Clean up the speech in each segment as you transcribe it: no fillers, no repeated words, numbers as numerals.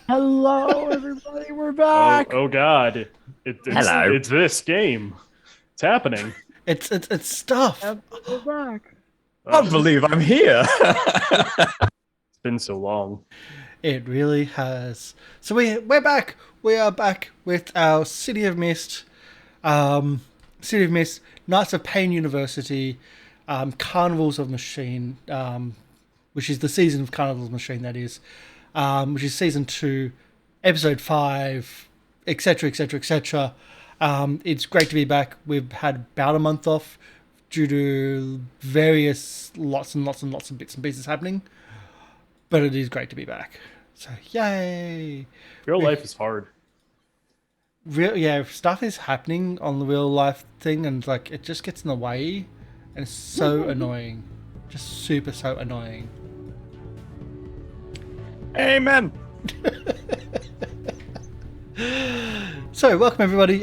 Hello, everybody. We're back. Oh God! Hello. It's this game. It's happening. It's stuff. We're back. I Can't believe I'm here. It's been so long. It really has. So we're back. We are back with our City of Mist, Knights of Payne University, Carnivals of Machine, which is the season of Carnivals of Machine, that is, which is season 2, episode 5, etc., etc., etc. It's great to be back. We've had about a month off due to various lots and lots of bits and pieces happening, but it is great to be back. So yay! Real life is hard. Stuff is happening on the real life thing, and like it just gets in the way, and it's so annoying, just super so annoying. Amen. So welcome everybody.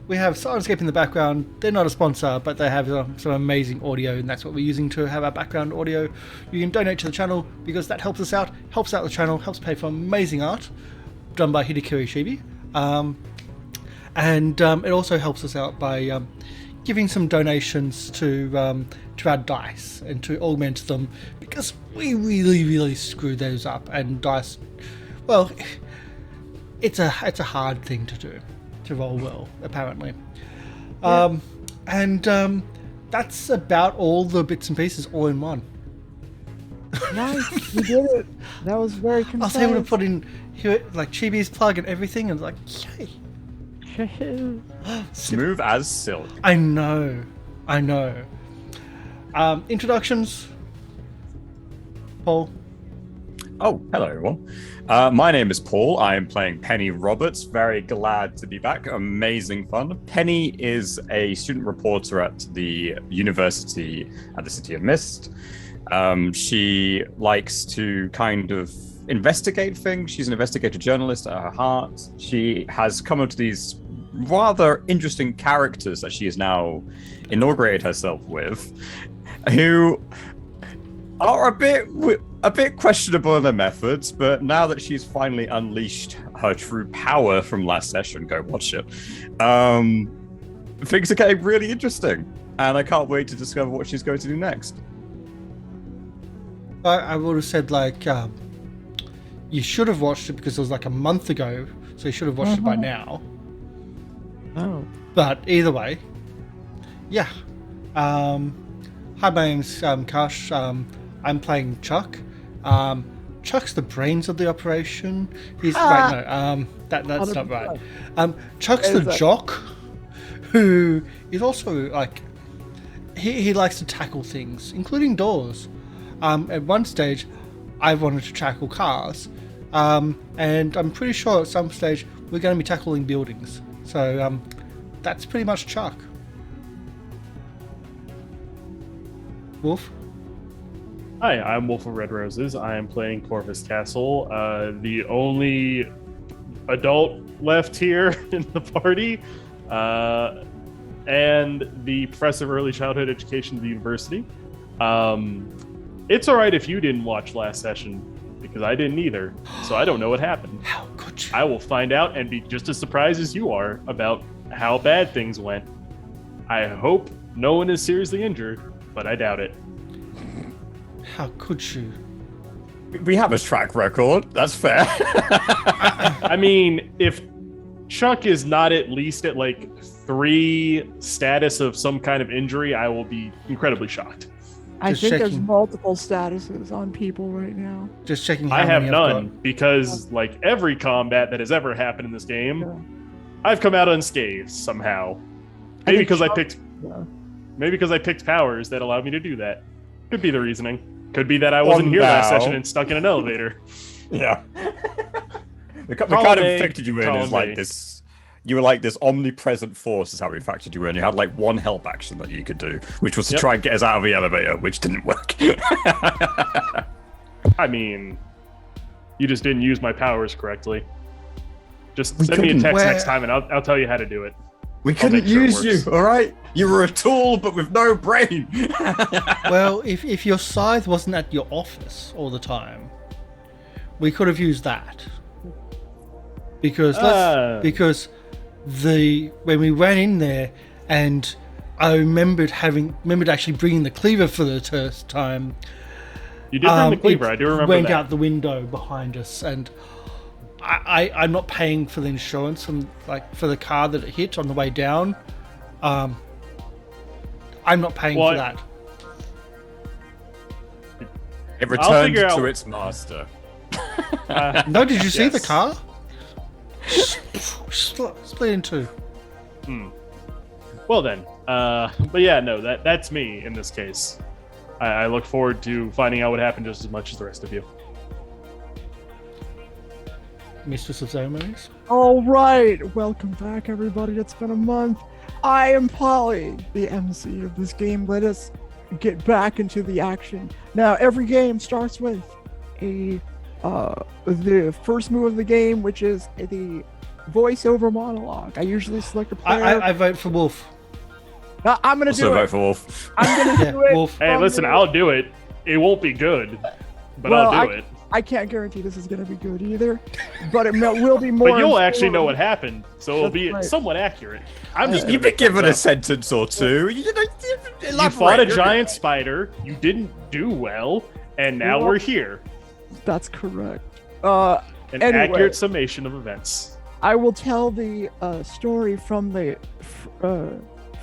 We have Syrinscape in the background. They're not a sponsor, but they have some amazing audio, and that's what we're using to have our background audio. You can donate to the channel because that helps us out, helps out the channel, helps pay for amazing art done by Hidekiri Shibi. And it also helps us out by giving some donations to our dice and to augment them, because we really screw those up, and dice, well, it's a hard thing to do, to roll well, apparently. Yeah. That's about all the bits and pieces all in one. Nice, you did it. That was very concise. I was able to put in here, like Chibi's plug and everything, and like, yay. Smooth as silk. I know. Introductions. Paul. Oh, hello everyone. My name is Paul. I am playing Penny Roberts. Very glad to be back. Amazing fun. Penny is a student reporter at the university at the City of Mist. She likes to kind of investigate things. She's an investigative journalist at her heart. She has come up to these rather interesting characters that she has now inaugurated herself with, who are a bit questionable in their methods, but now that she's finally unleashed her true power from last session, go watch it, things are getting really interesting, and I can't wait to discover what she's going to do next. I would have said, like, you should have watched it because it was like a month ago, so you should have watched it by now. Oh. But either way, yeah. Hi, my name's Karsh. I'm playing Chuck. Chuck's the brains of the operation. He's that's not right. Chuck's the jock, who is also like he likes to tackle things, including doors. At one stage, I wanted to tackle cars, and I'm pretty sure at some stage we're going to be tackling buildings. So that's pretty much Chuck. Wolf? Hi, I'm Wolf of Red Roses. I am playing Corvus Castle, the only adult left here in the party, and the professor of early childhood education at the university. It's all right if you didn't watch last session, because I didn't either, so I don't know what happened. How could you? I will find out and be just as surprised as you are about how bad things went. I hope no one is seriously injured, but I doubt it. How could you? We have a track record. That's fair. I mean, if Chuck is not at least at like 3 status of some kind of injury, I will be incredibly shocked. I Just think there's checking. multiple statuses on people right now. Just checking. How I have many I've none got. because, like every combat that has ever happened in this game, Yeah. I've come out unscathed somehow. I Maybe think because I Chuck- picked, Yeah. maybe because I picked powers that allowed me to do that. Could be the reasoning. Could be that I wasn't here last now. session and stuck in an elevator. Yeah. The kind Column of A, affected you in column is like B. this. You were like this omnipresent force is how we factored you in. You had like one help action that you could do, which was to Yep. try and get us out of the elevator, which didn't work. I mean, you just didn't use my powers correctly. Just We send me a couldn't. text Where- next time and I'll tell you how to do it. We I'll couldn't make sure it use you, works. all right? You were a tool, but with no brain. Well, if your scythe wasn't at your office all the time, we could have used that. Because when we ran in there, and I remembered actually bringing the cleaver for the first time. You did bring the cleaver, it I do remember went that. out the window behind us, and I'm not paying for the insurance and like for the car that it hit on the way down. I'm not paying Well, for that. It returned figure to out- its master. No, did you see the Yes. car? Split in two. Well then, but yeah, no, that's me in this case. I look forward to finding out what happened just as much as the rest of you. Mistress of Ceremonies. All right, welcome back, everybody. It's been a month. I am Polly, the MC of this game. Let us get back into the action. Now, every game starts with the first move of the game, which is the voiceover monologue. I usually select a player. I vote for Wolf. I'm gonna Also do vote it. for Wolf. I'm gonna Yeah, do it. Wolf. Hey, from listen, the- I'll do it. It won't be good, but Well, I'll do it. I can't guarantee this is gonna be good either, but it will be more. But you'll actually know what informed. happened, so it'll That's be right. somewhat accurate. I'm just You've gonna been make given a things up. sentence or two. You You fought a giant spider. You didn't do well, and now Well- we're here. That's correct. An Anyway. accurate summation of events. I will tell the story from the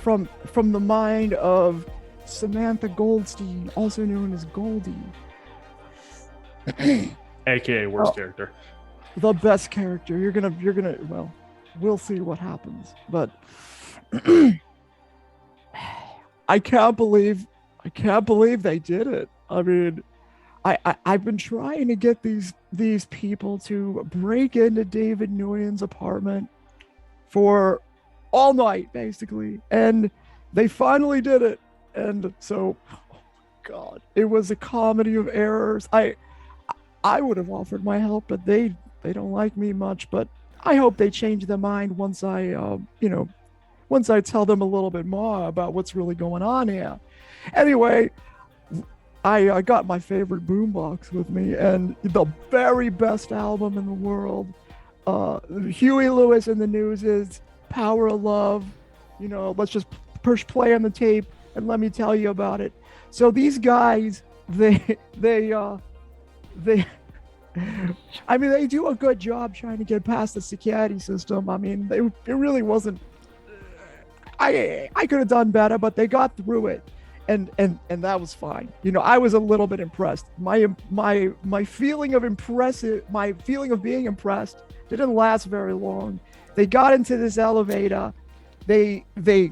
from the mind of Samantha Goldstein, also known as Goldie, AKA worst Oh. character. the best character. You're gonna well, we'll see what happens. But I can't believe they did it. I mean, I've been trying to get these people to break into David Nguyen's apartment for all night, basically, and they finally did it. And so, oh God, it was a comedy of errors. I would have offered my help, but they don't like me much. But I hope they change their mind once once I tell them a little bit more about what's really going on here. Anyway, I got my favorite boombox with me, and the very best album in the world. Huey Lewis and the News' Power of Love. Let's just push play on the tape and let me tell you about it. So these guys, they I mean, they do a good job trying to get past the security system. I mean, it really wasn't. I could have done better, but they got through it, and that was fine. I was a little bit impressed. My feeling of being impressed didn't last very long. They got into this elevator. They made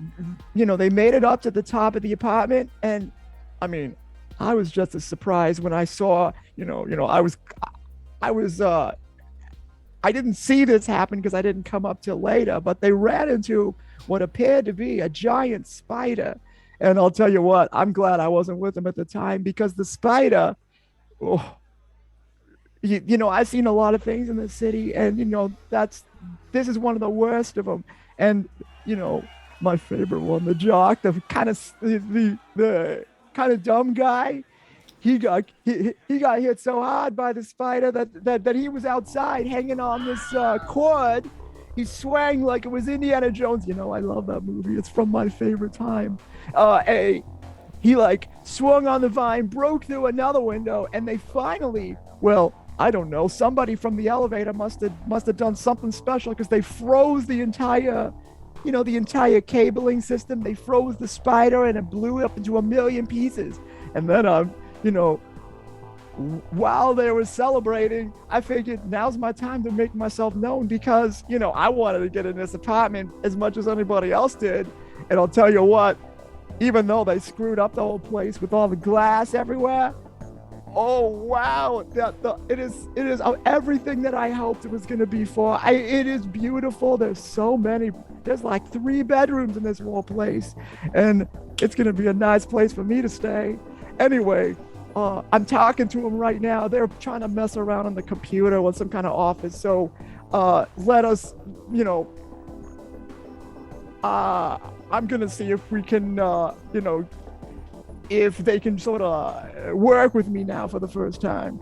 it up to the top of the apartment, and I mean, I was just as surprised when I saw, I didn't see this happen because I didn't come up till later, but they ran into what appeared to be a giant spider. And I'll tell you what, I'm glad I wasn't with them at the time, because the spider, I've seen a lot of things in the city, and this is one of the worst of them. And my favorite one, the jock, the kind of dumb guy, he got hit so hard by the spider that he was outside hanging on this cord. He swang like it was Indiana Jones. I love that movie. It's from my favorite time. He swung on the vine, broke through another window, and they finally, I don't know, somebody from the elevator must have done something special, because they froze the entire, the entire cabling system. They froze the spider and it blew up into a million pieces. And then while they were celebrating, I figured now's my time to make myself known, because I wanted to get in this apartment as much as anybody else did. And I'll tell you what, even though they screwed up the whole place with all the glass everywhere, oh wow, it is everything that I hoped it was going to be for. It is beautiful. There's like 3 bedrooms in this whole place, and it's going to be a nice place for me to stay. Anyway, I'm talking to them right now. They're trying to mess around on the computer with some kind of office. So let us, I'm going to see if we can, if they can sort of work with me now for the first time.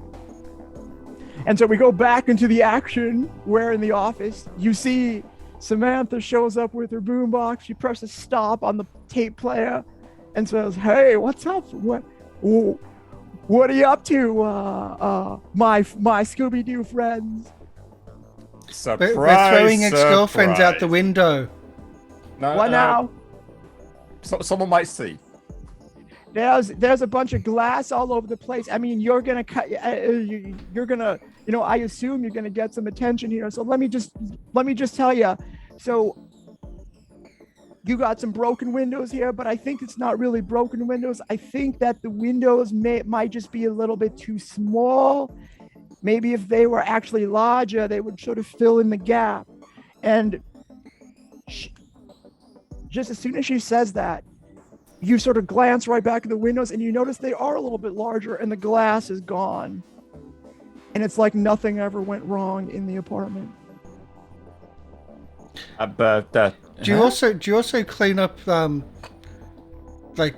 And so we go back into the action where in the office, you see Samantha shows up with her boombox. She presses stop on the tape player and says, "Hey, what's up? What are you up to, my Scooby-Doo friends?" Surprise! We're throwing ex-girlfriends out the surprise. window. No, What now? Someone might see. There's a bunch of glass all over the place. I mean, you're gonna I assume you're gonna get some attention here. So let me just tell you. So you got some broken windows here, but I think it's not really broken windows. I think that the windows might just be a little bit too small. Maybe if they were actually larger, they would sort of fill in the gap. And just as soon as she says that, you sort of glance right back at the windows and you notice they are a little bit larger and the glass is gone. And it's like nothing ever went wrong in the apartment. Do you also clean up like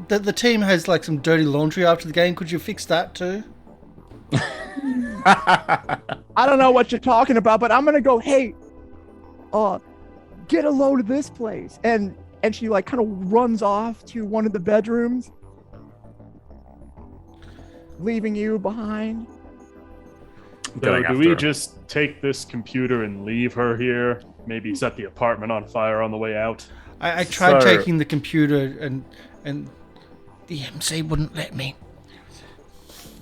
the team has like some dirty laundry after the game? Could you fix that too? I don't know what you're talking about, but I'm gonna go, hey, get a load of this place. And she like kind of runs off to one of the bedrooms, leaving you behind. So do we just take this computer and leave her here? Maybe set the apartment on fire on the way out? I tried taking the computer and the MC wouldn't let me.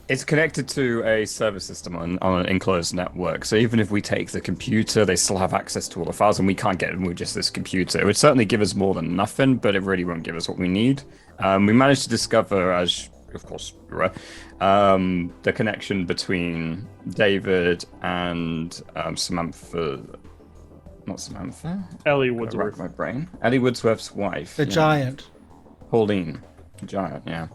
It's connected to a server system on an enclosed network. So even if we take the computer, they still have access to all the files, and we can't get them with just this computer. It would certainly give us more than nothing, but it really won't give us what we need. We managed to discover, as of course we were, the connection between David and Samantha. Not Samantha. Ellie Woodsworth. My brain. Ellie Woodsworth's wife. The giant. Pauline. Giant, yeah.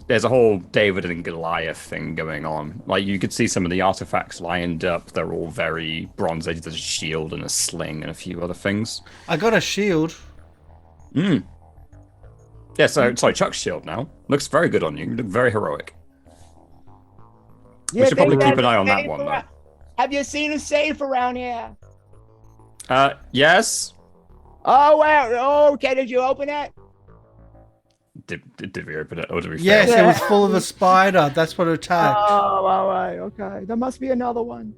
There's a whole David and Goliath thing going on. Like, you could see some of the artifacts lined up. They're all very Bronze Age. There's a shield and a sling and a few other things. I got a shield. Yeah, sorry, Chuck's shield now. Looks very good on you. You look very heroic. We should probably keep an eye on that one, though. Have you seen a safe around here? Yes. Oh, wow. Okay, did you open it? Did we open it, or did we fail? Yes, it was full of a spider. That's what attacked. Oh, all right. Okay. There must be another one.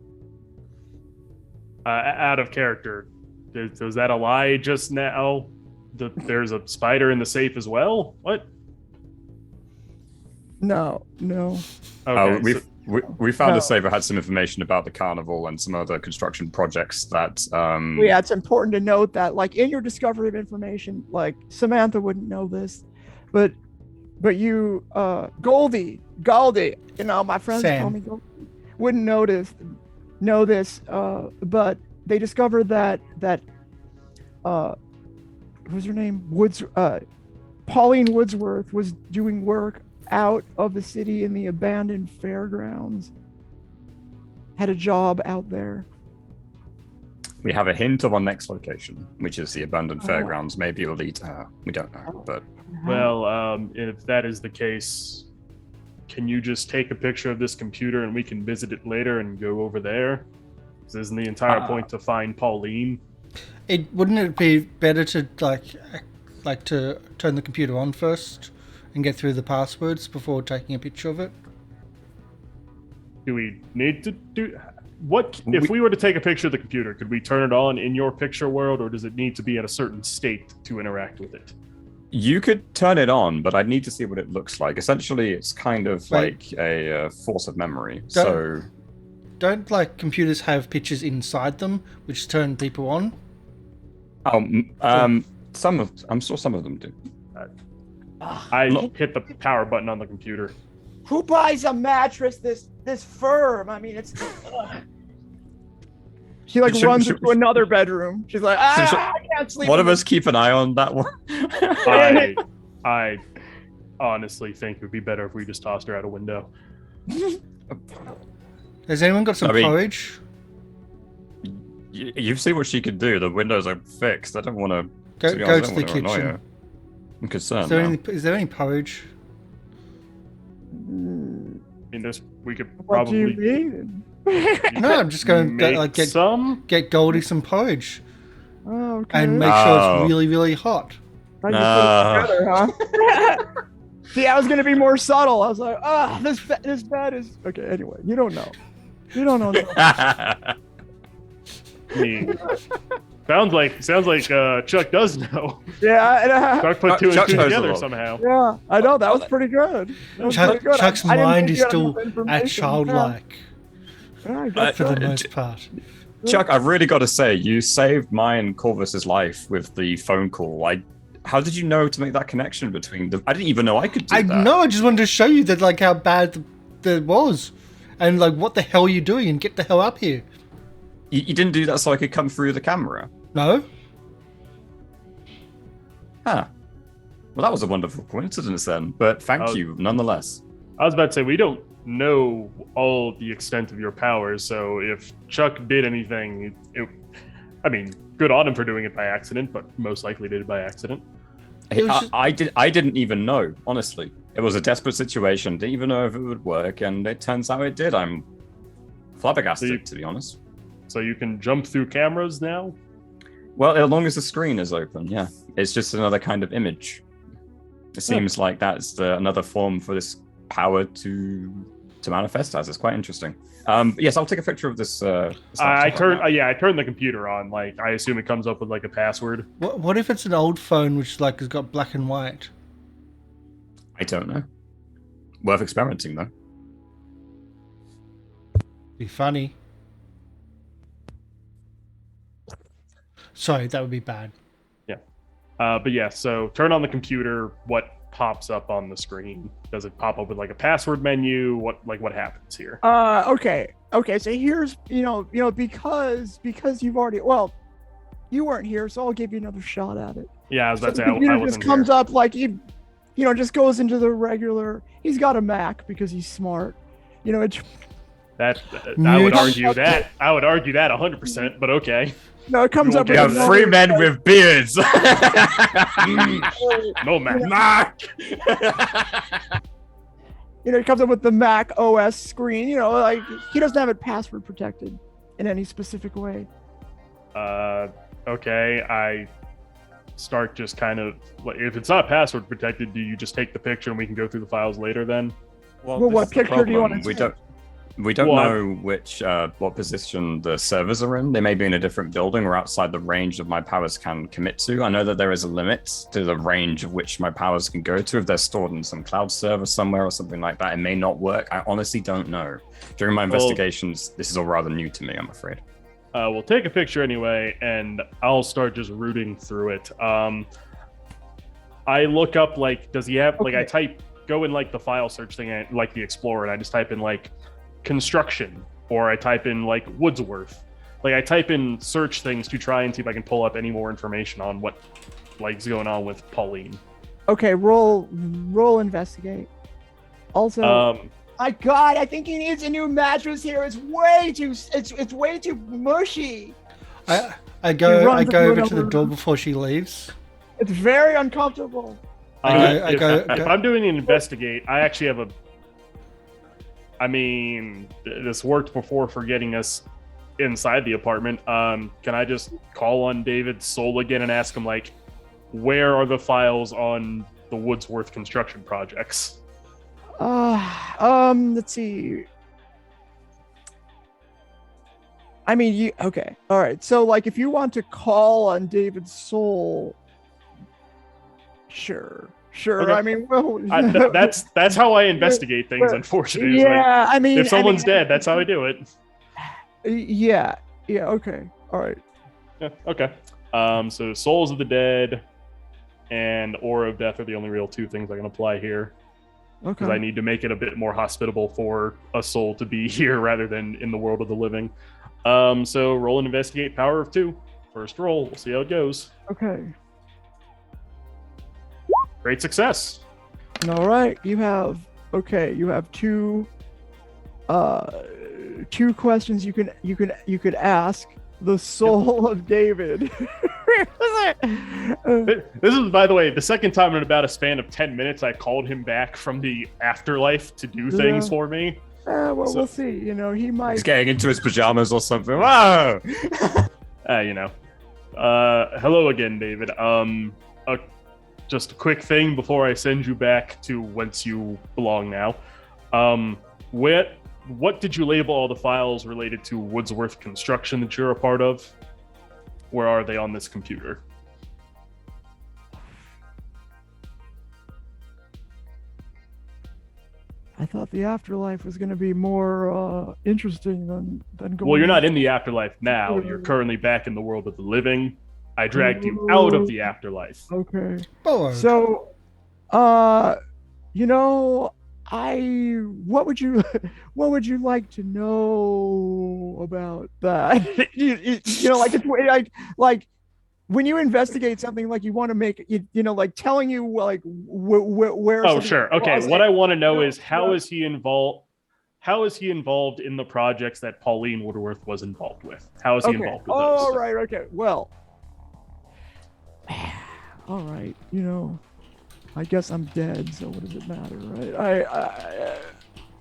Out of character. Was that a lie just now? There's a spider in the safe as well? What? No. Okay, we found a safe that had some information about the Carnival and some other construction projects that... Yeah, it's important to note that, like, in your discovery of information, like, Samantha wouldn't know this, but you, Goldie, my friends Sam. call me Goldie, wouldn't know this, but they discovered that what's her name? Pauline Woodsworth was doing work out of the city in the abandoned fairgrounds. Had a job out there. We have a hint of our next location, which is the abandoned fairgrounds. Maybe it'll lead to her. We don't know, but... Well, if that is the case, can you just take a picture of this computer and we can visit it later and go over there? 'Cause isn't the entire point to find Pauline? Wouldn't it be better to like to turn the computer on first and get through the passwords before taking a picture of it? Do we need to do what if we were to take a picture of the computer? Could we turn it on in your picture world, or does it need to be at a certain state to interact with it? You could turn it on, but I'd need to see what it looks like. Essentially, it's kind of like a force of memory. Don't like computers have pictures inside them which turn people on? I'm sure some of them do. I hit the power button on the computer. Who buys a mattress this firm? I mean, it's. She runs into another bedroom. She's like, I can't sleep. One of us keep an eye on that one. I honestly think it would be better if we just tossed her out a window. Has anyone got some porridge? You've seen what she could do. The windows are fixed. I don't want to go to the kitchen. I'm concerned. Is there any porridge? I mean, we could What probably. do you mean? No, I'm just going to get Goldie some porridge. Oh, okay. And make sure it's really, really hot. I just put it together, huh? See, I was going to be more subtle. I was like, this bed is... Okay, anyway, you don't know. You don't know. I mean, sounds like Chuck does know. Yeah. Chuck put two and two together somehow. Yeah, I know. That was pretty good. Chuck's mind is still at childlike. Yeah, for the most part. Chuck, I've really got to say, you saved mine and Corvus's life with the phone call. How did you know to make that connection between them? I didn't even know I could do that. I know, I just wanted to show you that, how bad that was. And, what the hell are you doing? And get the hell up here. You didn't do that so I could come through the camera? No. Huh. Well, that was a wonderful coincidence then, but thank you nonetheless. I was about to say, we don't know all the extent of your powers, so if Chuck did anything, good on him for doing it by accident, but most likely did it by accident. I didn't even know, honestly. It was a desperate situation, didn't even know if it would work, and it turns out it did. I'm flabbergasted, to be honest. So you can jump through cameras now? Well, as long as the screen is open, yeah. It's just another kind of image. It seems like that's another form for this power to manifest as. It's quite interesting. Yes, I'll take a picture of this. I turned the computer on. I assume it comes up with a password. What if it's an old phone which has got black and white? I don't know. Worth experimenting though. Be funny. Sorry, that would be bad. Yeah. But yeah, so turn on the computer. What pops up on the screen? Does it pop up with a password menu? What happens here? Okay. So here's because you've already you weren't here, so I'll give you another shot at it. Yeah, I was about to say I wasn't just comes up just goes into the regular. He's got a Mac because he's smart. I would argue that 100%, but okay. No, it comes up with three men with beards. No Mac. It comes up with the Mac OS screen. He doesn't have it password protected in any specific way. Okay. I start just kind of if it's not password protected, do you just take the picture and we can go through the files later then? Well, what picture do you want to take? We don't know what position the servers are in. They may be in a different building or outside the range of my powers can commit to. I know that there is a limit to the range of which my powers can go to. If they're stored in some cloud server somewhere or something like that, it may not work. I honestly don't know. During my investigations, this is all rather new to me, I'm afraid. We'll take a picture anyway, and I'll start just rooting through it. I look up, does he have, I go in, the file search thing, the Explorer, and I just type in, construction, or I type in Woodsworth. I type in search things to try and see if I can pull up any more information on what is going on with Pauline. Okay, roll investigate. Also, my God, I think he needs a new mattress here. It's way too mushy. I go over to the door before she leaves. It's very uncomfortable. If I'm doing an investigate, I actually have this worked before for getting us inside the apartment. Can I just call on David's soul again and ask him, where are the files on the Woodsworth construction projects? Let's see. I mean, you okay? All right. So, like, if you want to call on David's soul, sure. Okay. I mean, well, that's how I investigate things. Unfortunately, yeah. I mean, if someone's dead, that's how I do it. Yeah. Okay. All right. Yeah, okay. So Souls of the Dead and Aura of Death are the only real two things I can apply here. Okay. Because I need to make it a bit more hospitable for a soul to be here rather than in the world of the living. So roll and investigate, power of 2. First roll. We'll see how it goes. Okay. Great success. All right. You have two questions you could ask the soul of David. This is, by the way, the second time in about a span of 10 minutes I called him back from the afterlife to do things for me. We'll see. You know, he might. He's getting into his pajamas or something. Whoa! Hello again, David. Just a quick thing before I send you back to whence you belong now. What did you label all the files related to Woodsworth construction that you're a part of? Where are they on this computer? I thought the afterlife was going to be more interesting than going. Well, you're not in the afterlife now. You're currently back in the world of the living. I dragged you out of the afterlife. Okay. Oh. So, you know, what would you like to know about that? you know, like it's like when you investigate something, like you want to make you know, like telling you like where. Oh, sure. Okay. What I want to know is how is he involved? How is he involved in the projects that Pauline Woodworth was involved with? How is he involved with those? Oh, right. Okay. Well. All right, you know, I guess I'm dead, so what does it matter, right?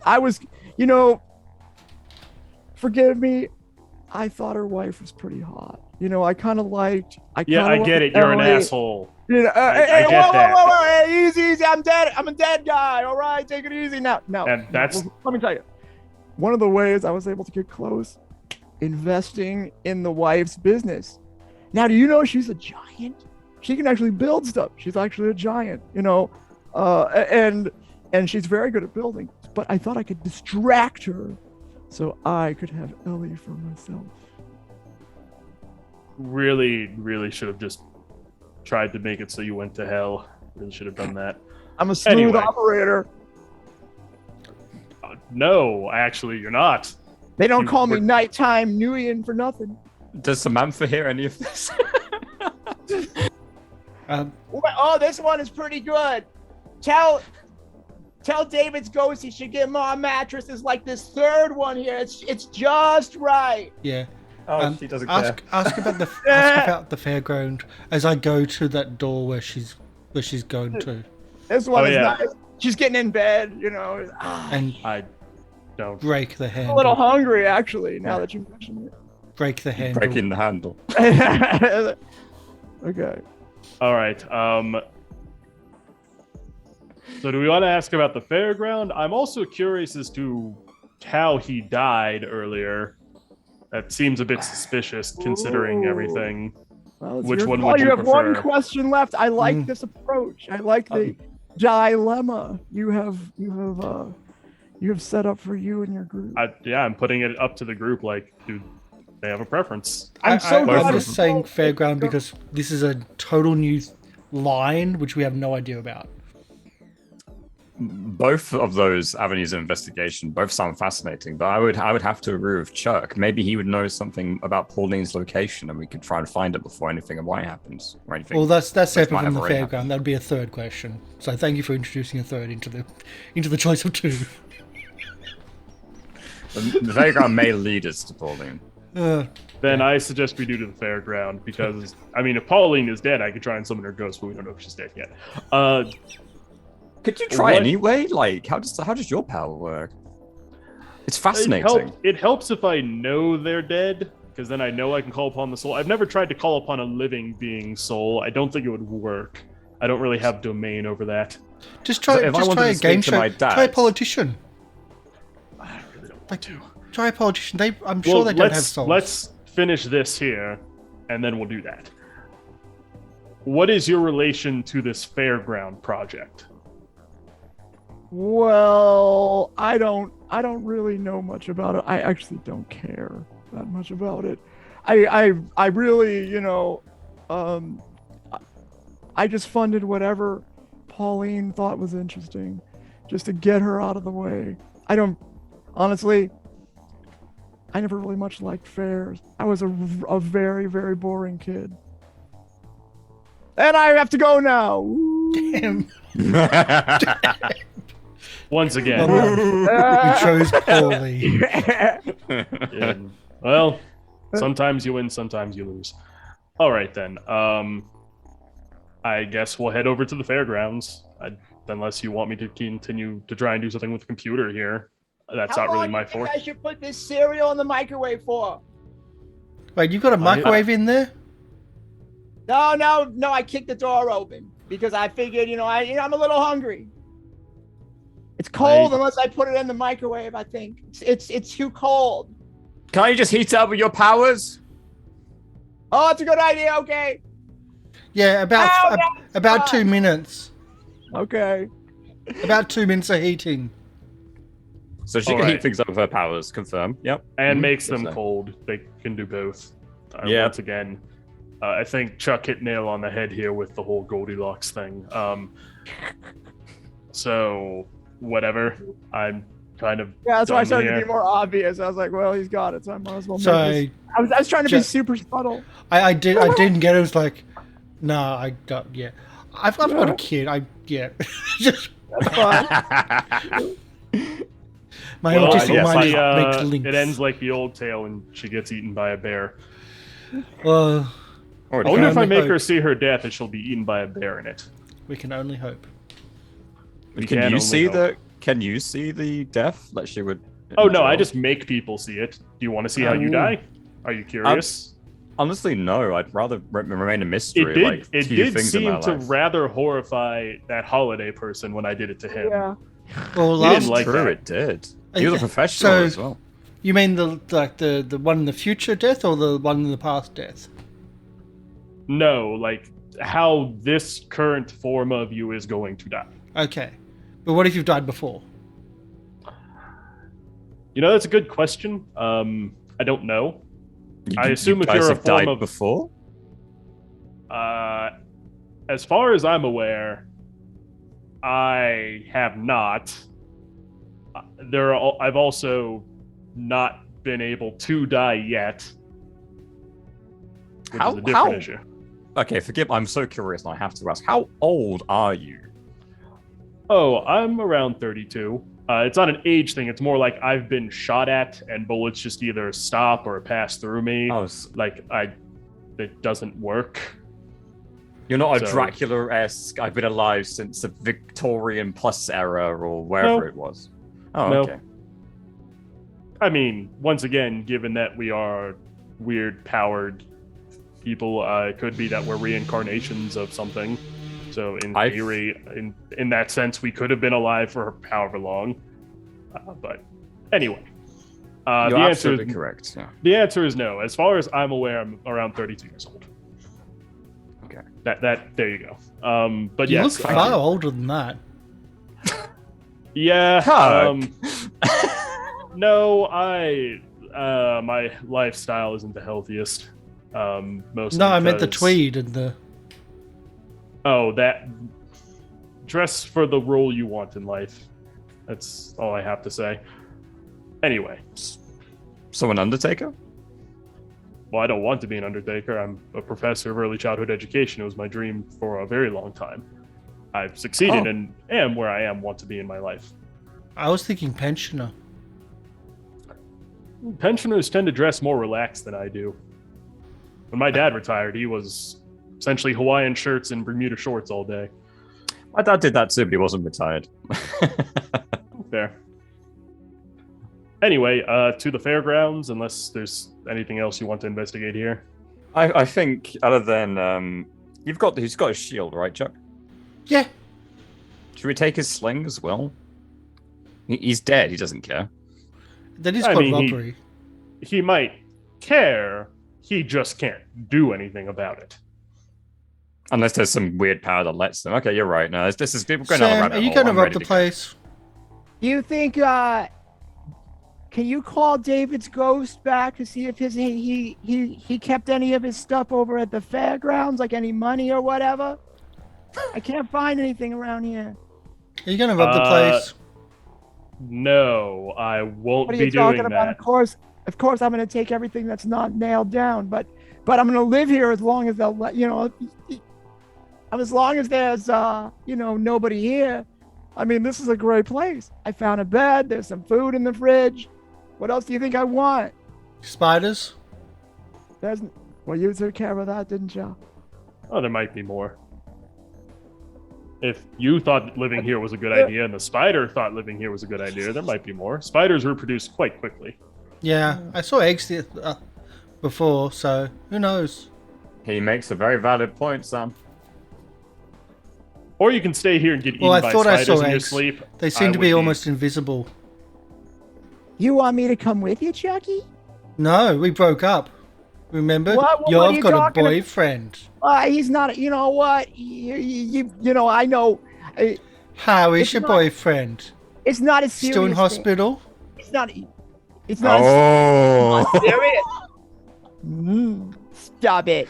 I was, you know, forgive me, I thought her wife was pretty hot. You know, I kind of liked. I get it. You're an asshole. You know, I get that. Whoa, easy. I'm dead. I'm a dead guy. All right, take it easy now. And that's. Let me tell you, one of the ways I was able to get close, investing in the wife's business. Now, do you know she's a giant? She can actually build stuff. She's actually a giant, you know, and she's very good at building. But I thought I could distract her so I could have Ellie for myself. Really should have just tried to make it so you went to hell. Really should have done that. I'm a smooth operator. No, actually, you're not. They don't call me nighttime Nuian for nothing. Does Samantha hear any of this? Oh, this one is pretty good. Tell David's ghost he should get more mattresses like this third one here. It's just right. Yeah. She doesn't care. Ask about the fairground as I go to that door where she's going to. This one is nice. She's getting in bed, you know. And I don't break the handle. I'm a little hungry, actually, now that you mention it. Break the handle. Breaking the handle. Okay. All right. So do we want to ask about the fairground? I'm also curious as to how he died earlier. That seems a bit suspicious, considering everything. Well, which one would you have prefer? One question left. I like this approach. I like the dilemma you have set up for you and your group. I'm putting it up to the group. Like, do they have a preference? I'm just saying fairground because this is a total new line which we have no idea about. Both of those avenues of investigation both sound fascinating, but I would have to agree with Chuck. Maybe he would know something about Pauline's location, and we could try and find it before anything of white happens or anything. Well, that's separate from the fairground. That'd be a third question. So thank you for introducing a third into the choice of two. The fairground may lead us to Pauline. Then I suggest we do to the fairground because I mean, if Pauline is dead, I could try and summon her ghost, but we don't know if she's dead yet. Could you try anyway? Like, how does your power work? It's fascinating. It helps if I know they're dead, because then I know I can call upon the soul. I've never tried to call upon a living being's soul. I don't think it would work. I don't really have domain over that. Just try a game show. Try a politician. I really don't want to. Try politician. I'm sure they don't have souls. Let's finish this here, and then we'll do that. What is your relation to this fairground project? Well, I don't really know much about it. I actually don't care that much about it. I really, I just funded whatever Pauline thought was interesting, just to get her out of the way. Honestly, I never really much liked fairs. I was a very, very boring kid. And I have to go now. Damn. Once again. You chose poorly. Yeah. Well, sometimes you win, sometimes you lose. All right, then. I guess we'll head over to the fairgrounds. Unless you want me to continue to try and do something with the computer here. That's not really my forte. I should put this cereal in the microwave for. Wait, you got a microwave in there? No, I kicked the door open because I figured, I'm a little hungry. It's cold unless I put it in the microwave, I think. It's too cold. Can't you just heat it up with your powers? Oh, it's a good idea, okay. Yeah, about 2 minutes. Okay. About 2 minutes of heating. So she can heat things up with her powers, confirm. Yep. And makes them cold. They can do both. Once again, I think Chuck hit nail on the head here with the whole Goldilocks thing. So, whatever. I'm kind of that's why I started to be more obvious. I was like, well, he's got it, so I might as well make this. I was trying to be super subtle. I didn't get it. It was like, no, I don't. Yeah, I've got a kid. Just that's fine. My autistic mind makes links. It ends like the old tale, and she gets eaten by a bear. I wonder if I make her see her death, and she'll be eaten by a bear in it. We can only hope. Can you see the death that she would? Oh no, I just make people see it. Do you want to see how you die? Are you curious? Honestly, no. I'd rather remain a mystery. It did seem to rather horrify that holiday person when I did it to him. Yeah. Well, didn't like that. It did. He was a professional as well. You mean the one in the future death or the one in the past death? No, like how this current form of you is going to die. Okay. But what if you've died before? That's a good question. I don't know. I assume if you're a form of before. As far as I'm aware, I have not. I've also not been able to die yet. Which is a different issue. Okay, forgive. I'm so curious, and I have to ask: how old are you? Oh, I'm around 32. It's not an age thing. It's more like I've been shot at, and bullets just either stop or pass through me. It doesn't work. You're not a Dracula-esque, I've been alive since the Victorian Plus era or wherever it was. Oh, no. Okay. I mean, once again, given that we are weird powered people, it could be that we're reincarnations of something. So in theory, in that sense, we could have been alive for however long. But anyway, you're the answer absolutely correct. Yeah. The answer is no. As far as I'm aware, I'm around 32 years old. Okay. That there you go. But you yes, look far older than that. Yeah. No, my lifestyle isn't the healthiest. Mostly I meant the tweed and the. Oh, that dress for the role you want in life. That's all I have to say. Anyway. So an Undertaker? Well, I don't want to be an Undertaker. I'm a professor of early childhood education. It was my dream for a very long time. I've succeeded and am where I want to be in my life. I was thinking pensioner. Pensioners tend to dress more relaxed than I do. When my dad retired, he was essentially Hawaiian shirts and Bermuda shorts all day. My dad did that too, but he wasn't retired. Fair. Anyway, to the fairgrounds, unless there's anything else you want to investigate here. I think, other than he's got a shield, right, Chuck? Yeah. Should we take his sling as well? He's dead. He doesn't care. That is I called mean, robbery. He might care. He just can't do anything about it. Unless there's some weird power that lets them. Okay, you're right. No, this is people going down a Sam, rabbit are you hole. going to I'm rob ready the to go. place? You think can you call David's ghost back to see if he kept any of his stuff over at the fairgrounds, like any money or whatever? I can't find anything around here. Are you going to rob the place? No, I won't What are be you talking doing about? that. Of course, I'm going to take everything that's not nailed down, but I'm going to live here as long as they'll let as long as there's nobody here. I mean, this is a great place. I found a bed. There's some food in the fridge. What else do you think I want? Spiders? Well, you took care of that, didn't you? Oh, there might be more. If you thought living here was a good idea and the spider thought living here was a good idea, there might be more. Spiders reproduce quite quickly. Yeah, I saw eggs before, so who knows? He makes a very valid point, Sam. Or you can stay here and get eaten Well, I by thought I spiders saw in your eggs. sleep. They seem I to would be almost invisible. You want me to come with you, Chucky? No, we broke up. Remember? What are You've you got a talking about? boyfriend. He's not. You know what? I know. How is It's your not- boyfriend? It's not a serious Still in thing. hospital? It's not. It's not. Oh. Serious. Stop it.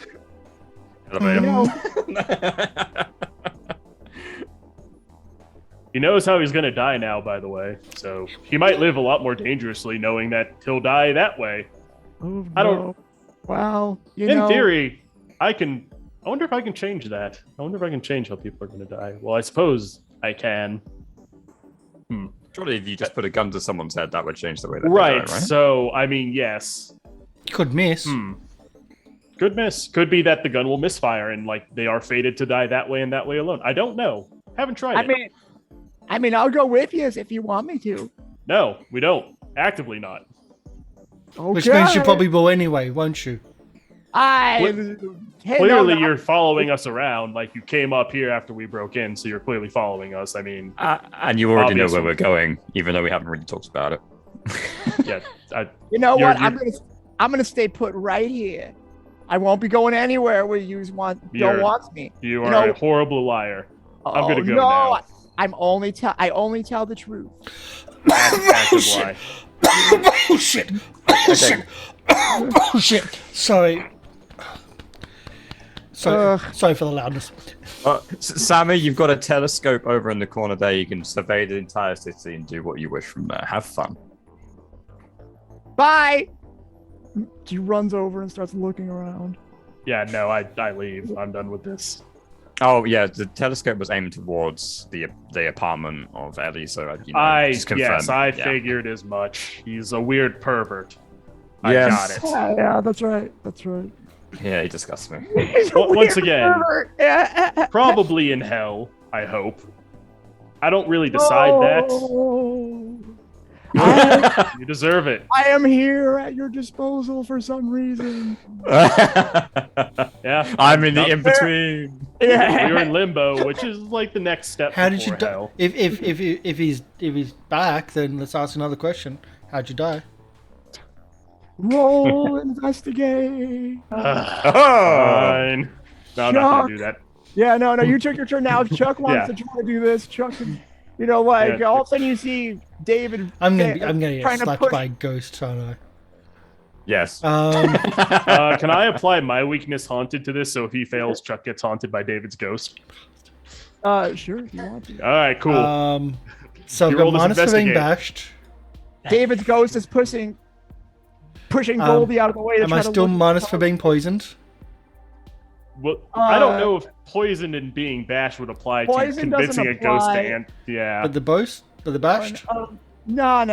He knows how he's going to die now, by the way. So he might live a lot more dangerously knowing that he'll die that way. Oh, I don't- no. Well, In theory, I wonder if I can change that. I wonder if I can change how people are going to die. Well, I suppose I can. Surely if you just put a gun to someone's head, that would change the way that Right. they die, right? So, I mean, yes. Could miss. Could miss. Could be that the gun will misfire and like they are fated to die that way and that way alone. I don't know. Haven't tried it. I mean, I'll go with you if you want me to. No, we don't. Actively not. Okay. Which means you probably will anyway, won't you? Clearly, you're following us around. Like you came up here after we broke in, so you're clearly following us. I mean, And you already know Obviously. where we're going, even though we haven't really talked about it. yeah. You know You're- what? I'm gonna stay put right here. I won't be going anywhere where you don't want me. You are know- a horrible liar. I'm gonna go no, now. I only tell the truth. Active lie. Bullshit! Bullshit! Bullshit! Sorry. Sorry for the loudness. Sammy, you've got a telescope over in the corner there. You can survey the entire city and do what you wish from there. Have fun. Bye. She runs over and starts looking around. Yeah, no, I leave. I'm done with this. Oh yeah, the telescope was aimed towards the apartment of Ellie, so just confirm. I figured as much. He's a weird pervert. I Yes. got it. Yeah, that's right. That's right. Yeah, he disgusts me. Once again, Yeah. probably in hell, I hope. I don't really decide that. You deserve it. I am here at your disposal for some reason. Yeah. I'm in the in-between. You're in limbo, which is like the next step. How did you before die? hell. If he's back, then let's ask another question. How'd you die? Roll investigate. Fine. No, I'm not Chuck. gonna do that. Yeah, no, you took your turn now. If Chuck wants Yeah. to try to do this, Chuck can, all of a sudden you see David. I'm gonna get trying to slapped push- by a ghost, aren't I? Yes. Can I apply my weakness haunted to this? So if he fails, Chuck gets haunted by David's ghost. Sure, if you want to. All right, cool. So I've You got roll this minus for being investigate. bashed. David's ghost is pushing Goldie out of the way. To Am try I to still look- minus for being poisoned? Well, I don't know if poison and being bashed would apply to Poison doesn't convincing a ghost to apply. yeah. But the bashed? No,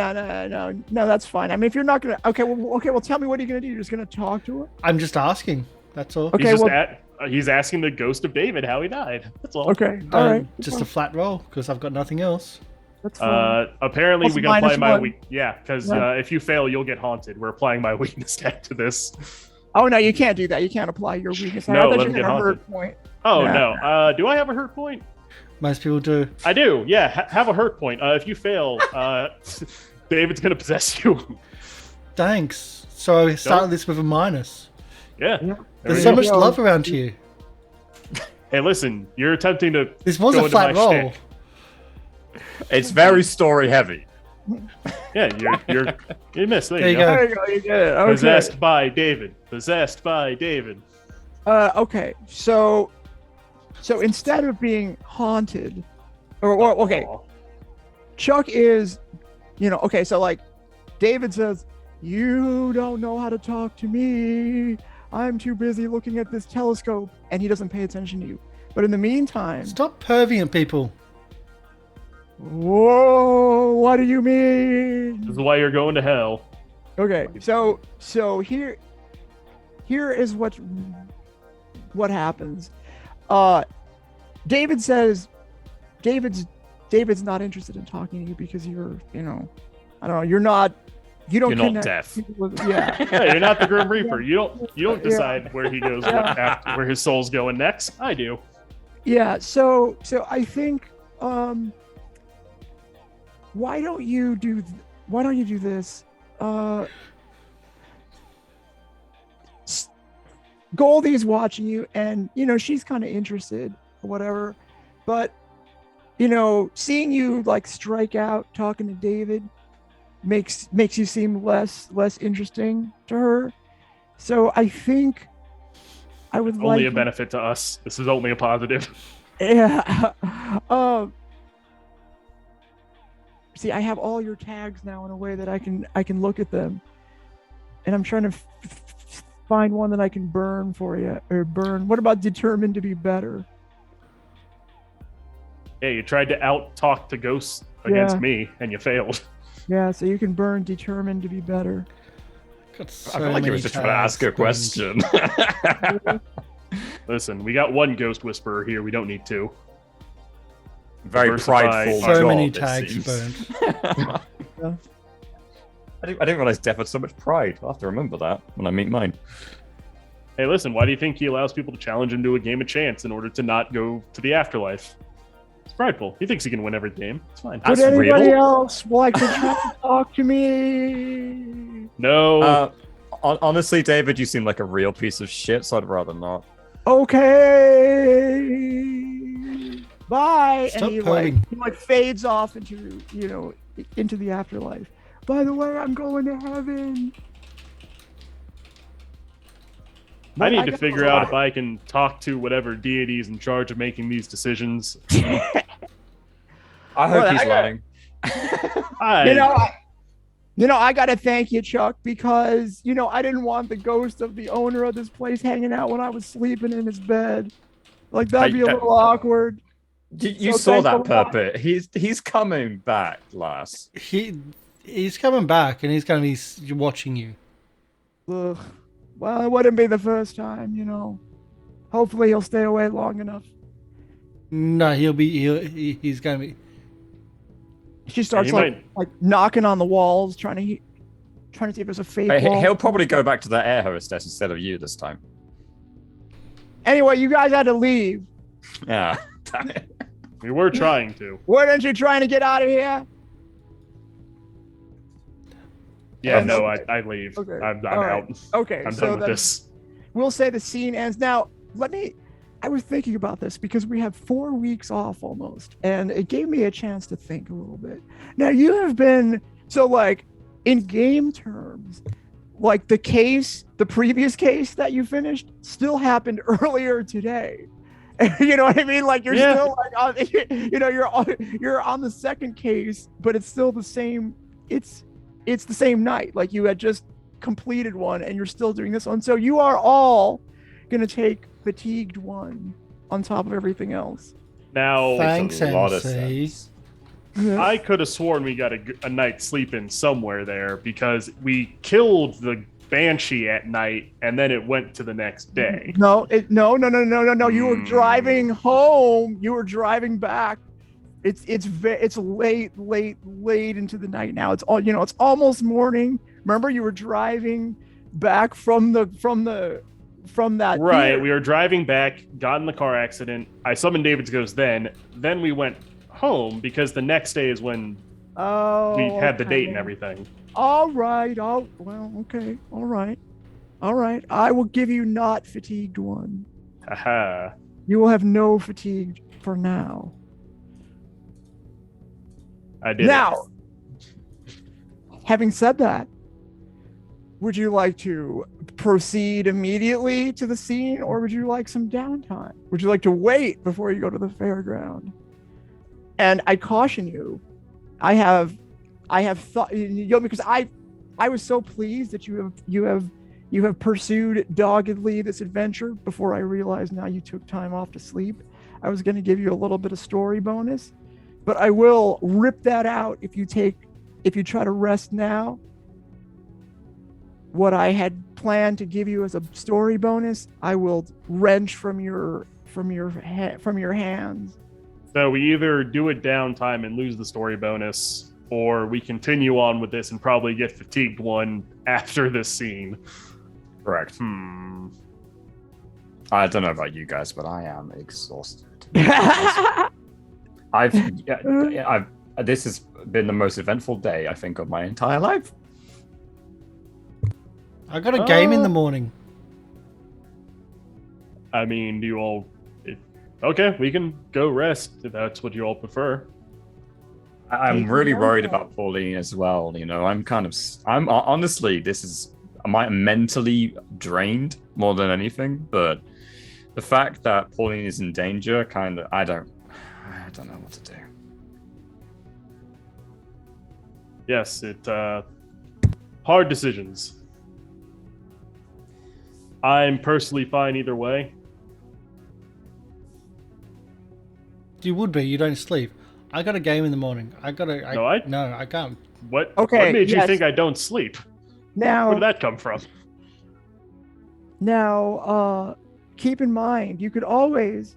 that's fine. I mean, if you're not gonna, well, tell me what are you gonna do? You're just gonna talk to her? I'm just asking. That's all. Okay, He's asking the ghost of David how he died. That's all. Okay, all right. Just a flat roll because I've got nothing else. That's fine. Apparently Plus we can apply minus my one. weak. Yeah, because Yeah. if you fail, you'll get haunted. We're applying my weakness tag to this. Oh no, you can't do that. You can't apply your weakness. No, I thought let you him had get a hurt haunted. point. Oh Yeah. no. Do I have a hurt point? Most people do. I do. Yeah, have a hurt point. If you fail, David's gonna possess you. Thanks. So I started this with a minus. Yeah. There's so much love around you. Hey, listen, you're attempting to. This was go a into flat my roll. shtick. It's very story heavy. Yeah, you missed. There you go. There you go. You did it. Okay. Possessed by David. Possessed by David. Okay. So instead of being haunted, or okay, Aw. Chuck is, okay. So like, David says, "You don't know how to talk to me. I'm too busy looking at this telescope," and he doesn't pay attention to you. But in the meantime, Stop perving at people. whoa, what do you mean? This is why you're going to hell. Okay, so here is what happens. David says David's not interested in talking to you because you're, I don't know, you don't You're not connect deaf. with- yeah. Yeah, you're not the Grim Reaper. You don't decide where he goes, where his soul's going next. I do. Yeah, so I think why don't you do this? Goldie's watching you, and she's kind of interested or whatever, but seeing you like strike out talking to David makes you seem less interesting to her. So I think I would Only like a benefit to us. This is only a positive. Yeah. See, I have all your tags now in a way that I can look at them, and I'm trying to find one that I can burn for you, or burn. What about determined to be better? Yeah, you tried to out-talk the ghosts against Yeah. me, and you failed. Yeah, so you can burn determined to be better. Got so I feel like he many was just trying to tags ask a burned. question. Listen, we got one ghost whisperer here. We don't need two. Very Diversify. prideful. So job, many it tags seems. burned. I didn't realize Death had so much pride. I'll have to remember that when I meet mine. Hey, listen, why do you think he allows people to challenge him to a game of chance in order to not go to the afterlife? It's prideful. He thinks he can win every game. It's fine. That's Would anybody real? else like to try to talk to me? No. Honestly, David, you seem like a real piece of shit, so I'd rather not. Okay. Bye. Stop And he hurting. fades off into into the afterlife. By the way, I'm going to heaven. I need to got- figure out if I can talk to whatever deity is in charge of making these decisions. I hope Well, he's I got- lying. I gotta thank you, Chuck, because I didn't want the ghost of the owner of this place hanging out when I was sleeping in his bed. Like that'd be a little awkward. You So saw that thankful about- puppet. He's coming back, lass. He's coming back, and he's going to be watching you. Ugh. Well, it wouldn't be the first time, Hopefully he'll stay away long enough. No, he's going to be. She starts he like knocking on the walls, trying to see if there's a fake wall. He'll probably go back to the air hostess instead of you this time. Anyway, you guys had to leave. Yeah. Damn it. We were trying to. Weren't you trying to get out of here? Yeah, Oh, no, no. I leave. Okay. I'm All right. out. Okay, I'm so done with then this. we'll say the scene ends. Now, I was thinking about this because we have 4 weeks off almost, and it gave me a chance to think a little bit. Now, you have been, in game terms, like the previous case that you finished still happened earlier today. You know what I mean? Like you're still you're on the second case, but it's still the same. It's the same night. Like you had just completed one and you're still doing this one. So you are all going to take fatigued one on top of everything else. Now, Thanks, Makes a lot of MC. sense. I could have sworn we got a night's sleep in somewhere there because we killed the Banshee at night and then it went to the next day. No. You were driving home. You were driving back. It's late into the night now. It's almost morning. Remember, you were driving back from that. Right, theater. we were driving back, got in the car accident. I summoned David's ghost then we went home because the next day is when Oh, We had the date and okay. everything. All right. Oh, well, okay. All right. All right. I will give you not fatigued one. Haha. You will have no fatigue for now. I did Now, having said that, would you like to proceed immediately to the scene, or would you like some downtime? Would you like to wait before you go to the fairground? And I caution you, I have thought, because I was so pleased that you have pursued doggedly this adventure before I realized now you took time off to sleep. I was going to give you a little bit of story bonus, but I will rip that out if you try to rest now. What I had planned to give you as a story bonus, I will wrench from your hands. So we either do it downtime and lose the story bonus, or we continue on with this and probably get fatigued one after this scene. Correct. I don't know about you guys, but I am exhausted. This has been the most eventful day I think of my entire life. I got a game in the morning. I mean, do you all... Okay, we can go rest if that's what you all prefer. I'm really worried about Pauline as well. You know, I'm honestly, I'm mentally drained more than anything, but the fact that Pauline is in danger, I don't know what to do. Yes, hard decisions. I'm personally fine either way. You would be. You don't sleep. I got a game in the morning. I can't. What? Okay, What made you yes. think I don't sleep? Now, Where did that come from? Now, keep in mind, you could always,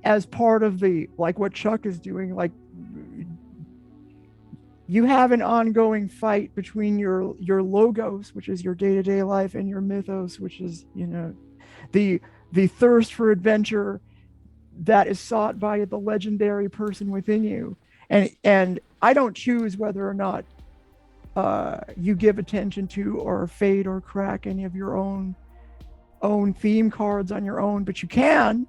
as part of what Chuck is doing, you have an ongoing fight between your logos, which is your day-to-day life, and your mythos, which is, the thirst for adventure that is sought by the legendary person within you. And I don't choose whether or not you give attention to or fade or crack any of your own theme cards on your own, but you can,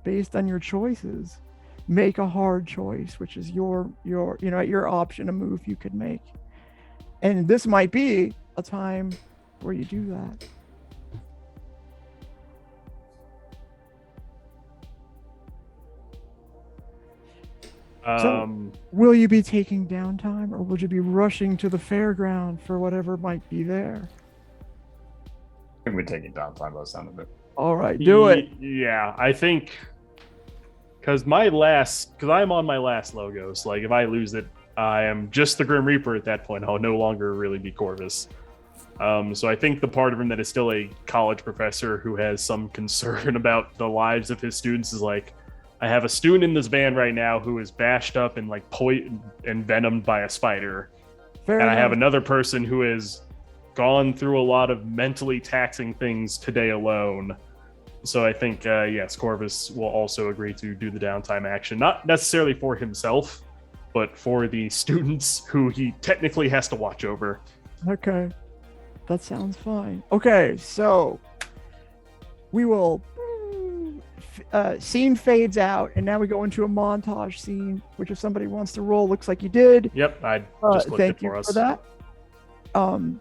based on your choices, make a hard choice, which is your at your option, a move you could make. And this might be a time where you do that. So, will you be taking downtime, or would you be rushing to the fairground for whatever might be there? I think we're taking downtime by the sound of it. All right, do it. Yeah, I think because I'm on my last logos. Like, if I lose it, I am just the Grim Reaper at that point. I'll no longer really be Corvus. So I think the part of him that is still a college professor who has some concern about the lives of his students is like, I have a student in this van right now who is bashed up and poisoned and venomed by a spider. Fair and enough. I have another person who has gone through a lot of mentally taxing things today alone. So I think, yes, Corvus will also agree to do the downtime action. Not necessarily for himself, but for the students who he technically has to watch over. Okay. That sounds fine. Okay, so we will... scene fades out, and now we go into a montage scene, which if somebody wants to roll, looks like you did. Yep, I just clicked thank it for you us. for that.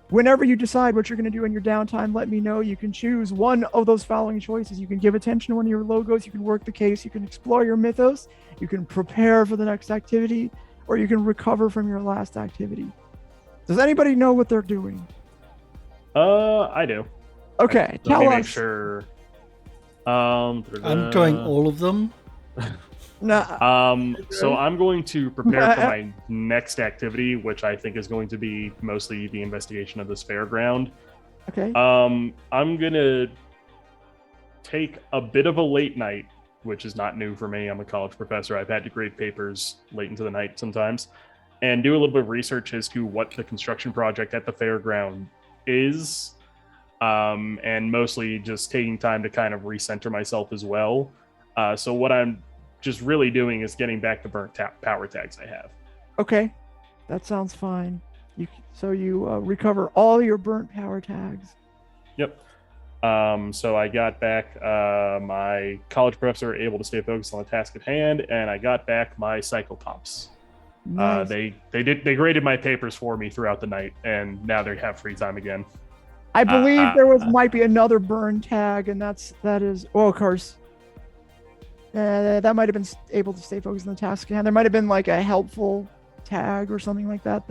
Whenever you decide what you're going to do in your downtime, let me know. You can choose one of those following choices. You can give attention to one of your logos, you can work the case, you can explore your mythos, you can prepare for the next activity, or you can recover from your last activity. Does anybody know what they're doing? I do. Okay, Let tell me us. make sure. I'm doing all of them. So I'm going to prepare for my next activity, which I think is going to be mostly the investigation of this fairground. Okay. I'm gonna take a bit of a late night, which is not new for me. I'm a college professor. I've had to grade papers late into the night sometimes, and do a little bit of research as to what the construction project at the fairground is. And mostly just taking time to kind of recenter myself as well. So what I'm just really doing is getting back the burnt power tags I have. Okay. That sounds fine. So you recover all your burnt power tags. Yep. So I got back my college professor able to stay focused on the task at hand, and I got back my psychopops. Nice. They graded my papers for me throughout the night, and now they have free time again. I believe might be another burn tag, and that is Karsh. That might have been able to stay focused on the task at hand. There might have been like a helpful tag or something like that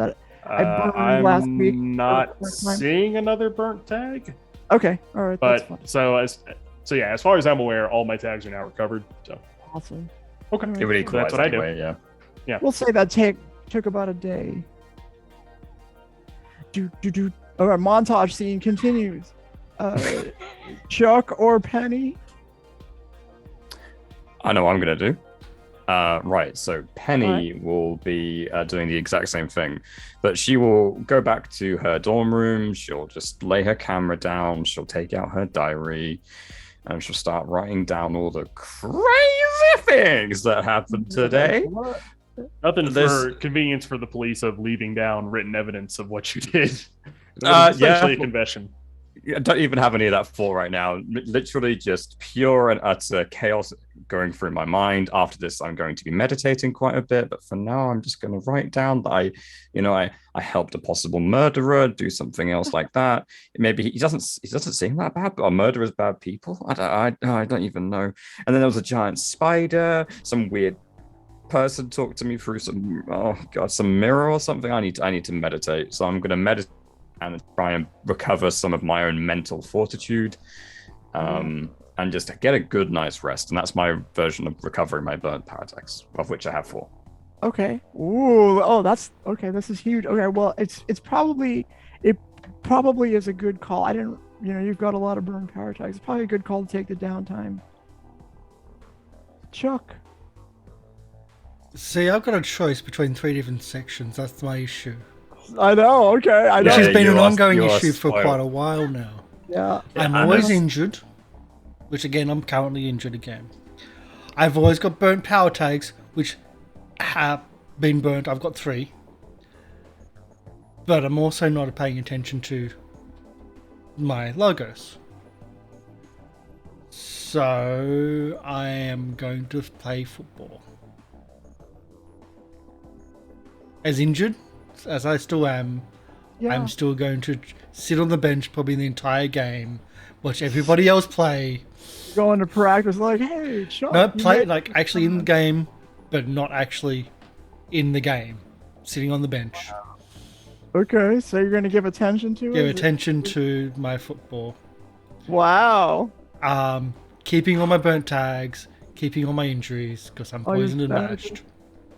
I burned last week. I'm not seeing another burnt tag. Okay, all right. But that's fine. as far as I'm aware, all my tags are now recovered. So Awesome. okay, It would equalize that's what anyway, I do. Yeah. We'll say that took about a day. All right, montage scene continues. Chuck or Penny? I know what I'm going to do. Right, so Penny will be doing the exact same thing, but she will go back to her dorm room. She'll just lay her camera down. She'll take out her diary, and she'll start writing down all the crazy things that happened today. Nothing for convenience for the police of leaving down written evidence of what you did. Essentially a confession. I don't even have any of that for right now. Literally just pure and utter chaos going through my mind. After this, I'm going to be meditating quite a bit, but for now, I'm just going to write down that I helped a possible murderer do something else like that. Maybe he doesn't seem that bad, but are murderers bad people? I don't even know. And then there was a giant spider, some weird person talked to me through some mirror or something. I need to meditate, so I'm going to meditate and try and recover some of my own mental fortitude, and just get a good night's rest. And that's my version of recovering my burnt power tags, of which I have 4. Okay. Ooh. Oh, that's okay. This is huge. Okay. Well, it probably is a good call. I didn't. You've got a lot of burnt power tags. It's probably a good call to take the downtime. Chuck. See, I've got a choice between 3 different sections. That's my issue. I know. Okay. I know. Which has been an ongoing issue for quite a while now. Yeah. I'm always injured, which again, I'm currently injured again. I've always got burnt power tags, which have been burnt. I've got 3. But I'm also not paying attention to my logos. So I am going to play football. As injured as I still am, I'm still going to sit on the bench probably the entire game, watch everybody else play. Going to practice like, hey, Chuck. No, play like actually in the game, but not actually in the game. Sitting on the bench. Okay, so you're going to give attention to it? Give attention to my football. Wow. Keeping all my burnt tags, keeping all my injuries, because I'm poisoned and mashed.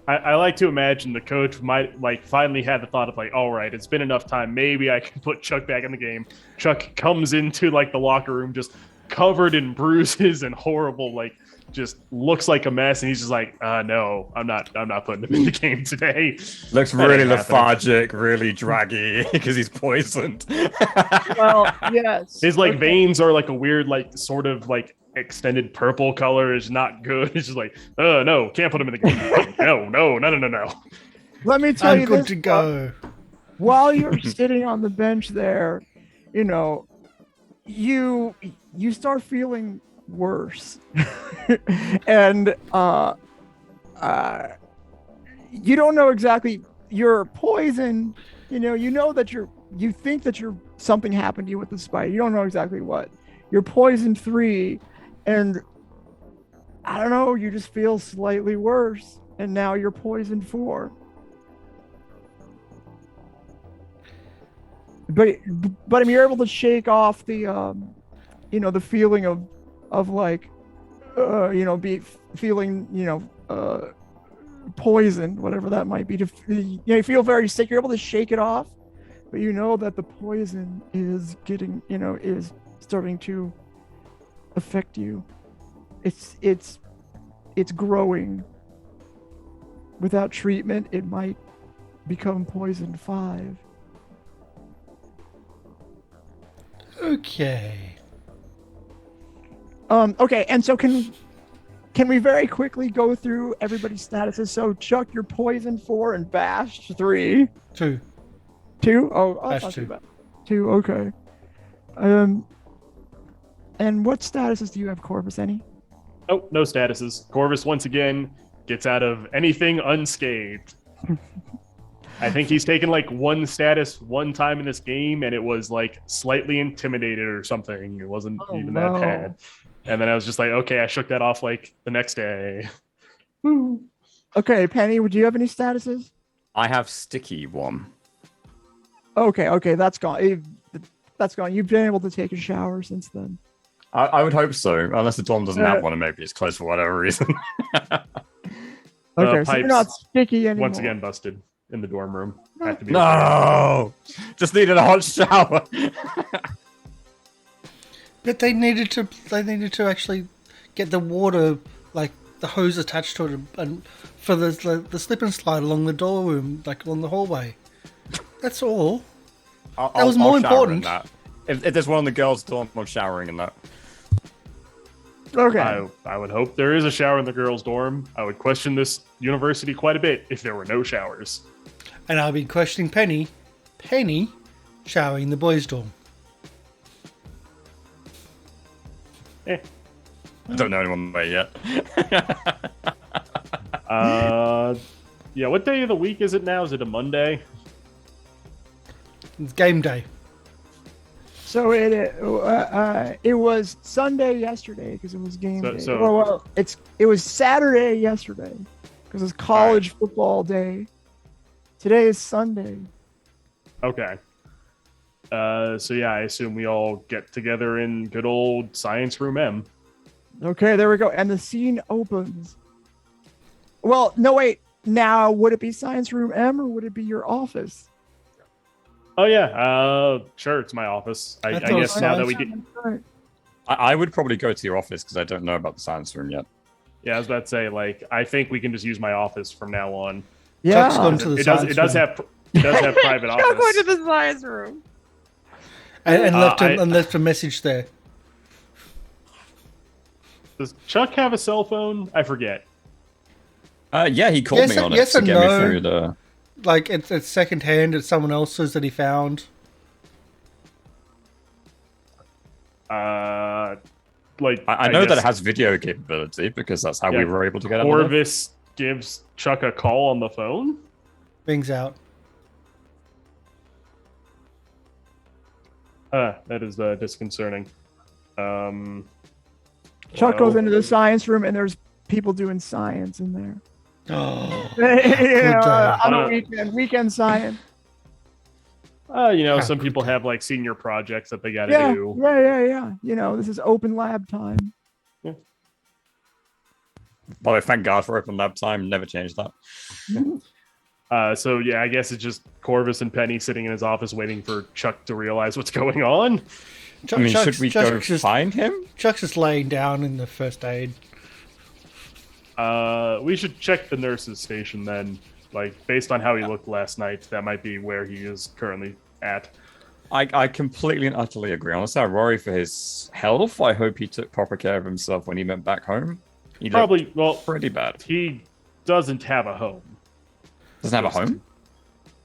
I like to imagine the coach might finally had the thought of all right, it's been enough time. Maybe I can put Chuck back in the game. Chuck comes into the locker room just covered in bruises and horrible, just looks like a mess, and he's just no, I'm not putting him in the game today. Looks really lethargic, really draggy because he's poisoned. Well, yes. His veins are a weird sort of extended purple color is not good. It's just no, can't put him in the game. No. Let me tell you this. I'm good to go. While you're sitting on the bench there, you start feeling worse. And you don't know exactly, you're poisoned, you think that something happened to you with the spider. You don't know exactly what. You're poisoned 3, and I don't know, you just feel slightly worse, and now you're poisoned 4. But I mean, you're able to shake off the the feeling of feeling poisoned, whatever that might be. You feel very sick. You're able to shake it off, but you know that the poison is getting is starting to affect you. It's growing. Without treatment, it might become poison 5. Okay. Okay, and so can can we very quickly go through everybody's statuses? So Chuck, you're poison 4 and Bash 3. 2. 2? Oh, Bash that's 2. 2. Okay. And what statuses do you have, Corvus? Any? Oh, no statuses. Corvus once again gets out of anything unscathed. I think he's taken like one status one time in this game, and it was like slightly intimidated or something. It wasn't even that bad. And then I was just like, okay, I shook that off like the next day. Woo. Okay, Penny, would you have any statuses? I have sticky 1. Okay, that's gone. That's gone. You've been able to take a shower since then. I would hope so, unless the dorm doesn't have one and maybe it's closed for whatever reason. Okay, so you're not sticky anymore. Once again busted in the dorm room. Have to be No! Just needed a hot shower. But they needed to actually get the water, like the hose attached to it, and for the slip and slide along the door room, like along the hallway. That's all. That was more important. If there's one on the girls' dorm, I'm showering in that. Okay. I would hope there is a shower in the girls' dorm. I would question this university quite a bit if there were no showers. And I'll be questioning Penny showering in the boys' dorm. I don't know anyone there yet. Yeah, what day of the week is it now? Is it a Monday? It's game day. So it was Sunday yesterday because it was game day. Well, it was Saturday yesterday because it's college football day. Today is Sunday. Okay. So yeah, I assume we all get together in good old Science Room M. Okay, there we go. And the scene opens. Well, no, wait. Now, would it be Science Room M or would it be your office? Oh yeah, sure. It's my office. I guess now that we get, I would probably go to your office because I don't know about the science room yet. Yeah, I was about to say, like, I think we can just use my office from now on. Yeah, it does have private office. Go to the science room. And left a message there. Does Chuck have a cell phone? I forget. Yeah, he called me on it to get me through the. Like it's second hand. It's someone else's that he found. Like I know that it has video capability because that's how we were able to get it. Corvus gives Chuck a call on the phone. Rings out. That is disconcerting. Chuck goes into the science room and there's people doing science in there. Oh, on the weekend science. Some people have like senior projects that they got to do. Yeah. This is open lab time. Yeah. By the way, thank God for open lab time. Never changed that. So yeah, I guess it's just Corvus and Penny sitting in his office waiting for Chuck to realize what's going on. Should we go find him? Chuck's just laying down in the first aid. We should check the nurse's station then. Like, based on how he looked last night, that might be where he is currently at. I completely and utterly agree. Honestly, I worry for his health. I hope he took proper care of himself when he went back home. He probably pretty bad. He doesn't have a home. Doesn't have a home?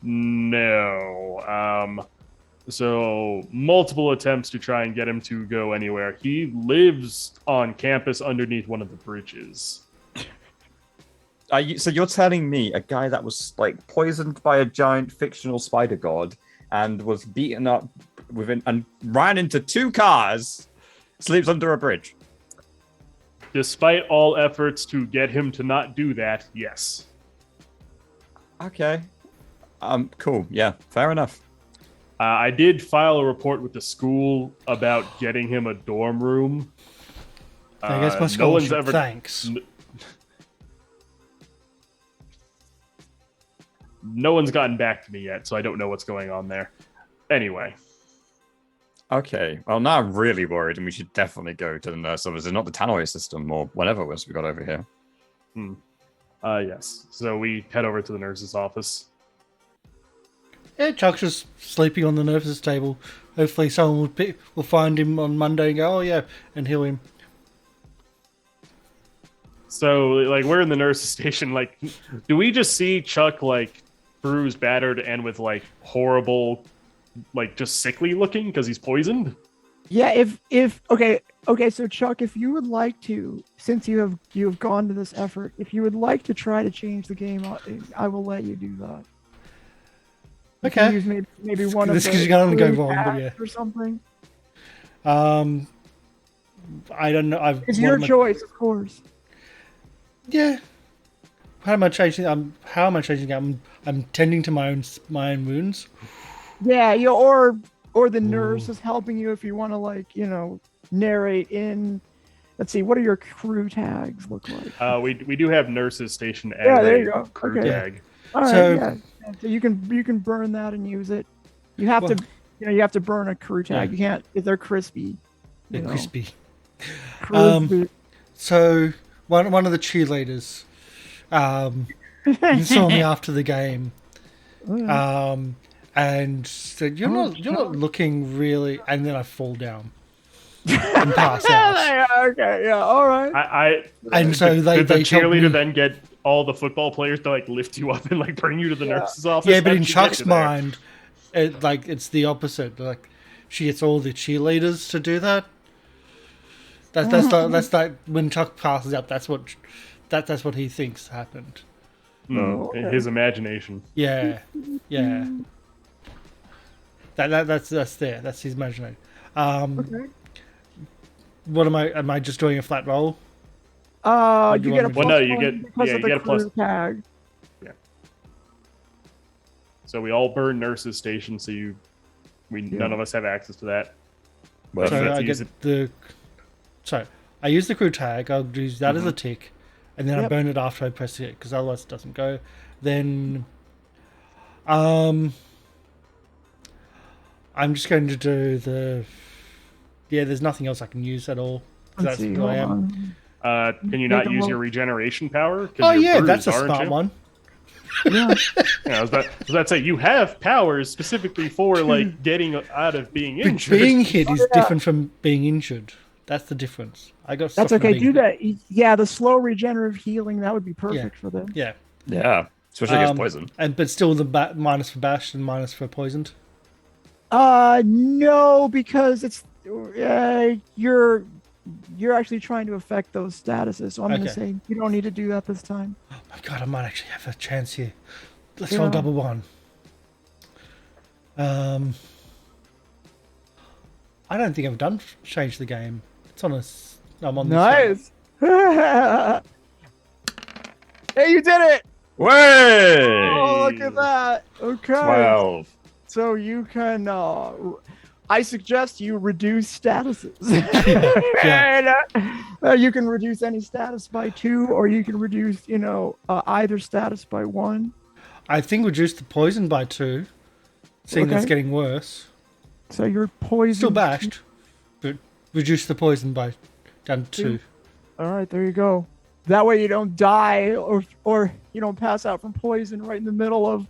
No. So multiple attempts to try and get him to go anywhere. He lives on campus underneath one of the bridges. So you're telling me a guy that was like poisoned by a giant fictional spider god and was beaten up and ran into 2 cars, sleeps under a bridge? Despite all efforts to get him to not do that, yes. Okay. Cool. Yeah, fair enough. I did file a report with the school about getting him a dorm room. I guess my scholarship, thanks. No one's gotten back to me yet, so I don't know what's going on there. Anyway. Okay. Well, now I'm really worried, and we should definitely go to the nurse office, not the tannoy system or whatever else we got over here. Yes. So we head over to the nurse's office. Yeah, Chuck's just sleeping on the nurse's table. Hopefully someone will find him on Monday and go, oh yeah, and heal him. So, like, we're in the nurse's station. Like, do we just see Chuck, like, bruised, battered, and with, like, horrible, like, just sickly looking because he's poisoned? Yeah, okay, so Chuck, if you would like to, since you have gone to this effort, if you would like to try to change the game, I will let you do that. You can Okay. use maybe one of This the is gonna go blue wrong, but packs yeah. or something. I don't know. It's your choice, of course. Yeah. How am I changing? How am I changing? I'm tending to my own wounds. Yeah, or the nurse is helping you if you want to, like, narrate in. Let's see, what do your crew tags look like? We do have nurses stationed as there you a go. crew Okay. tag. All right, So- yeah. So you can burn that and use it. You have to you have to burn a crew tag. Yeah. You can't if they're crispy. They're crispy. Crispy. So one of the cheerleaders saw me after the game, and said, "You're not looking really." And then I fall down and pass out. Okay, yeah, all right. And so did they the helped cheerleader me. then get all the football players to like lift you up and like bring you to the nurse's office? Yeah, but How in did she get Chuck's you there? mind, it's the opposite. Like she gets all the cheerleaders to do that. That's like when Chuck passes out. That's what he thinks happened. His imagination. Yeah. That's there. That's his imagination. Okay. What am I just doing a flat roll? You do you get a want me to- plus Well, no, you one get- because yeah, of you the get a plus- crew tag. So we all burn nurses station. So none of us have access to that. Well, So let's I use get the. So I use the crew tag. I'll use that as a tick, and then I Yep. burn it after I press it because otherwise it doesn't go. Then, I'm just going to do the. Yeah, there's nothing else I can use at all. 'Cause Let's That's see, who I hold am. on. Can you Make not a use roll. your regeneration power? 'Cause Oh you're yeah, that's a bruised, aren't smart you? one. Yeah. Yeah, I was about to say you have powers specifically for like getting out of being But injured. being hit is different from being injured. That's the difference. I got. That's stuff from okay. being Do hit. that. Yeah, the slow regenerative healing, that would be perfect for them. Yeah, yeah, especially against poison. but still the minus for bash and minus for poisoned. No, because it's you're actually trying to affect those statuses. So I'm gonna Okay. say you don't need to do that this time. Oh my god, I might actually have a chance here. Let's roll double one. I don't think I've done change the game. It's on I'm on this Nice. Hey, you did it! Way! Oh, look at that. Okay. 12. So you can. I suggest you reduce statuses. Yeah. And, you can reduce any status by 2, or you can reduce, either status by 1. I think reduce the poison by 2. Seeing that's Okay. getting worse. So you're poisoned. Still bashed, but reduce the poison by down to 2. All right, there you go. That way you don't die or you don't pass out from poison right in the middle of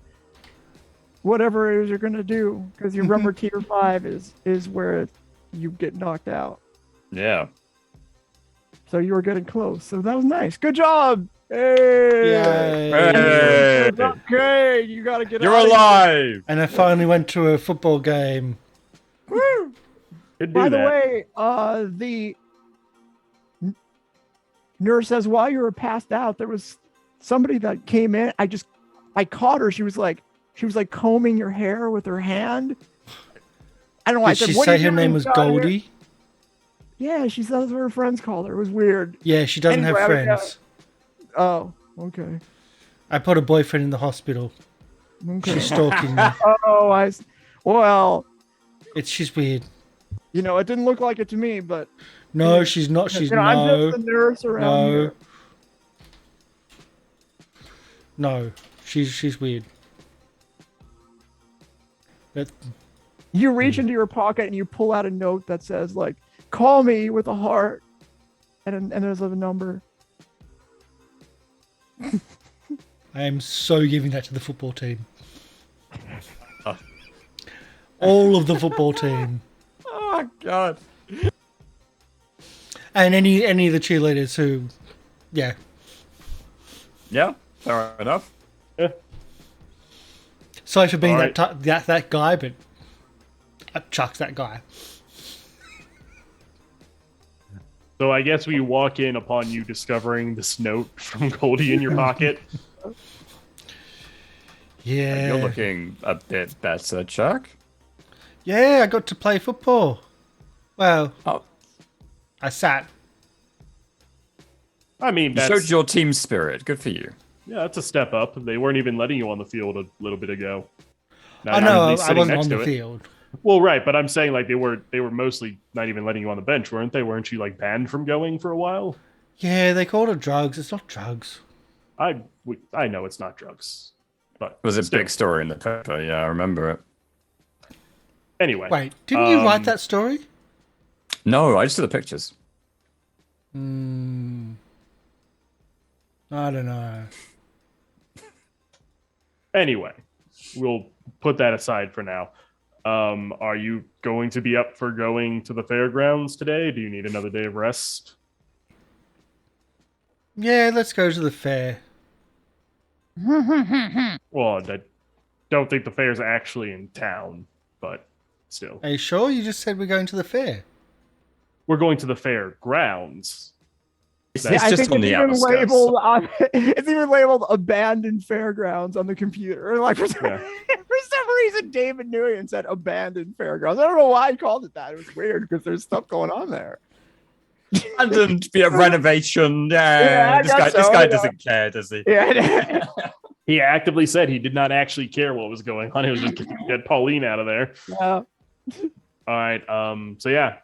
whatever it is you're gonna do, because you remember tier 5 is where you get knocked out. Yeah. So you were getting close. So that was nice. Good job. Hey. Yay. Hey! Okay, you gotta get. You're out of here. alive! And I finally went to a football game. Woo! Could do By the that. way, the nurse says while you were passed out, there was somebody that came in. I caught her. She was like combing your hair with her hand. I don't know. I Did said, she "What are say you her doing name was out here?" Goldie? Yeah, she said that's what her friends called her. It was weird. Yeah, she doesn't Anyway, have I was, friends. Oh, okay. I put a boyfriend in the hospital. Okay. She's stalking me. Oh, well, She's weird. it didn't look like it to me, but No, she's not. She's I'm no. just the nurse around No. here. No. She's weird. That, You reach into your pocket and you pull out a note that says like, "Call me," with a heart, and there's a number. I am so giving that to the football team. All of the football team. Oh God. And any of the cheerleaders who, yeah, Yeah, fair enough. Sorry for being Alright. that guy, but Chuck's that guy. So I guess we walk in upon you discovering this note from Goldie in your pocket. Yeah. You're looking a bit better, Chuck. Yeah, I got to play football. Well, Oh, I sat. I mean, you that's, showed your team spirit. Good for you. yeah, that's a step up. They weren't even letting you on the field a little bit ago. Now I you're know at least I sitting wasn't next on the to it. field. Well, right, but I'm saying like they were mostly not even letting you on the bench, weren't they? Weren't you like banned from going for a while? Yeah, they called it drugs. It's not drugs. I know it's not drugs, but It was a still. big story in the paper. Yeah, I remember it. Anyway, Wait, didn't you write that story? No, I just did the pictures. I don't know. Anyway, we'll put that aside for now. Are you going to be up for going to the fairgrounds today? Do you need another day of rest? Yeah, let's go to the fair. Well, I don't think the fair's actually in town, but still. Are you sure? You just said we're going to the fair. We're going to the fairgrounds. It's, Yeah, it's I just think on it's the even outskirts. labeled on, it's even labeled abandoned fairgrounds on the computer. Like for some, Yeah. for some reason, David Nguyen said abandoned fairgrounds. I don't know why he called it that. It was weird because there's stuff going on there. And renovation. Yeah, I this guy, guess this so, guy yeah. doesn't care, does he? Yeah. He actively said he did not actually care what was going on. It was just get Pauline out of there. Yeah. All right. So yeah,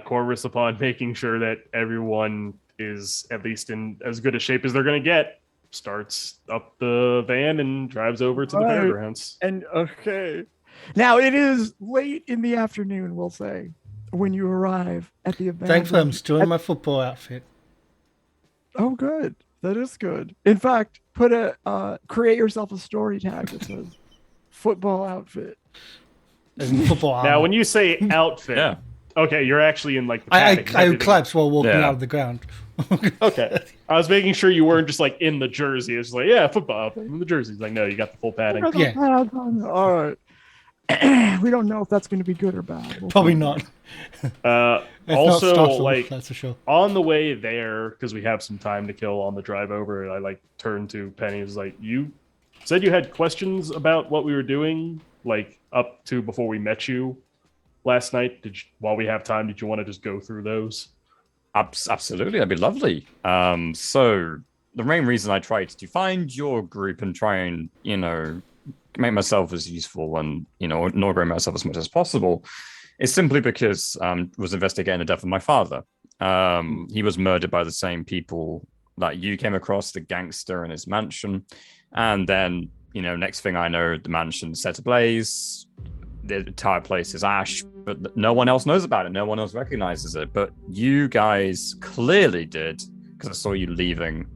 Corvus, upon making sure that everyone is at least in as good a shape as they're going to get, starts up the van and drives over to the Right. fairgrounds. And okay. Now it is late in the afternoon, we'll say, when you arrive at the event. Thankfully, I'm still in my football outfit. Oh, good. That is good. In fact, create yourself a story tag that says football outfit. In football armor. Now, when you say outfit, Yeah. okay, you're actually in like the I padding and everything. collapsed while walking Yeah. out of the ground. Okay, I was making sure you weren't just like in the jersey. It's like, yeah, football outfit in the jersey's like, no, you got the full padding. Yeah. All right. We don't know if that's going to be good or bad. We'll Probably find not. Uh, It's also, not Stoffel, like that's for sure. on the way there, because we have some time to kill on the drive over, I like turned to Penny. It was like, you said you had questions about what we were doing, like up to before we met you last night. While we have time, did you want to just go through those? Absolutely, that'd be lovely. So the main reason I tried to find your group and try and, make myself as useful and, inaugurate myself as much as possible is simply because I was investigating the death of my father. He was murdered by the same people that you came across, the gangster in his mansion. And then, next thing I know, the mansion set ablaze. The entire place is ash, but no one else knows about it. No one else recognizes it. But you guys clearly did, because I saw you leaving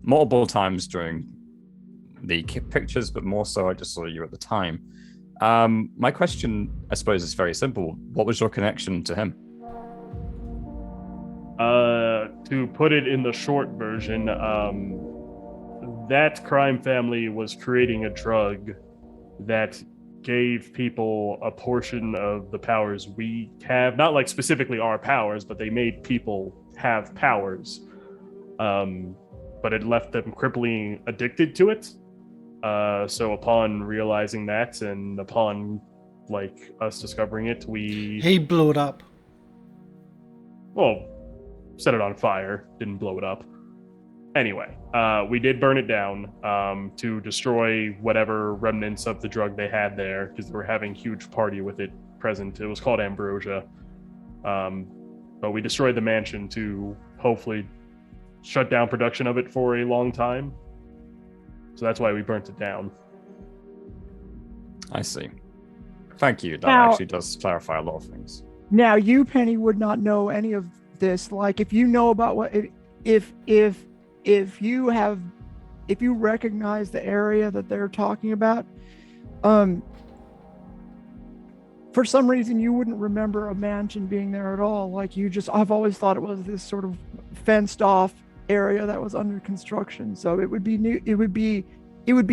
multiple times during the pictures, but more so I just saw you at the time. My question, I suppose, is very simple. What was your connection to him? To put it in the short version, that crime family was creating a drug that gave people a portion of the powers we have. Not like specifically our powers, but they made people have powers. But it left them crippling addicted to it. So upon realizing that and upon like us discovering it, He blew it up. Set it on fire, didn't blow it up. Anyway, we did burn it down to destroy whatever remnants of the drug they had there, because they were having a huge party with it present. It was called Ambrosia. But we destroyed the mansion to hopefully shut down production of it for a long time. So that's why we burnt it down. I see. Thank you. That Now- actually does clarify a lot of things. Now, you, Penny, would not know any of this. Like, if you know about what, if you recognize the area that they're talking about, for some reason you wouldn't remember a mansion being there at all. Like, I've always thought it was this sort of fenced off area that was under construction. So it would be new. It would be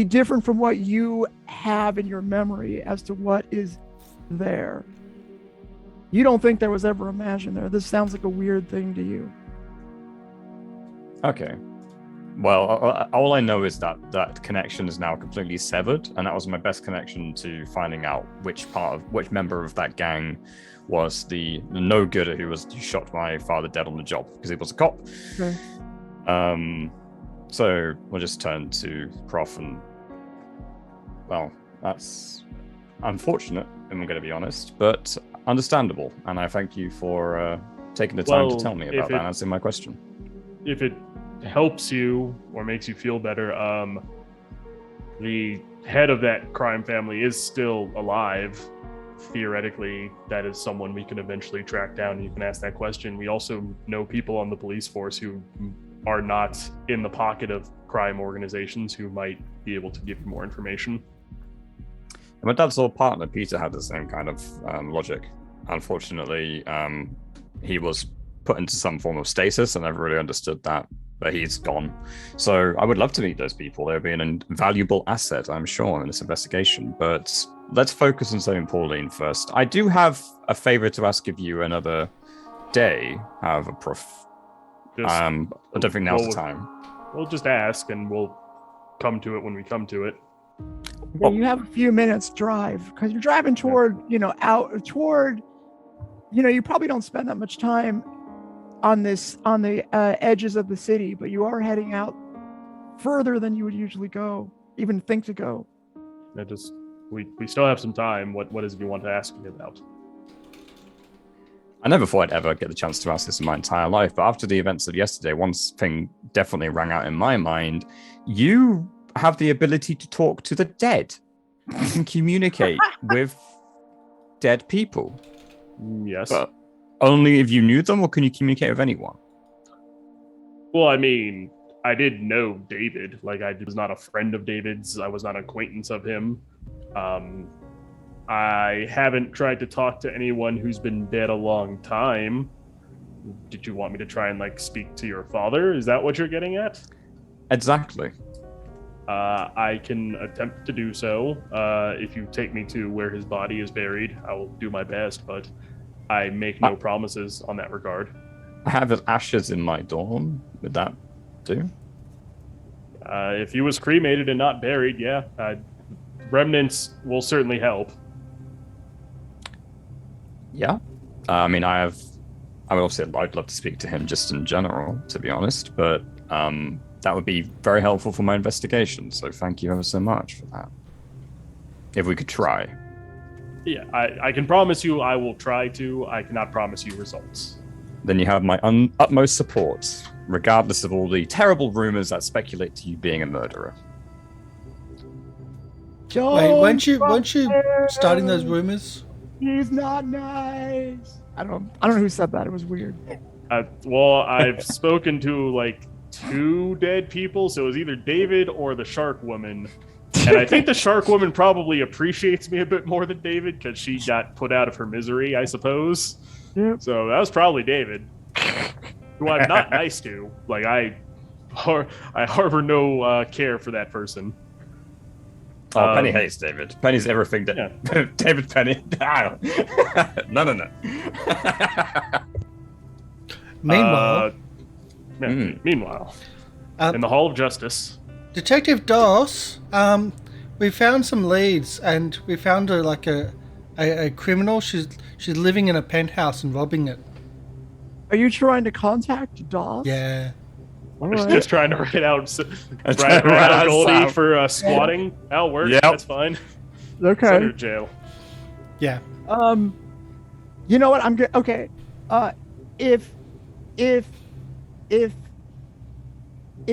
different from what you have in your memory as to what is there. You don't think there was ever a mansion there. This sounds like a weird thing to you. Okay. Well, all I know is that connection is now completely severed, and that was my best connection to finding out which member of that gang was the no-gooder who shot my father dead on the job because he was a cop. Okay. So we'll just turn to Prof and, well, that's unfortunate, I'm going to be honest, but understandable, and I thank you for taking the time to tell me about that and answering my question. If it helps you or makes you feel better, the head of that crime family is still alive. Theoretically, that is someone we can eventually track down. You can ask that question. We also know people on the police force who are not in the pocket of crime organizations who might be able to give you more information. And my dad's old partner, Peter, had the same kind of logic. Unfortunately, he was put into some form of stasis. I never really understood that, but he's gone. So I would love to meet those people. They would be an invaluable asset, I'm sure, in this investigation. But let's focus on saving Pauline first. I do have a favor to ask of you another day, however, Prof. I don't think now's the time. We'll just ask, and we'll come to it when we come to it. Yeah, you have a few minutes drive because you're driving toward, you probably don't spend that much time on the edges of the city, but you are heading out further than you would usually go, even think to go. We still have some time. What is it you want to ask me about? I never thought I'd ever get the chance to ask this in my entire life, but after the events of yesterday, one thing definitely rang out in my mind. You have the ability to talk to the dead. You can communicate with dead people. Yes. But only if you knew them, or can you communicate with anyone? Well, I mean, I did know David. Like, I was not a friend of David's. I was not an acquaintance of him. I haven't tried to talk to anyone who's been dead a long time. Did you want me to try and, speak to your father? Is that what you're getting at? Exactly. I can attempt to do so. If you take me to where his body is buried, I will do my best, but I make no promises on that regard. I have his ashes in my dorm. Would that do? If he was cremated and not buried, yeah. Remnants will certainly help. Yeah. I mean, I'd love to speak to him just in general, to be honest, but that would be very helpful for my investigation. So thank you ever so much for that. If we could try. Yeah, I can promise you I will try to. I cannot promise you results. Then you have my utmost support, regardless of all the terrible rumors that speculate to you being a murderer. Wait, weren't you starting those rumors? He's not nice. I don't know who said that. It was weird. Well, I've spoken to 2 dead people, so it was either David or the Shark Woman. And I think the Shark Woman probably appreciates me a bit more than David because she got put out of her misery, I suppose. Yep. So that was probably David, who I'm not nice to. I harbor no care for that person. Oh, Penny hates David. Penny's everything that David Penny. No. Meanwhile, Meanwhile, in the Hall of Justice, Detective Doss, we found some leads, and we found a criminal. She's living in a penthouse and robbing it. Are you trying to contact Doss? Yeah. Just trying to write out Goldie for squatting. That'll work. Yep. That's fine. Okay. Send her to jail. Yeah. You know what? I'm good. Okay. If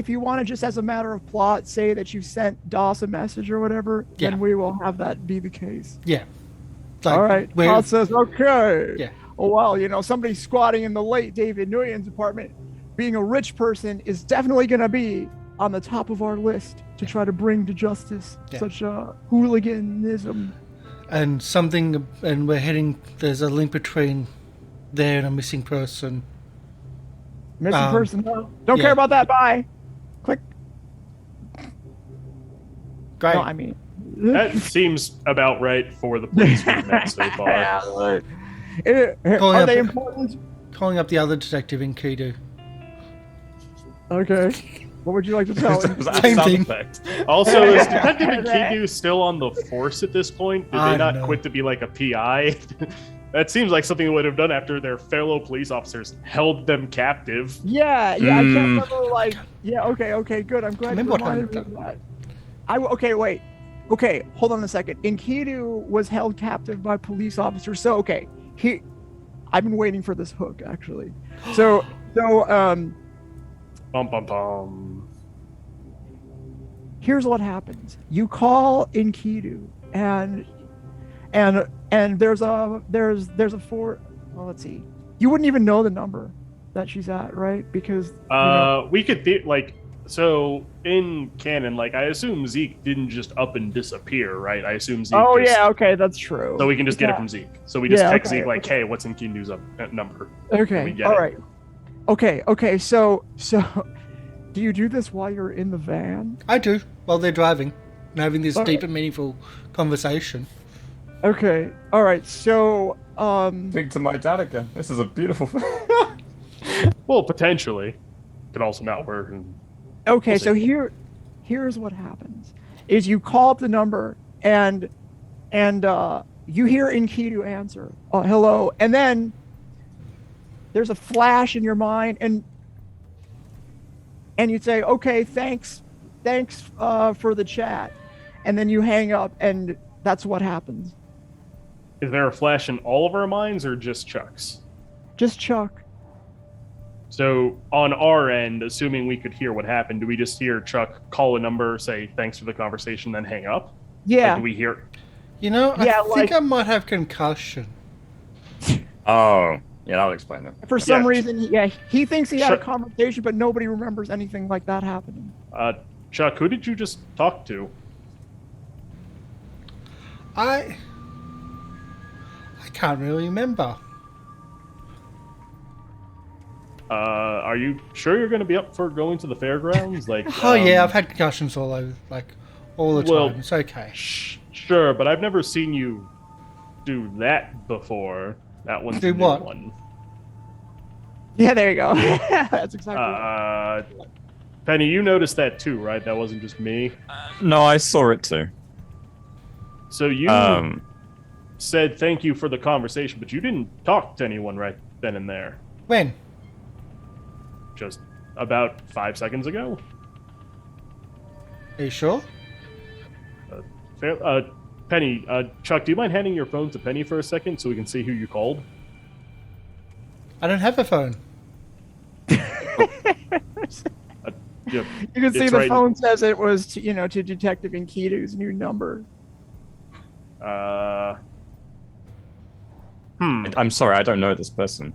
you want to just as a matter of plot say that you sent Doss a message or whatever, then we will have that be the case. Yeah. All right. Plot says okay. Yeah. Oh well, somebody squatting in the late David Nguyen's apartment, being a rich person is definitely going to be on the top of our list to try to bring to justice such hooliganism. And there's a link between there and a missing person. Missing person. Don't yeah. care about that. Bye. Click. Great. No, I mean. That seems about right for the police we've met so far. Are up- they important? Calling up the other detective in Kidu. Okay. What would you like to tell me? Was that a Same sound thing. effect? Also, is Detective Enkidu still on the force at this point? Did I they don't not know. quit to be like a PI? That seems like something they would have done after their fellow police officers held them captive. Yeah, I can't remember. Like, yeah, okay, good. I'm glad you Remember what reminded me happened? of that. Okay, wait. Okay, hold on a second. Enkidu was held captive by police officers. So, okay, I've been waiting for this hook actually. So, Bum bum bum. here's what happens. You call Enkidu, and there's a four. Well, let's see. You wouldn't even know the number that she's at, right? Because We could so in canon, like I assume Zeke didn't just up and disappear, right? I assume Zeke. Oh just, yeah, okay, that's true. So we can just get it Yeah. from Zeke. So we just Yeah, text okay, Zeke like, okay. "Hey, what's Enkidu's number?" Okay, we get all it. right. Okay. So, do you do this while you're in the van? I do, while they're driving and having this All deep right. and meaningful conversation. Okay, all right. So, Speak to my dad again. This is a beautiful. Well, potentially, could also not work. And okay. We'll So see. here's what happens: is you call up the number and you hear Enkidu answer, "Hello," and then there's a flash in your mind, and you say, "Okay, thanks for the chat," and then you hang up, and that's what happens. Is there a flash in all of our minds or just Chuck's? Just Chuck. So on our end, assuming we could hear what happened, do we just hear Chuck call a number, say thanks for the conversation, then hang up? Yeah. Like, do we hear? You know, Yeah, I think I might have concussion. Oh, yeah, that'll explain it. For some Yeah. reason, he thinks he had a Chuck- conversation, but nobody remembers anything like that happening. Chuck, who did you just talk to? I can't really remember. Are you sure you're going to be up for going to the fairgrounds? Like, Oh yeah, I've had concussions all over, like all the Well, time. It's okay. Sure, but I've never seen you do that before. That one's Do a new what? one. Yeah, there you go. That's exactly right. Penny, you noticed that too, right? That wasn't just me. No, I saw it too. So you said thank you for the conversation, but you didn't talk to anyone right then and there. When? Just about 5 seconds ago. Are you sure? Penny, Chuck, do you mind handing your phone to Penny for a second so we can see who you called? I don't have a phone. Yeah, You can see it's the right- phone says it was to Detective Enkidu's new number. I'm sorry, I don't know this person.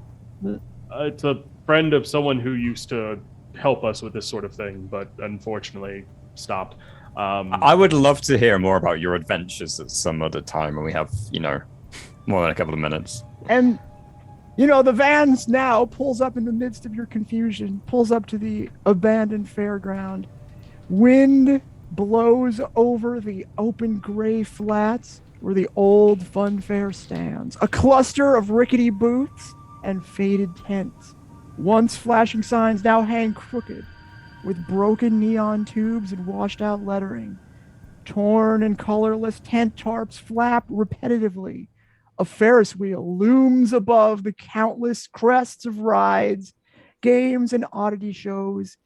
It's a friend of someone who used to help us with this sort of thing, but unfortunately stopped. I would love to hear more about your adventures at some other time when we have, more than a couple of minutes. And the van's now pulls up in the midst of your confusion, pulls up to the abandoned fairground. Wind blows over the open gray flats where the old fun fair stands. A cluster of rickety booths and faded tents. Once flashing signs now hang crooked, with broken neon tubes and washed out lettering. Torn and colorless tent tarps flap repetitively. A Ferris wheel looms above the countless crests of rides, games, and oddity shows.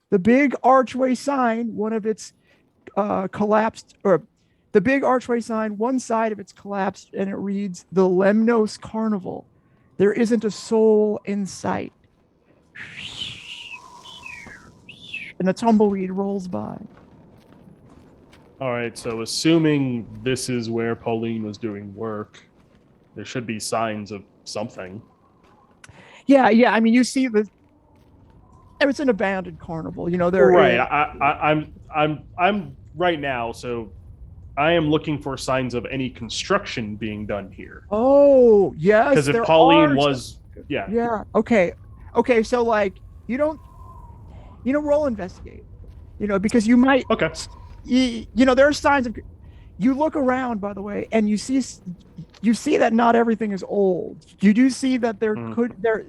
The big archway sign, one side of it's collapsed, and it reads, "The Lemnos Carnival. There isn't a soul in sight." And a tumbleweed rolls by. All right, so assuming this is where Pauline was doing work, there should be signs of something. Yeah. I mean, you see it's an abandoned carnival. There. Right. I'm right now, so I am looking for signs of any construction being done here. Oh, yes. Because if there Pauline are. was, yeah. Yeah. Okay. So You don't roll investigate. Because you might. Okay. There are signs of. You look around, by the way, and you see that not everything is old. You do see that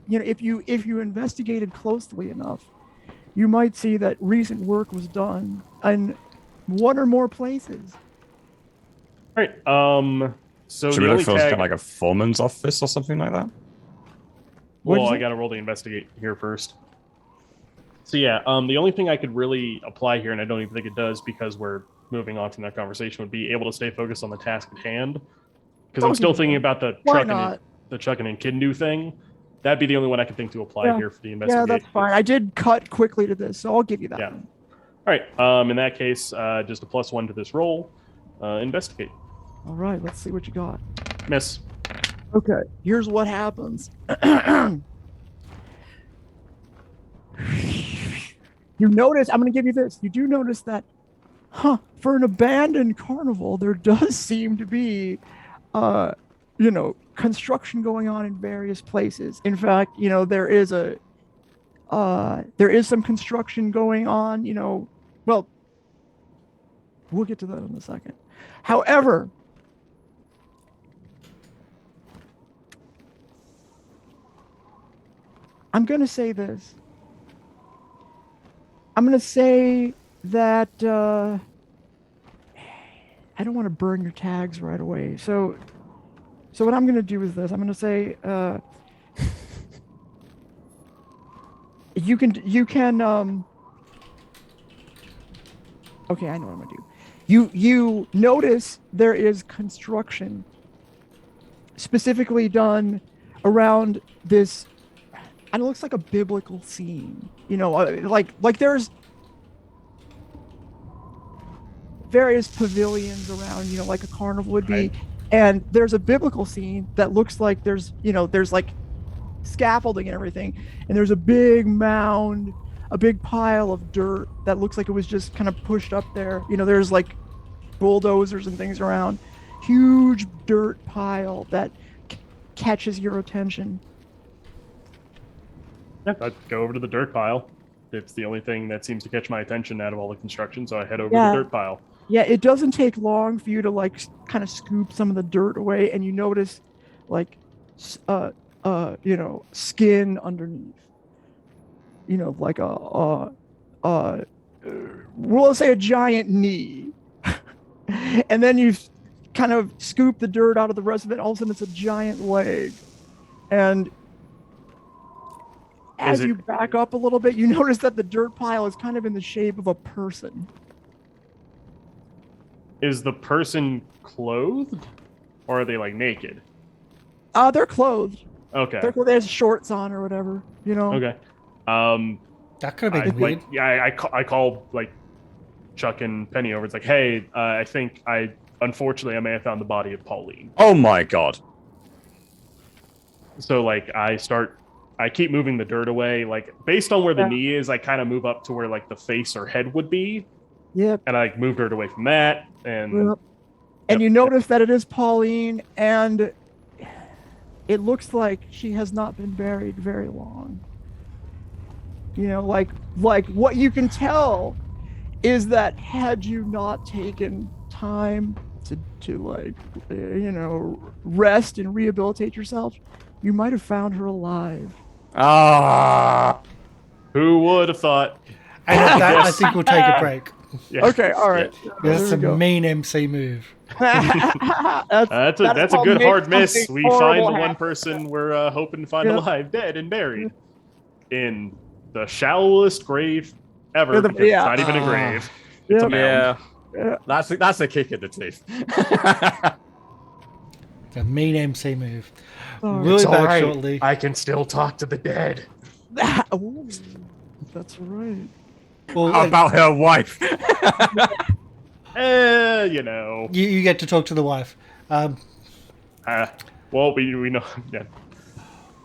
if you investigated closely enough, you might see that recent work was done in one or more places. All right. So Should the we only look for tag. kind of like a foreman's office or something like that? Well, What'd you I say? gotta roll the investigate here first. So yeah, the only thing I could really apply here, and I don't even think it does because we're moving on from that conversation, would be able to stay focused on the task at hand. Because I'm still thinking about the Why trucking not? and Kindu thing. That'd be the only one I could think to apply here for the Yeah, investigate. that's fine. I did cut quickly to this, so I'll give you that Yeah. one. All right. In that case, just a +1 to this roll. Investigate. All right, let's see what you got. Miss. Okay, here's what happens. You notice, I'm going to give you this. You do notice that, for an abandoned carnival, there does seem to be, construction going on in various places. In fact, there is some construction going on, well, we'll get to that in a second. However, I'm going to say this. I'm going to say that I don't want to burn your tags right away. So what I'm going to do is this. I'm going to say you can okay, I know what I'm going to do. You notice there is construction specifically done around this, and it looks like a biblical scene. Like there's various pavilions around, like a carnival would be. Right. And there's a biblical scene that looks like there's like scaffolding and everything. And there's a big mound, a big pile of dirt that looks like it was just kind of pushed up there. There's like bulldozers and things around. Huge dirt pile that catches your attention. Yeah, I'd go over to the dirt pile. It's the only thing that seems to catch my attention out of all the construction, so I head over to the dirt pile. Yeah, it doesn't take long for you to like kind of scoop some of the dirt away, and you notice like skin underneath. Like we'll say a giant knee. And then you kind of scoop the dirt out of the rest of it, all of a sudden it's a giant leg. And as you back up a little bit, you notice that the dirt pile is kind of in the shape of a person. Is the person clothed, or are they like naked? They're clothed. Okay. They have shorts on or whatever. Okay. That could have been weird. I call like Chuck and Penny over. It's like, hey, I think unfortunately I may have found the body of Pauline. Oh my god. So like I keep moving the dirt away. Like based on where the knee is, I kind of move up to where like the face or head would be. Yep. And I move dirt away from that. And and you notice that it is Pauline, and it looks like she has not been buried very long. Like what you can tell is that had you not taken time to like rest and rehabilitate yourself, you might have found her alive. Who would have thought? And at that, I think we'll take a break. Yeah. Okay, all right. Yeah. That's a mean MC move. That's a good hard miss. We find the one person we're hoping to find alive, dead and buried in the shallowest grave ever. Because it's not even a grave. It's a mound. Yeah. That's a kick in the teeth. It's a mean MC move. Sorry. We'll be It's back all right. shortly. I can still talk to the dead. Ooh, that's right. Well, How about her wife? You get to talk to the wife. Well, we know. Yeah.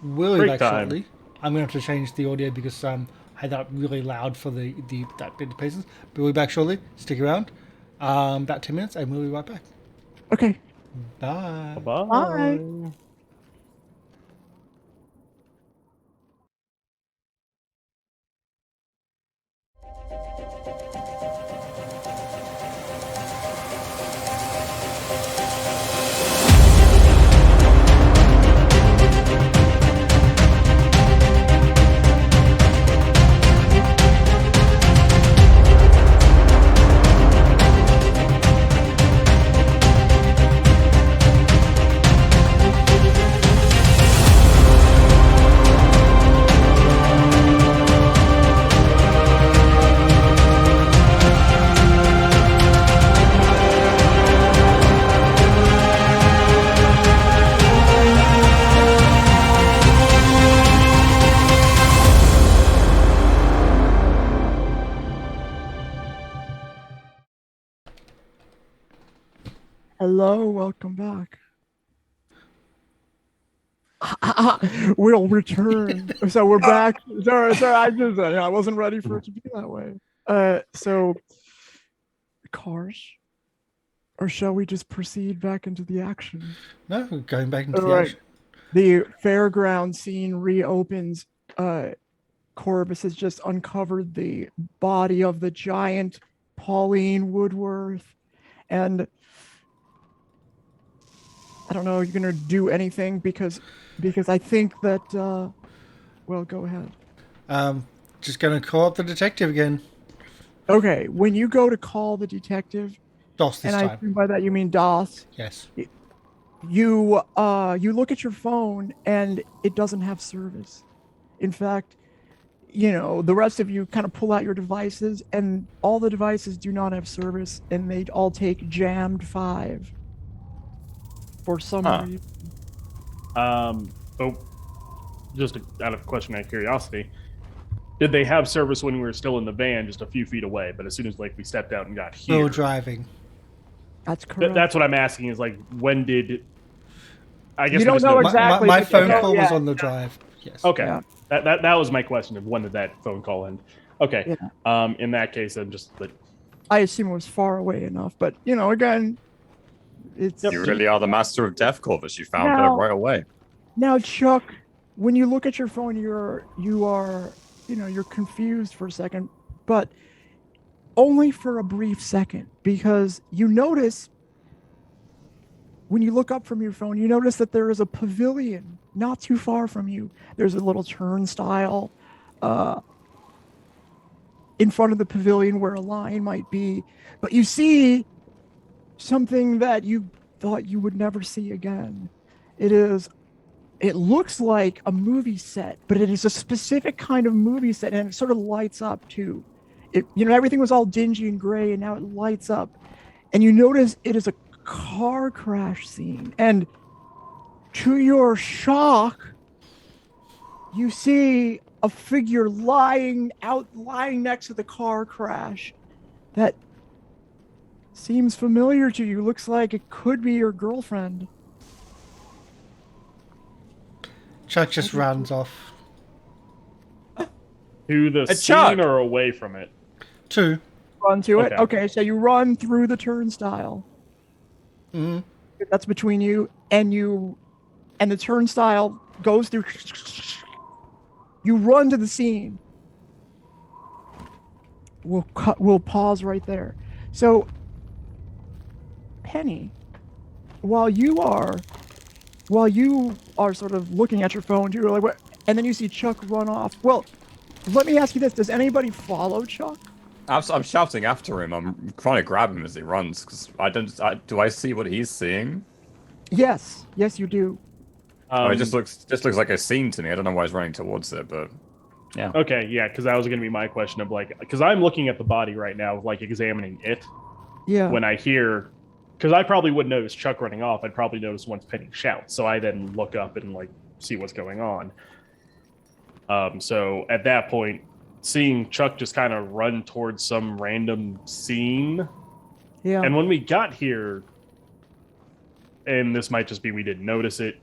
We'll be Break back time. shortly. I'm going to have to change the audio because I had that really loud for that bit of pieces. But we'll be back shortly. Stick around. About 10 minutes, and we'll be right back. Okay. Bye. Bye. Hello, welcome back. We'll return. So we're back. Sorry, I wasn't ready for it to be that way. So, Karsh, or shall we just proceed back into the action? No, we're going back into All the right. action. The fairground scene reopens. Corvus has just uncovered the body of the giant Pauline Woodworth, and I don't know. You're gonna do anything because I think that. Well, go ahead. Just going to call up the detective again. Okay, when you go to call the detective, DOS this and I time. assume by that you mean DOS, Yes. you look at your phone and it doesn't have service. In fact, the rest of you kind of pull out your devices and all the devices do not have service and they all take jammed 5 for some reason. Just out of question of curiosity, did they have service when we were still in the van, just a few feet away? But as soon as we stepped out and got here, Still driving. That's correct. That's what I'm asking. Is when did? I guess you don't know exactly. My phone okay. call was on the drive. Yes. Okay, Yeah. that was my question of when did that phone call end? Okay. Yeah. In that case, I'm just. I assume it was far away enough, but again, it's. You really are the master of death, Corvus. You found Now- her right away. Now, Chuck, when you look at your phone, you are you're confused for a second, but only for a brief second, because you notice when you look up from your phone, you notice that there is a pavilion not too far from you. There's a little turnstile in front of the pavilion where a line might be, but you see something that you thought you would never see again. It looks like a movie set, but it is a specific kind of movie set, and it sort of lights up too. Everything was all dingy and gray, and now it lights up, and you notice it is a car crash scene. And to your shock, you see a figure lying next to the car crash that seems familiar to you. Looks like it could be your girlfriend. Chuck just runs off. To the Hey, scene Chuck! or away from it? 2. Run to it. Okay. Okay, so you run through the turnstile. Mm-hmm. That's between you, and the turnstile goes through. You run to the scene. We'll pause right there. So, Penny, while you are sort of looking at your phone, you're like, what? And then you see Chuck run off. Well, let me ask you this: does anybody follow Chuck? I'm shouting after him. I'm trying to grab him as he runs because do I see what he's seeing? Yes, you do. It just looks like a scene to me. I don't know why he's running towards it, but yeah. Okay, yeah, because that was going to be my question of because I'm looking at the body right now, examining it. Yeah. When I hear, because I probably would notice Chuck running off. I'd probably notice once Penny shouts. So I then look up and see what's going on. So at that point, seeing Chuck just kind of run towards some random scene. Yeah. And when we got here, and this might just be we didn't notice it.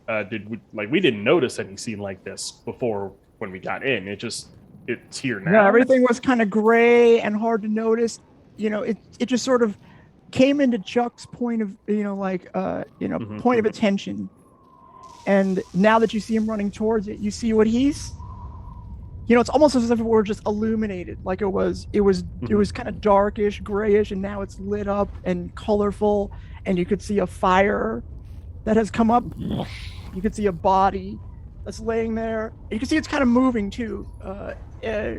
We didn't notice any scene like this before when we got in. It's here now. Yeah, everything was kind of gray and hard to notice. It just sort of came into Chuck's point of point of attention. And now that you see him running towards it, you see what he's. It's almost as if it were just illuminated. Like it was kind of darkish, grayish, and now it's lit up and colorful. And you could see a fire that has come up. You could see a body that's laying there. You can see it's kind of moving too.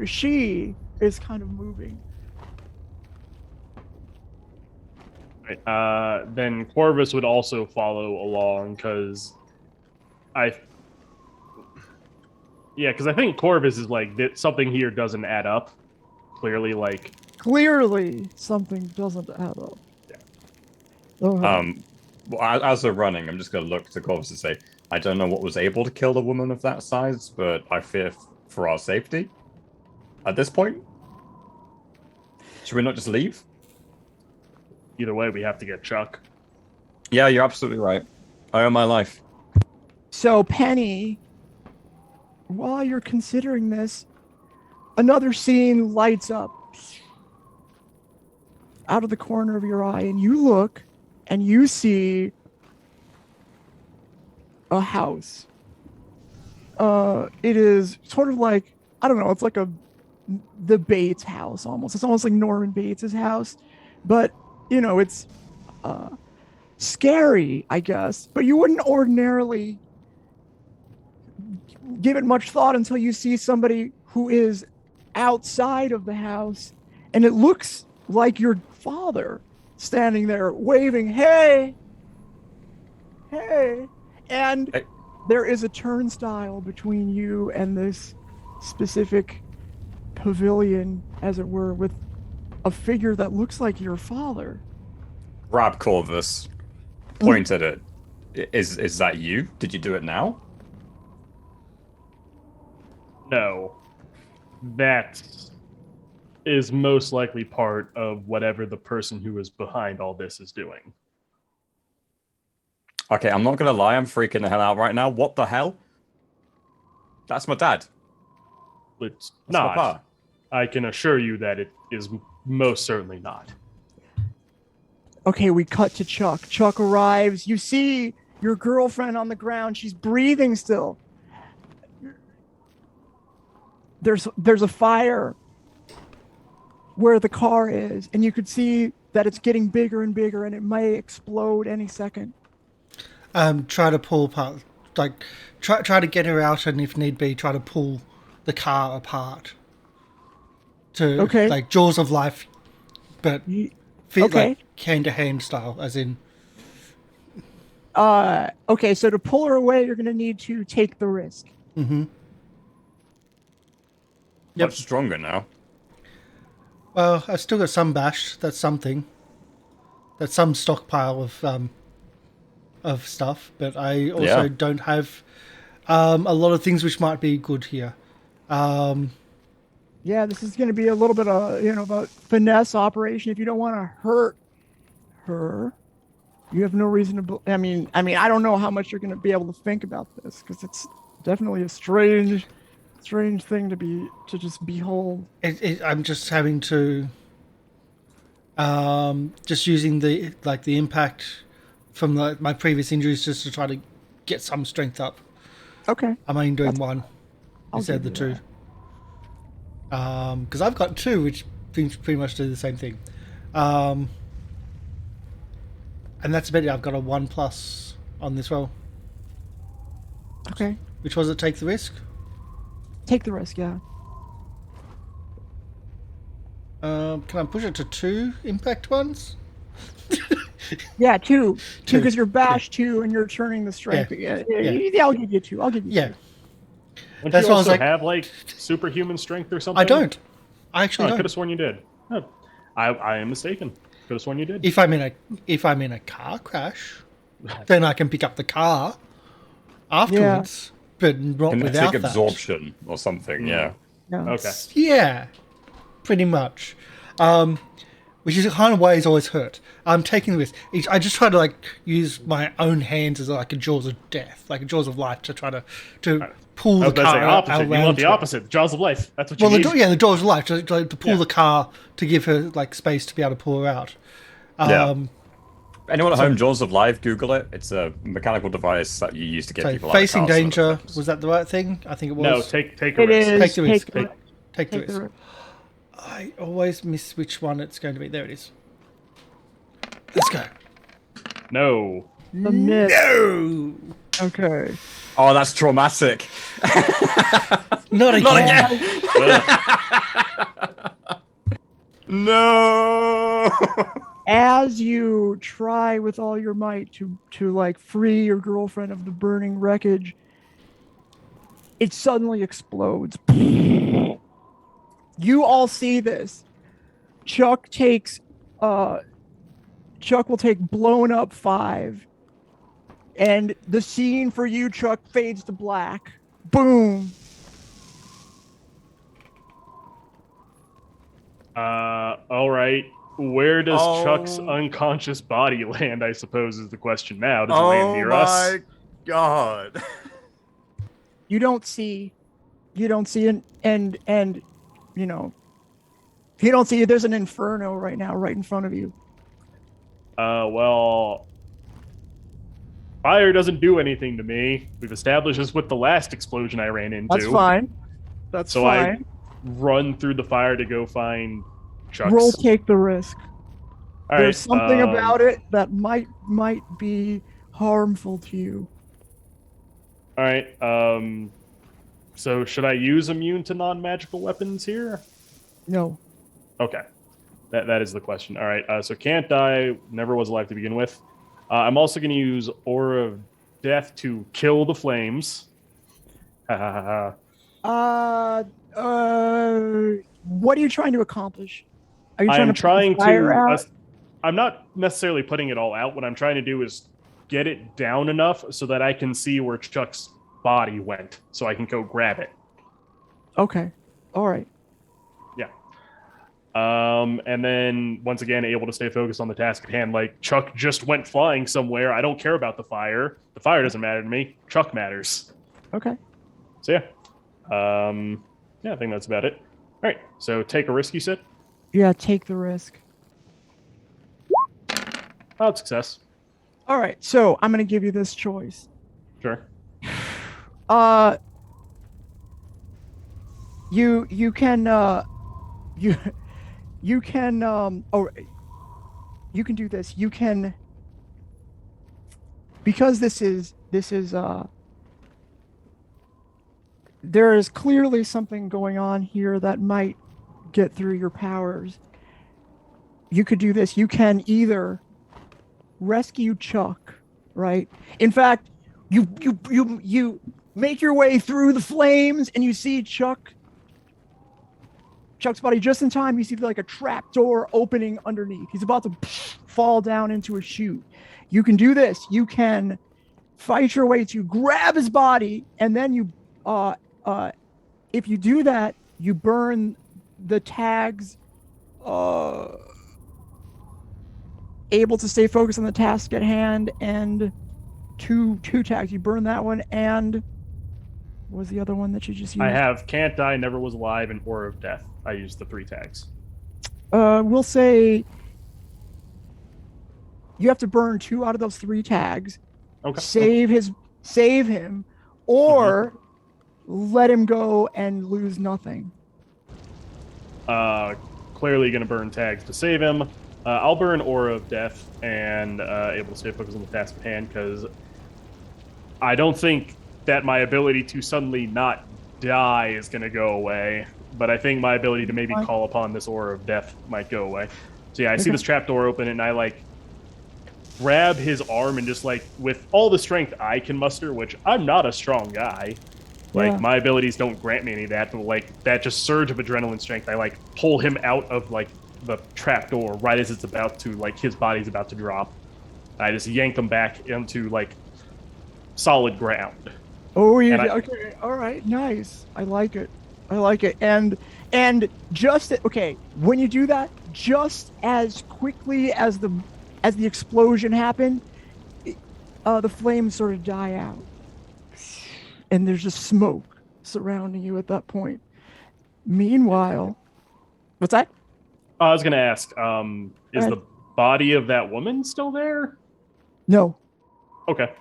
She is kind of moving. Right. Then Corvus would also follow along because I think Corvus is that something here doesn't add up. Clearly something doesn't add up. Well, as they're running, I'm just going to look to Corvus and say, I don't know what was able to kill a woman of that size, but I fear for our safety at this point. Should we not just leave? Either way, we have to get Chuck. Yeah, you're absolutely right. I own my life. So, Penny, while you're considering this, another scene lights up out of the corner of your eye, and you look and you see a house. It is sort of like, I don't know, it's like the Bates house almost. It's almost like Norman Bates's house, but it's scary, I guess. But you wouldn't ordinarily give it much thought until you see somebody who is outside of the house, and it looks like your father standing there waving, hey, and Hey. There is a turnstile between you and this specific pavilion, as it were, with a figure that looks like your father. Grab Corvus, point at it. Is that you? Did you do it now? No. That is most likely part of whatever the person who is behind all this is doing. Okay, I'm not gonna lie, I'm freaking the hell out right now. What the hell? That's my dad. It's That's my not. pa. I can assure you that it is most certainly not. Okay, we cut to Chuck. Chuck arrives. You see your girlfriend on the ground. She's breathing still. There's a fire where the car is, and you could see that it's getting bigger and bigger, and it may explode any second. Try to pull apart, like try to get her out, and if need be, try to pull the car apart. To like Jaws of Life, but fit like hand to hand style, as in. Okay, so to pull her away, you're gonna need to take the risk. Mm-hmm. Yep. Much stronger now. Well, I've still got some bash. That's something. That's some stockpile of stuff, but I also don't have a lot of things which might be good here. Yeah, this is going to be a little bit of a finesse operation. If you don't want to hurt her, you have no reason to. I mean, I don't know how much you're going to be able to think about this, because it's definitely a strange thing to just behold. I'm just having to just using the impact from my previous injuries just to try to get some strength up. Okay. I'm only doing one instead of the two. Because I've got two, which pretty much do the same thing. And that's about it. I've got a 1+ on this roll. Okay. Which was it? Take the risk? Take the risk, yeah. Can I push it to 2 impact ones? Yeah, two because you're bash 2 and you're turning the strength. Yeah. I'll give you 2. I'll give you 2. Yeah. Don't you also have like superhuman strength or something? I don't. I actually I don't. could have sworn you did. Oh, I am mistaken. Could have sworn you did. If I'm in a car crash, then I can pick up the car afterwards, but not without Kinetic that. absorption or something. Yeah. Okay. Yeah, pretty much. Which is kind of ways always hurt. I'm taking the risk. I just try to use my own hands as like a jaws of death, like a jaws of life, to try to pull the car out. You want the opposite, jaws of life. That's what you need. The jaws of life, to pull the car to give her space to be able to pull her out. Anyone at home, Jaws of Life, Google it. It's a mechanical device that you use to get people out of facing cars. danger. Was that the right thing? I think it was. No, take a risk. Take the risk. Take the risk. I always miss which one it's going to be. There it is. Let's go. No. The miss. No. Okay. Oh, that's traumatic. Not again. No. As you try with all your might to free your girlfriend of the burning wreckage, it suddenly explodes. You all see this. Chuck will take blown up 5. And the scene for you, Chuck, fades to black. Boom. All right. Where does Oh. Chuck's unconscious body land, I suppose, is the question now. Does it land near us? Oh my god. You don't see and you know, you don't see there's an inferno right now, right in front of you. Well, fire doesn't do anything to me. We've established this with the last explosion I ran into. That's fine. That's So fine. I run through the fire to go find Chuck's. Roll take the risk. All There's right, something about it that might be harmful to you. All right. So should I use immune to non-magical weapons here? No. Okay. That is the question. All right. So can't die. Never was alive to begin with. I'm also going to use Aura of Death to kill the flames. Ha ha ha ha. What are you trying to accomplish? Are you I trying am to trying put the fire to. out? I'm not necessarily putting it all out. What I'm trying to do is get it down enough so that I can see where Chuck's body went, so I can go grab it. Okay. All right. Yeah. And then once again, able to stay focused on the task at hand. Like Chuck just went flying somewhere. I don't care about the fire. The fire doesn't matter to me. Chuck matters. Okay. So yeah. Yeah, I think that's about it. All right. So take a risk, you said? Yeah, take the risk. Oh, success. All right. So I'm going to give you this choice. Sure. You can you can do this. You can, because this is there is clearly something going on here that might get through your powers. You could do this. You can either rescue Chuck, right? In fact, you make your way through the flames and you see Chuck's body just in time. You see like a trap door opening underneath. He's about to fall down into a chute. You can do this. You can fight your way to grab his body, and then you if you do that, you burn the tags, able to stay focused on the task at hand, and two tags. You burn that one, and what was the other one that you just used? I have can't die, never was alive, and Aura of Death. I used the 3 tags. We'll say you have to burn 2 out of those 3 tags. Okay. Save him, or let him go and lose nothing. Clearly going to burn tags to save him. I'll burn Aura of Death and able to stay focused on the task at hand, because I don't think that my ability to suddenly not die is going to go away, but I think my ability to maybe call upon this Aura of Death might go away. So yeah, I see this trap door open, and I grab his arm and just with all the strength I can muster, which I'm not a strong guy. My abilities don't grant me any of that, but that just surge of adrenaline strength, I pull him out of the trap door right as it's about to his body's about to drop. I just yank him back into solid ground. Oh, okay. All right, nice. I like it. And just when you do that, just as quickly as the explosion happened, the flames sort of die out, and there's just smoke surrounding you at that point. Meanwhile, what's that? I was going to ask, is the body of that woman still there? No. Okay.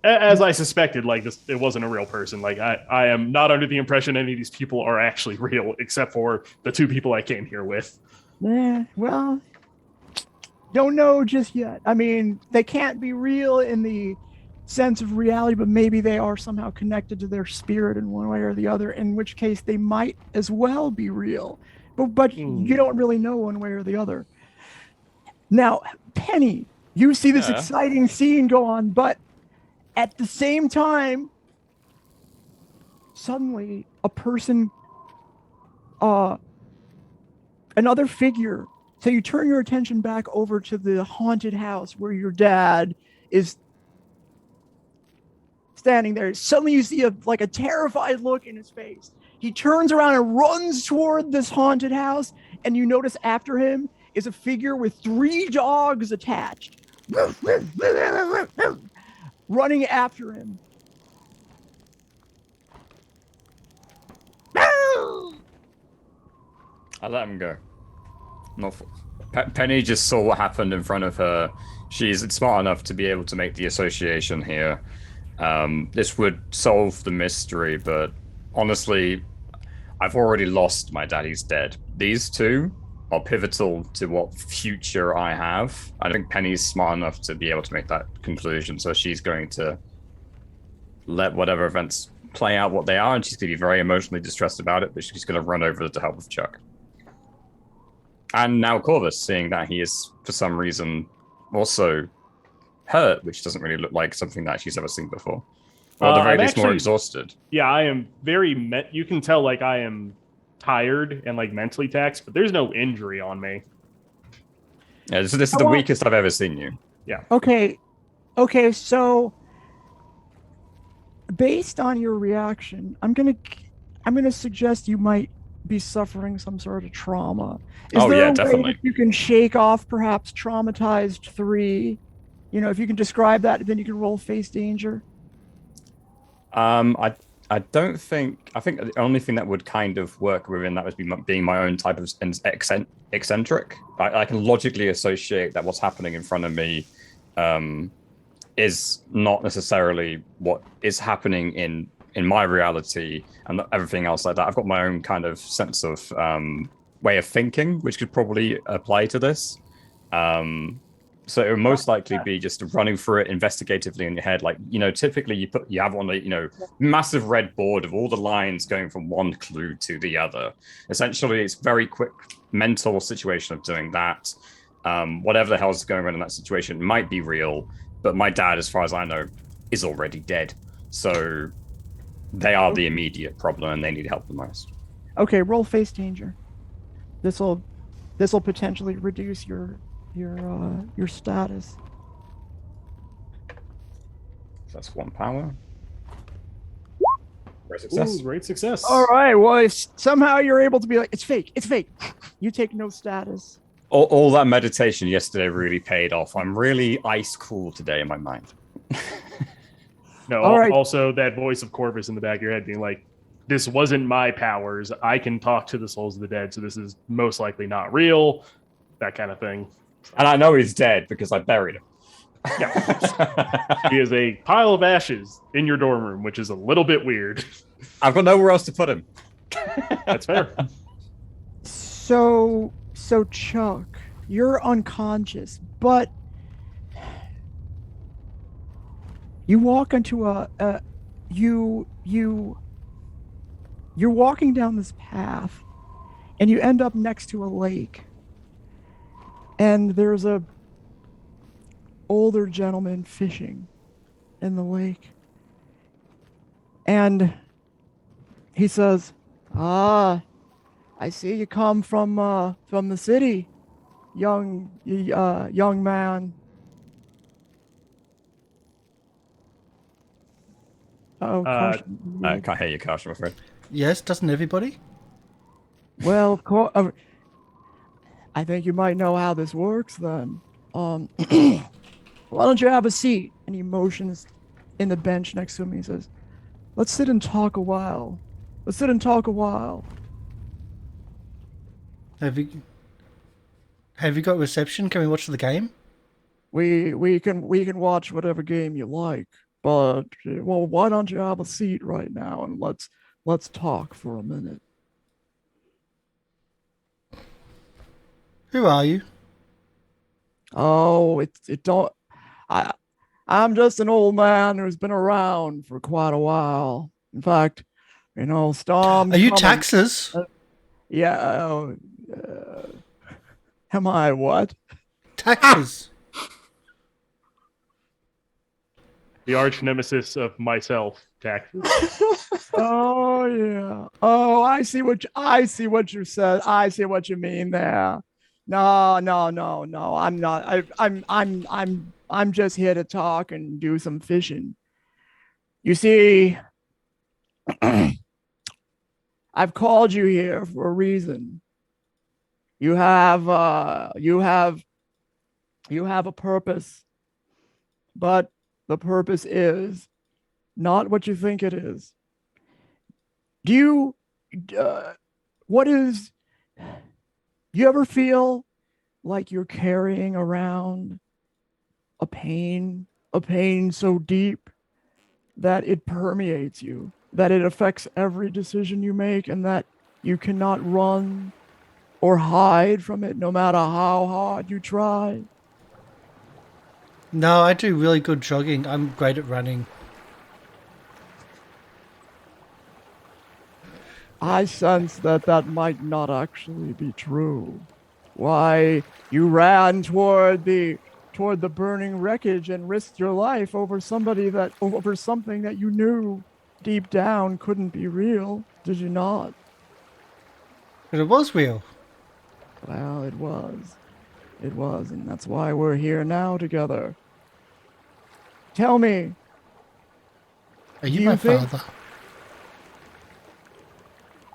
As I suspected, it wasn't a real person. I am not under the impression any of these people are actually real, except for the 2 people I came here with. Yeah, well, don't know just yet. I mean, they can't be real in the sense of reality, but maybe they are somehow connected to their spirit in one way or the other, in which case they might as well be real. But you don't really know one way or the other. Now, Penny, you see this exciting scene go on, but at the same time, suddenly a person, another figure. So you turn your attention back over to the haunted house where your dad is standing there. Suddenly you see a terrified look in his face. He turns around and runs toward this haunted house, and you notice after him is a figure with 3 dogs attached, running after him. I let him go. Penny just saw what happened in front of her. She's smart enough to be able to make the association here. This would solve the mystery, but honestly, I've already lost my daddy's dead. These two are pivotal to what future I have. I think Penny's smart enough to be able to make that conclusion, so she's going to let whatever events play out what they are, and she's going to be very emotionally distressed about it, but she's going to run over to help with Chuck. And now Corvus, seeing that he is, for some reason, also hurt, which doesn't really look like something that she's ever seen before. Or at the very least, more exhausted. Yeah, I am very... you can tell, like, I am tired and, like, mentally taxed, but there's no injury on me. Yeah, this is the weakest I've ever seen you. Yeah. Okay, so based on your reaction, I'm gonna suggest you might be suffering some sort of trauma. Is there a way that you can shake off perhaps traumatized 3? You know, if you can describe that, then you can roll face danger. I don't think... I think the only thing that would kind of work within that would being my own type of eccentric. I can logically associate that what's happening in front of me is not necessarily what is happening in my reality and everything else like that. I've got my own kind of sense of way of thinking, which could probably apply to this. So it would most likely be just running through it investigatively in your head. Like, you know, typically you have on a, massive red board of all the lines going from one clue to the other. Essentially, it's very quick mental situation of doing that. Whatever the hell's going on in that situation might be real, but my dad, as far as I know, is already dead. So they are the immediate problem and they need help the most. Okay, roll face danger. This'll potentially reduce your status. So that's 1 power. Great success. Ooh, great success. All right. Well, somehow you're able to be like, it's fake. You take no status. All that meditation yesterday really paid off. I'm really ice cool today in my mind. No, also that voice of Corvus in the back of your head being like, this wasn't my powers. I can talk to the souls of the dead, so this is most likely not real. That kind of thing. And I know he's dead because I buried him. Yeah. He is a pile of ashes in your dorm room, which is a little bit weird. I've got nowhere else to put him. That's fair. So Chuck, you're unconscious, but you walk into you're walking down this path and you end up next to a lake. And there's a older gentleman fishing in the lake. And he says, I see you come from the city, young man. I can't hear you, Karsh, I'm afraid. Yes, doesn't everybody? Well, of course. I think you might know how this works then. Why don't you have a seat? And he motions in the bench next to him. He says, let's sit and talk a while. Have you got reception? Can we watch the game? We can watch whatever game you like, but well, why don't you have a seat right now and let's talk for a minute. Who are you? Oh, I'm just an old man who's been around for quite a while. In fact, Storm. Are you taxes? Yeah. Am I what? Taxes. The arch nemesis of myself, taxes. Oh yeah. Oh, I see what you said. I see what you mean there. No. I'm not. I'm just here to talk and do some fishing. You see, I've called you here for a reason. You have a purpose, but the purpose is not what you think it is. What is, you ever feel like you're carrying around a pain so deep that it permeates you, that it affects every decision you make, and that you cannot run or hide from it no matter how hard you try? No, I do really good jogging. I'm great at running. I sense that might not actually be true. Why, you ran toward the burning wreckage and risked your life over something that you knew deep down couldn't be real, did you not? But it was real. Well, it was. It was, and that's why we're here now together. Tell me, Are you Do my you think- father?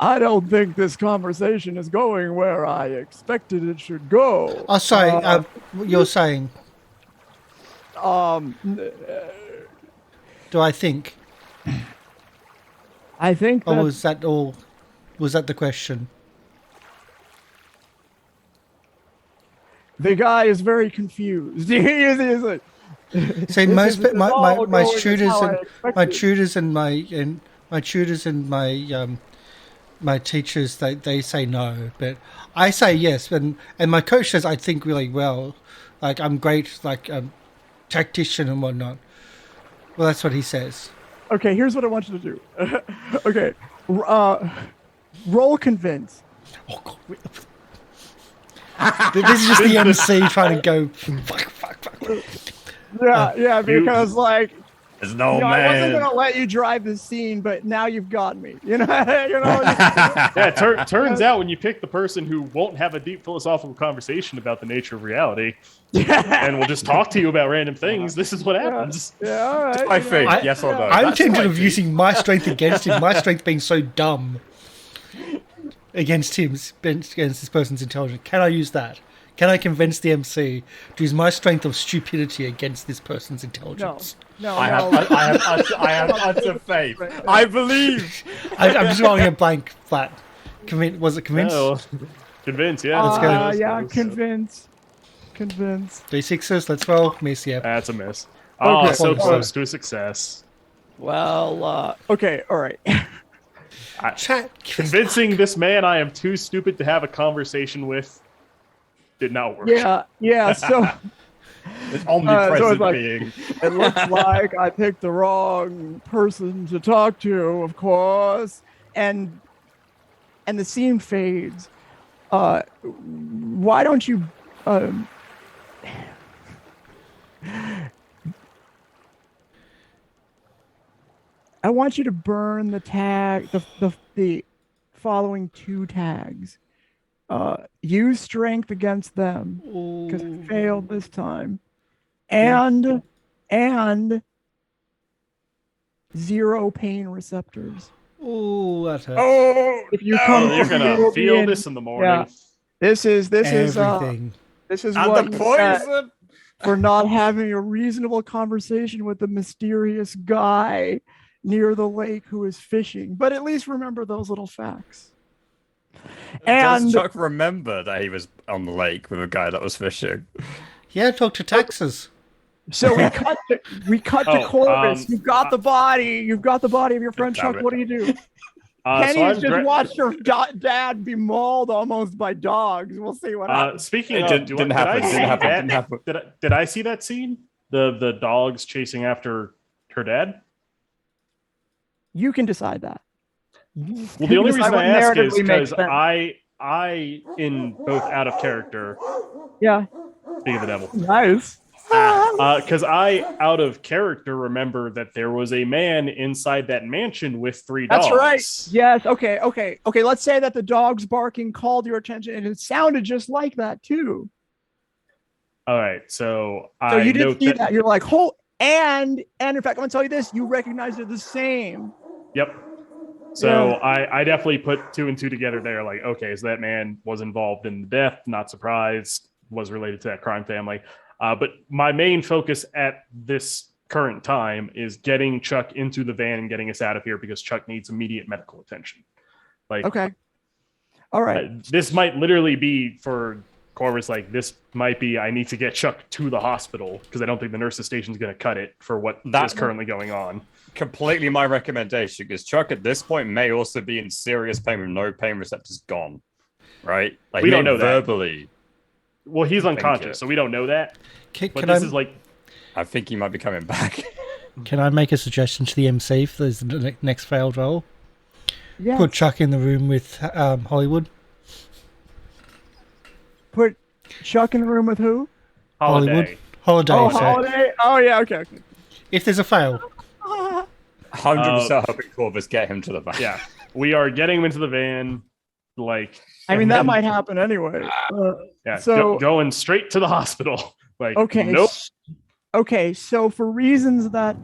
I don't think this conversation is going where I expected it should go. Oh, sorry. You're saying, do I think? I think Or that was that all? Was that the question? the guy is very confused. He is like, See, This is my all going as tutors how I and expected. my tutors and my teachers they say no, but I say yes, and my coach says I think really well, like I'm great, like tactician and whatnot. Well, that's what he says. Okay, here's what I want you to do. Okay, roll convince. Oh God. This is just the MC trying to go fuck. Yeah, because like There's no I wasn't man. gonna let you drive the scene, but now you've got me. You know. Yeah, turns out when you pick the person who won't have a deep philosophical conversation about the nature of reality and will just talk to you about random things, this is what happens. Yeah, all right. I think, yes or no? I'm That's tempted my of take. using my strength against him. My strength being so dumb against him, against this person's intelligence. Can I use that? Can I convince the MC to use my strength of stupidity against this person's intelligence? No. I have utter faith. I believe. I'm just rolling a blank flat. Was it convinced? Oh, convince, yeah. Let's go. Yeah, convince. D6s, let's roll. Miss, yeah. That's a miss. Oh, Okay. so Okay. close to a success. Well, okay, all right. Chat. Convincing this man I am too stupid to have a conversation with did not work. Yeah. So This omnipresent it's like- being. it looks like I picked the wrong person to talk to, of course, and the scene fades. Why don't you? I want you to burn the tag, the following two tags. Use strength against them because it failed this time, and 0 pain receptors. Oh, that hurts. Oh, If you no. come, You're gonna you'll be feel in- this in the morning. Yeah. This is Everything. this is And what the you get poison. for not having a reasonable conversation with the mysterious guy near the lake who is fishing. But at least remember those little facts. Does And Chuck remember that he was on the lake with a guy that was fishing? Yeah, talk to taxes. so we cut to Oh, Corvus. You've got the body. You've got the body of your friend Damn Chuck. it. What do you do? So Penny has I'm just gra- watched her dad be mauled almost by dogs. We'll see what happens. Speaking It of, didn't happen. Did I see Didn't happen. that? Didn't happen. Did I see that scene? The dogs chasing after her dad. You can decide that. Well, the only Decide reason what I ask is narratively makes because sense. I in both out of character, Yeah. speaking of the devil, Nice. because I out of character remember that there was a man inside that mansion with 3 dogs. That's right. Yes. Okay. Let's say that the dog's barking called your attention, and it sounded just like that too. All right, so So I you did note see that. You're like, and in fact, I'm gonna tell you this: you recognize it the same. Yep. So Yeah. I definitely put 2 and 2 together there. Like, okay, so that man was involved in the death. Not surprised. Was related to that crime family. But my main focus at this current time is getting Chuck into the van and getting us out of here because Chuck needs immediate medical attention. Like, Okay. All right. this might literally be for Corvus. Like, this might be I need to get Chuck to the hospital because I don't think the nurse's station is going to cut it for what is currently going on. Completely my recommendation, because Chuck at this point may also be in serious pain with no pain receptors gone. Right? Like, We don't know that. verbally. Well, he's unconscious, so we don't know that. But this is like, I think he might be coming back. Can I make a suggestion to the MC for the next failed roll? Yeah. Put Chuck in the room with Hollywood. Put Chuck in the room with who? Holiday. Holiday. Oh, so Holiday. Oh, yeah. Okay. if there's a fail, 100% helping Corvus get him to the van. Yeah, we are getting him into the van. Like, I mean, that might happen anyway. yeah, so going straight to the hospital. Like, okay. nope. Okay. So for reasons that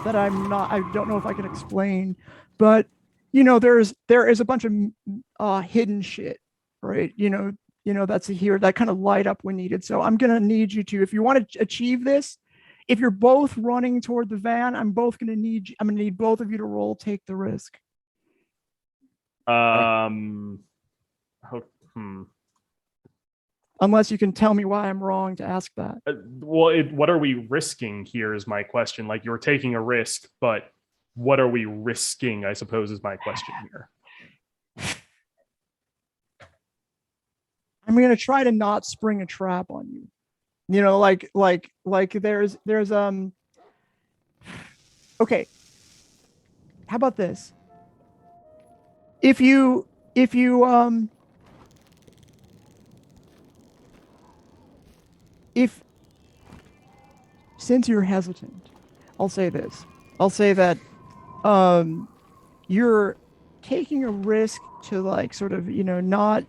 I don't know if I can explain, but there is a bunch of hidden shit, right? That's here that kind of light up when needed. So I'm gonna need you to, if you want to achieve this, if you're both running toward the van, I'm gonna need both of you to roll take the risk. Unless you can tell me why I'm wrong to ask that. What are we risking here is my question. Like, you're taking a risk, but what are we risking, I suppose, is my question here. I'm gonna try to not spring a trap on you. Like there's okay. How about this? If since you're hesitant, I'll say this. I'll say that you're taking a risk to not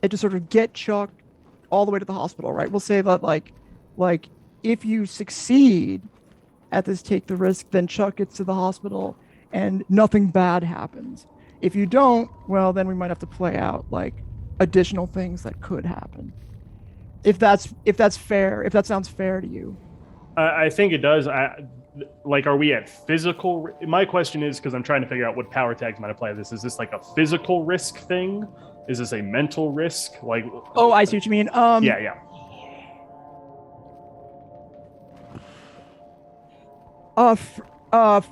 to sort of get Chuck all the way to the hospital, right? We'll say that like if you succeed at this take the risk, then Chuck gets to the hospital and nothing bad happens. If you don't, well, then we might have to play out like additional things that could happen. If that's fair, if that sounds fair to you. I think it does. Are we at physical? My question is, because I'm trying to figure out what power tags might apply to this. Is this like a physical risk thing? Is this a mental risk? Like, oh, I see what you mean. Yeah.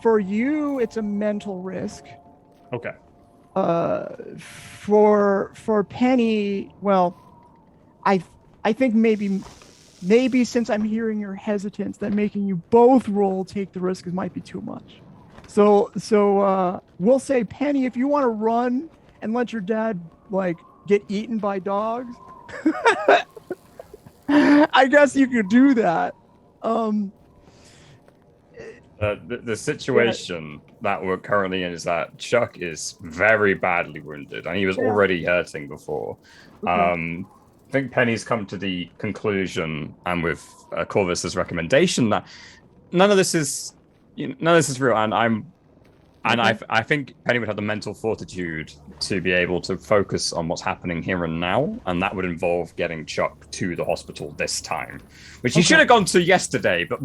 For you, it's a mental risk. Okay. For Penny, well, I think maybe since I'm hearing your hesitance, that making you both roll take the risk might be too much. So we'll say, Penny, if you want to run and let your dad get eaten by dogs, I guess you could do that. The situation that we're currently in is that Chuck is very badly wounded, and he was already hurting before. Okay. I think Penny's come to the conclusion, and with Corvus's recommendation, that none of this is real, and I think Penny would have the mental fortitude to be able to focus on what's happening here and now, and that would involve getting Chuck to the hospital this time, which he should have gone to yesterday, but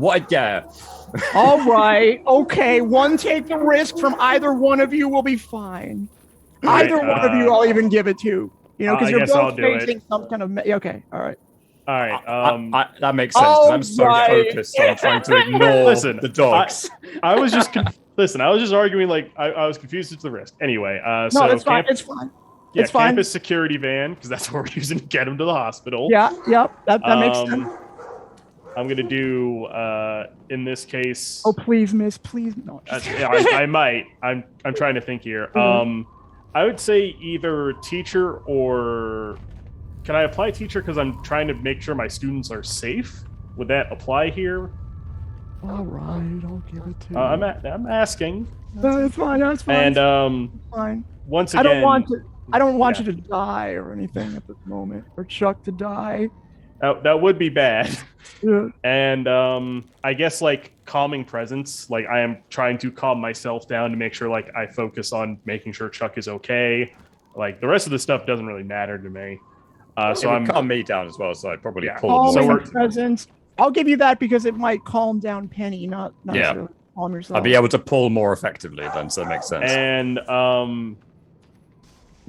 All right, okay, one take the risk from either one of you will be fine. Either one of you I'll even give it to. Because you're both facing some kind of... Okay, all right. All right. That makes sense, because I'm so focused on trying to ignore the dogs. I was just... Listen, I was just arguing, I was confused as to the risk. Anyway, no, it's fine. It's fine. Yeah, it's fine. Campus security van, because that's what we're using to get him to the hospital. Yeah, yep, that makes sense. I'm going to do, in this case... Oh, please, miss, please. No. I might. I'm trying to think here. Mm-hmm. I would say either teacher or... Can I apply teacher because I'm trying to make sure my students are safe? Would that apply here? All right, I'll give it to you. I'm asking. No, it's fine. That's fine. And fine. Once again, I don't want you to die or anything at this moment, or Chuck to die. That would be bad. Yeah. And I guess like calming presence, like I am trying to calm myself down to make sure like I focus on making sure Chuck is okay. Like the rest of the stuff doesn't really matter to me. So I'm calm me down as well, so I'd probably pull Calming more. presence. I'll give you that because it might calm down Penny, not necessarily calm yourself. I'll be able to pull more effectively then, so that makes sense. And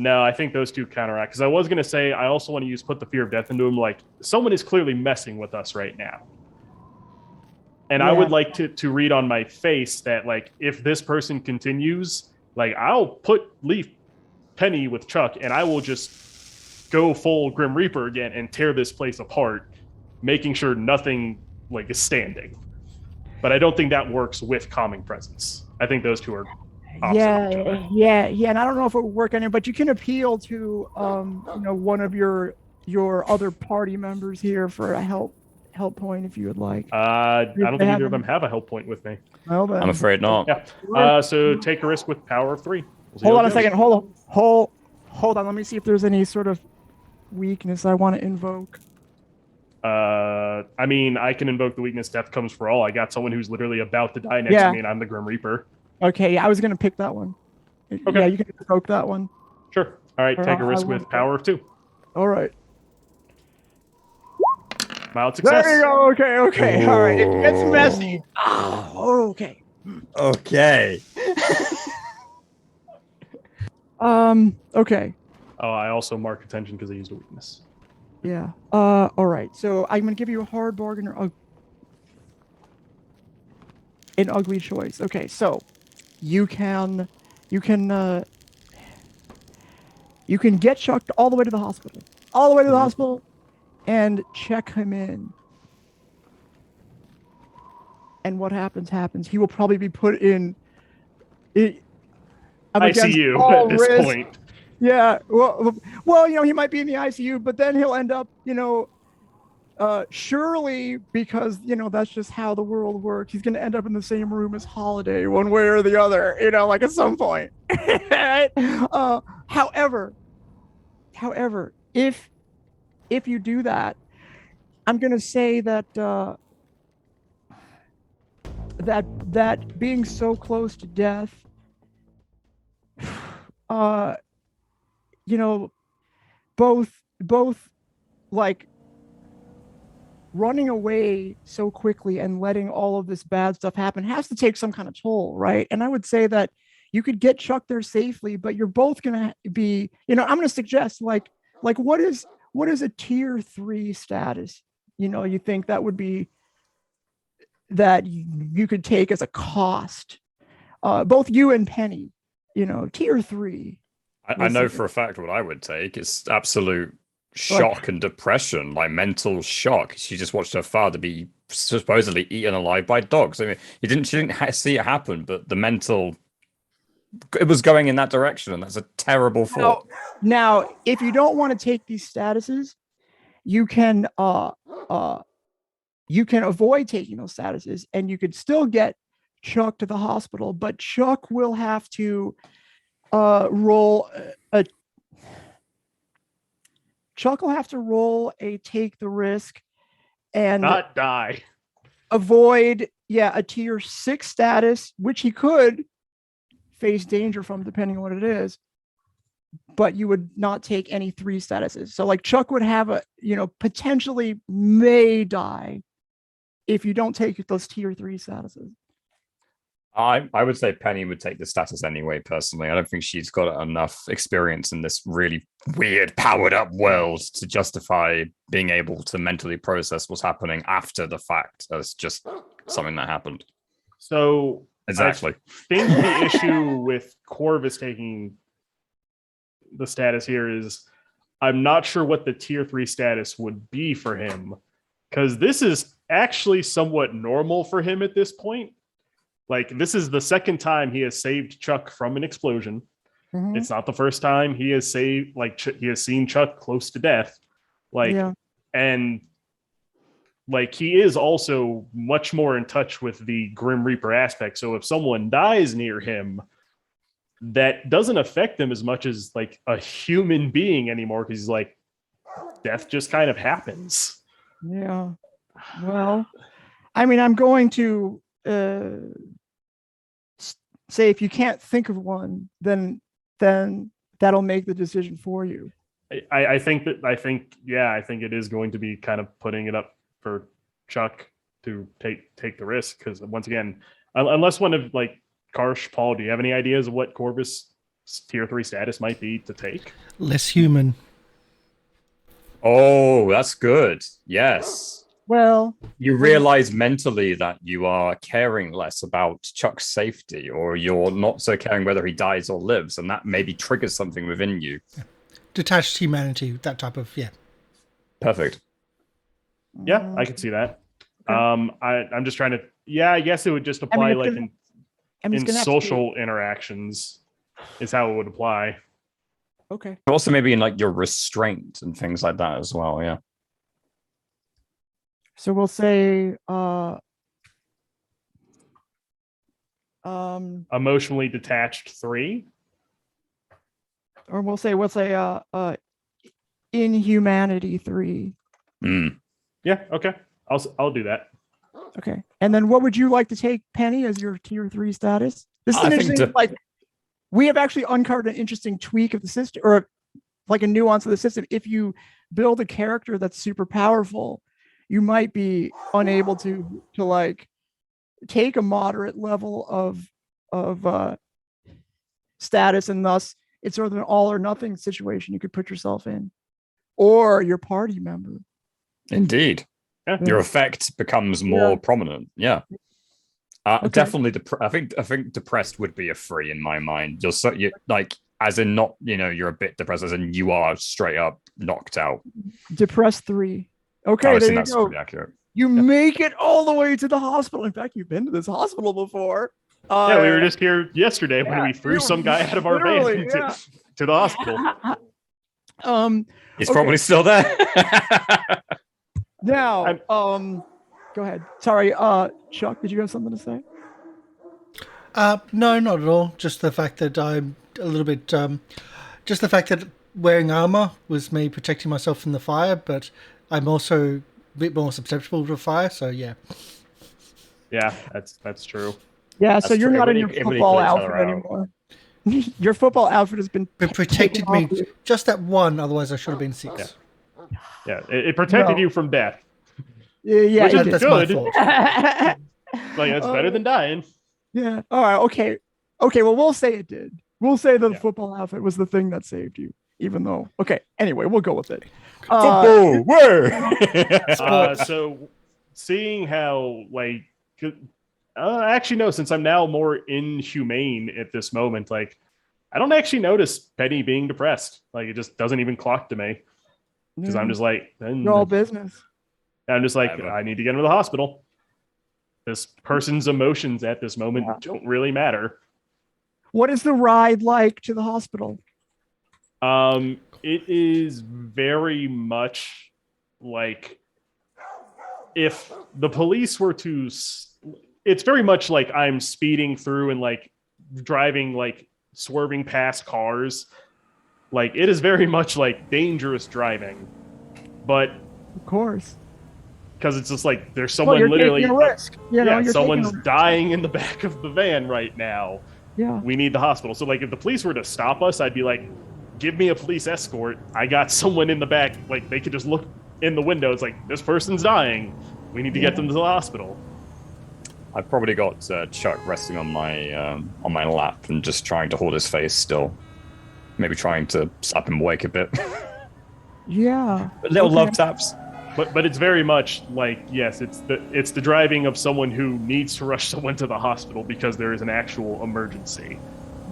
no, I think those two counteract. Because I was going to say, I also want to use put the fear of death into him. Like, someone is clearly messing with us right now. And I would like to read on my face that, like, if this person continues, like, I'll leave Penny with Chuck, and I will just go full Grim Reaper again and tear this place apart, making sure nothing, like, is standing. But I don't think that works with calming presence. I think those two are yeah, and I don't know if it would work on it, but you can appeal to one of your other party members here for a help point if you would like. I don't think either of them have a help point with me. Well, then. I'm afraid not. Yeah. So take a risk with power of 3. Hold on a second. Hold on. Let me see if there's any sort of weakness I want to invoke. I mean, I can invoke the weakness death comes for all. I got someone who's literally about to die next to me, and I'm the Grim Reaper. Okay, I was going to pick that one. Okay. Yeah, you can invoke that one. Sure. All right, take a risk with power of 2. All right. Mild success. There you go. Okay. All right. It gets messy. Oh, okay. Okay. Okay. Oh, I also mark attention because I used a weakness. Yeah. All right. So I'm going to give you a hard bargain or an ugly choice. Okay. So you can get Chuck all the way to the hospital. All the way to the hospital. And check him in. And what happens. He will probably be put in ICU at this point. Yeah. Well, he might be in the ICU, but then he'll end up, surely because, that's just how the world works. He's going to end up in the same room as Holiday one way or the other, like at some point. Right? However, if you do that, I'm going to say that that being so close to death, both like running away so quickly and letting all of this bad stuff happen has to take some kind of toll, right? And I would say that you could get Chuck there safely, but you're both going to be, I'm going to suggest like what is a tier 3 status? You think that would be that you could take as a cost, both you and Penny, tier 3. I know for a fact what I would take. It's absolute shock and depression, like mental shock. She just watched her father be supposedly eaten alive by dogs. I mean, she didn't see it happen, but it was going in that direction, and that's a terrible thought. Now, if you don't want to take these statuses, you can avoid taking those statuses, and you could still get Chuck to the hospital, but Chuck will have to roll a take the risk and not die. Avoid a tier 6 status, which he could face danger from depending on what it is, but you would not take any 3 statuses. So like Chuck would have potentially may die if you don't take those tier 3 statuses. I would say Penny would take the status anyway, personally. I don't think she's got enough experience in this really weird, powered-up world to justify being able to mentally process what's happening after the fact as just something that happened. So exactly. I think the issue with Corvus taking the status here is I'm not sure what the tier 3 status would be for him, because this is actually somewhat normal for him at this point. Like, this is the second time he has saved Chuck from an explosion. Mm-hmm. It's not the first time he has he has seen Chuck close to death. And like, he is also much more in touch with the Grim Reaper aspect. So if someone dies near him, that doesn't affect him as much as like a human being anymore, because he's like, death just kind of happens. Yeah. Well, I mean, I'm going to say if you can't think of one, then that'll make the decision for you. I think it is going to be kind of putting it up for Chuck to take the risk, because once again, unless one of like Karsh, Paul, do you have any ideas of what Corvus tier 3 status might be to take? Less human. Oh, that's good. Yes. Well, You realize mentally that you are caring less about Chuck's safety, or you're not so caring whether he dies or lives, and that maybe triggers something within you. Detached humanity, that type of, yeah. Perfect. Yeah, I can see that. I'm just trying to. Yeah, I guess it would just apply in social interactions, is how it would apply. Okay. Also, maybe in like your restraint and things like that as well. Yeah. So we'll say Emotionally detached 3. or we'll say inhumanity 3. Yeah, okay. I'll do that. Okay. And then what would you like to take, Penny, as your tier 3 status? This is an interesting, we have actually uncovered an interesting tweak of the system, or like a nuance of the system. If you build a character that's super powerful, you might be unable to like take a moderate level of status, and thus it's sort of an all or nothing situation you could put yourself in, or your party member. Indeed. Yeah. Your effect becomes more prominent. Yeah. Definitely. I think depressed would be a 3 in my mind. You like, as in not, you're a bit depressed, as in you are straight up knocked out. Depressed 3. Okay, there you go. Pretty accurate. You make it all the way to the hospital. In fact, you've been to this hospital before. Yeah, we were just here yesterday when we threw some guy out of our van to the hospital. He's probably still there. Now, go ahead. Sorry, Chuck, did you have something to say? No, not at all. Just the fact that I'm a little bit... just the fact that wearing armor was me protecting myself from the fire, but I'm also a bit more susceptible to fire, so yeah. Yeah, that's true. Yeah, so you're not in your football outfit anymore. Your football outfit has been protected me just that one, otherwise I should have been 6. Yeah, it protected you from death. Yeah, which is that's good. my fault. Like, that's better than dying. Yeah. All right. Okay. Well, we'll say it did. We'll say that the football outfit was the thing that saved you, even though. Okay. Anyway, we'll go with it. Football. Where? So, seeing how like, actually no, since I'm now more inhumane at this moment, like, I don't actually notice Penny being depressed. Like, it just doesn't even clock to me. Because I'm just like, you're all business. I'm just like, I need to get into the hospital. This person's emotions at this moment don't really matter. What is the ride like to the hospital? It is very much like if the police were to. It's very much like I'm speeding through and like driving, like swerving past cars. Like, it is very much like dangerous driving, but of course, because it's just like there's someone literally taking a risk. Someone's dying in the back of the van right now. Yeah, we need the hospital. So like, if the police were to stop us, I'd be like, give me a police escort. I got someone in the back. Like, they could just look in the window. It's like, this person's dying. We need to get them to the hospital. I've probably got Chuck resting on my lap and just trying to hold his face still. Maybe trying to slap him awake a bit. Yeah. Little love taps. But it's very much like, yes, it's the driving of someone who needs to rush someone to the hospital because there is an actual emergency.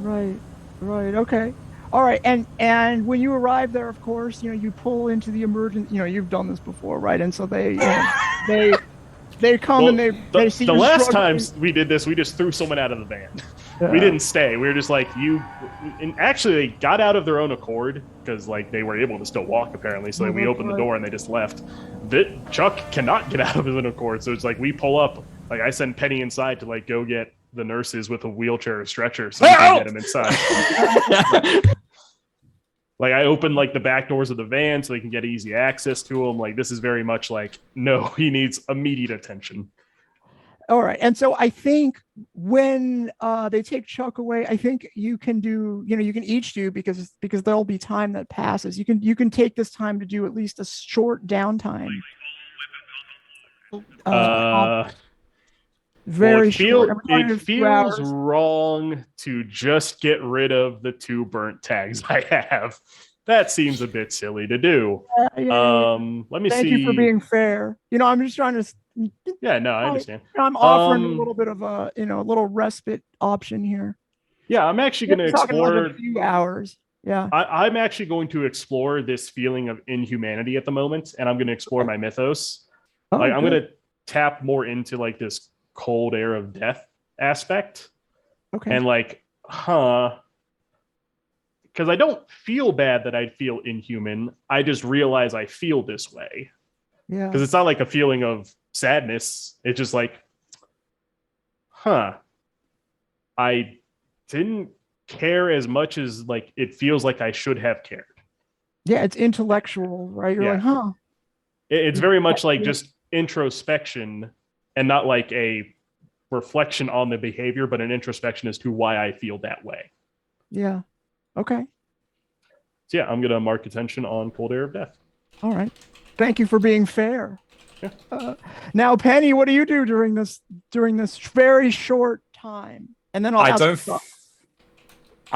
Right. Okay. All right. And when you arrive there, of course, you pull into the emergency. You've done this before, right? And so they come and they see. The last time we did this, we just threw someone out of the van. Yeah. We didn't stay. We were just like, and actually they got out of their own accord because like they were able to still walk apparently. So we opened the door and they just left. Chuck cannot get out of his own accord. So it's like we pull up. Like, I send Penny inside to like go get the nurses with a wheelchair or stretcher so we can get him inside. Like I open like the back doors of the van so they can get easy access to him. Like this is very much like, no, he needs immediate attention. All right. And so I think when they take Chuck away, I think you can do, you can each do because there'll be time that passes. You can take this time to do at least a short downtime. Very short. It feels wrong to just get rid of the 2 burnt tags I have. That seems a bit silly to do. Let me see. Thank you for being fair. I'm just trying to. Yeah, no, I understand. I'm offering a little bit of a little respite option here. Yeah, I'm actually going to explore like a few hours. Yeah, I'm actually going to explore this feeling of inhumanity at the moment, and I'm going to explore my mythos. I'm going to tap more into like this cold air of death aspect. Okay. And like, because I don't feel bad that I'd feel inhuman. I just realize I feel this way. Yeah. Because it's not like a feeling of sadness. It's just like, I didn't care as much as like it feels like I should have cared. Yeah, it's intellectual, right? You're like, It's very much like just introspection and not like a reflection on the behavior, but an introspection as to why I feel that way. Yeah. Okay. So yeah, I'm gonna mark attention on cold air of death. All right. Thank you for being fair. Yeah. Now, Penny, what do you do during this very short time? And then I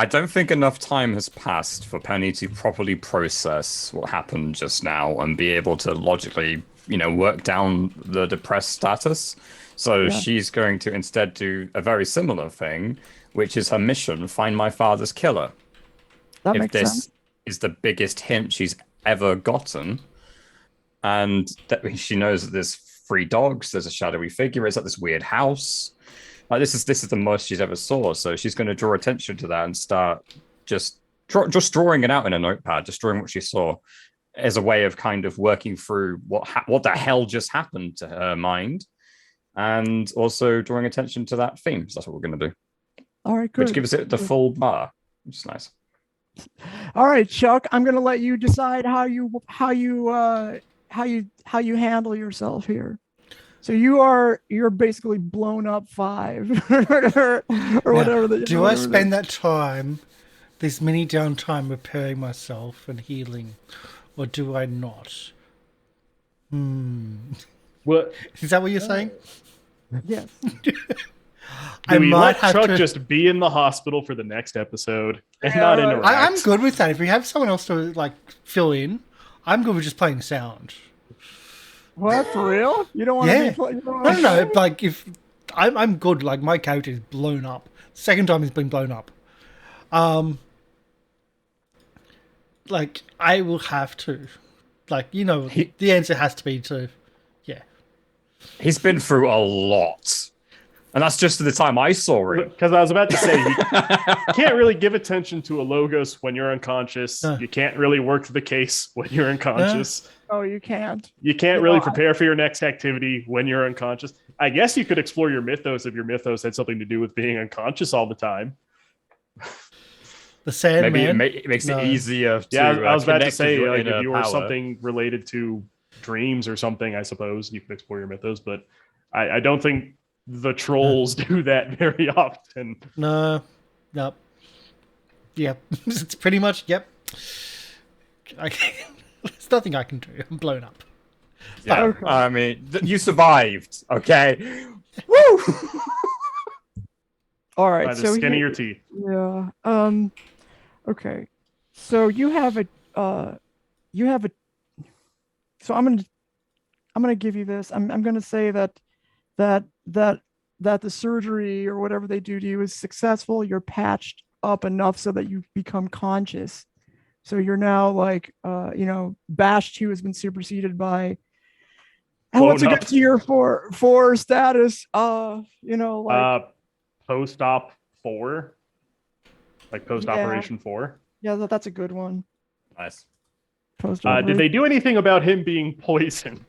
don't think enough time has passed for Penny to properly process what happened just now and be able to logically, work down the depressed status. So she's going to instead do a very similar thing, which is her mission: find my father's killer. That makes sense. This is the biggest hint she's ever gotten. And that she knows that there's 3 dogs, there's a shadowy figure, it's at this weird house. Like this is the most she's ever saw. So she's going to draw attention to that and start just drawing it out in a notepad, just drawing what she saw as a way of kind of working through what the hell just happened to her mind, and also drawing attention to that theme. So that's what we're going to do. All right, good. Which gives it the full bar, which is nice. All right, Chuck, I'm going to let you decide how you handle yourself here. So you're basically blown up 5 or whatever. Do I spend that time, this mini downtime, repairing myself and healing, or do I not? What is that? What you're saying? Yes. Do we let Chuck just be in the hospital for the next episode and not interact? I'm good with that. If we have someone else to like fill in, I'm good with just playing sound. What, for real? You don't want to be playing? No. Like if I'm good. Like my character is blown up. Second time he's been blown up. Like I will have to. Like the answer has to be to. Yeah. He's been through a lot. And that's just the time I saw it. Because I was about to say, you can't really give attention to a logos when you're unconscious. You can't really work the case when you're unconscious. Oh, you can't. You can't really prepare for your next activity when you're unconscious. I guess you could explore your mythos if your mythos had something to do with being unconscious all the time. The Sandman. Maybe it makes it easier to I was about to say, like, if you were something related to dreams or something, I suppose you could explore your mythos. But I don't think the trolls do that very often. No. Yep. It's pretty much, yep. There's nothing I can do. I'm blown up. Yeah, okay. I mean, you survived, okay? Woo! All right. By the skin of your teeth. Yeah. Okay. So you have a. So I'm gonna give you this. I'm gonna say that the surgery or whatever they do to you is successful. You're patched up enough so that you become conscious. So you're now like, Bash 2 has been superseded by. And what's it get to your four status? Post-op 4, like post-operation 4. Yeah, that's a good one. Nice. Did they do anything about him being poisoned?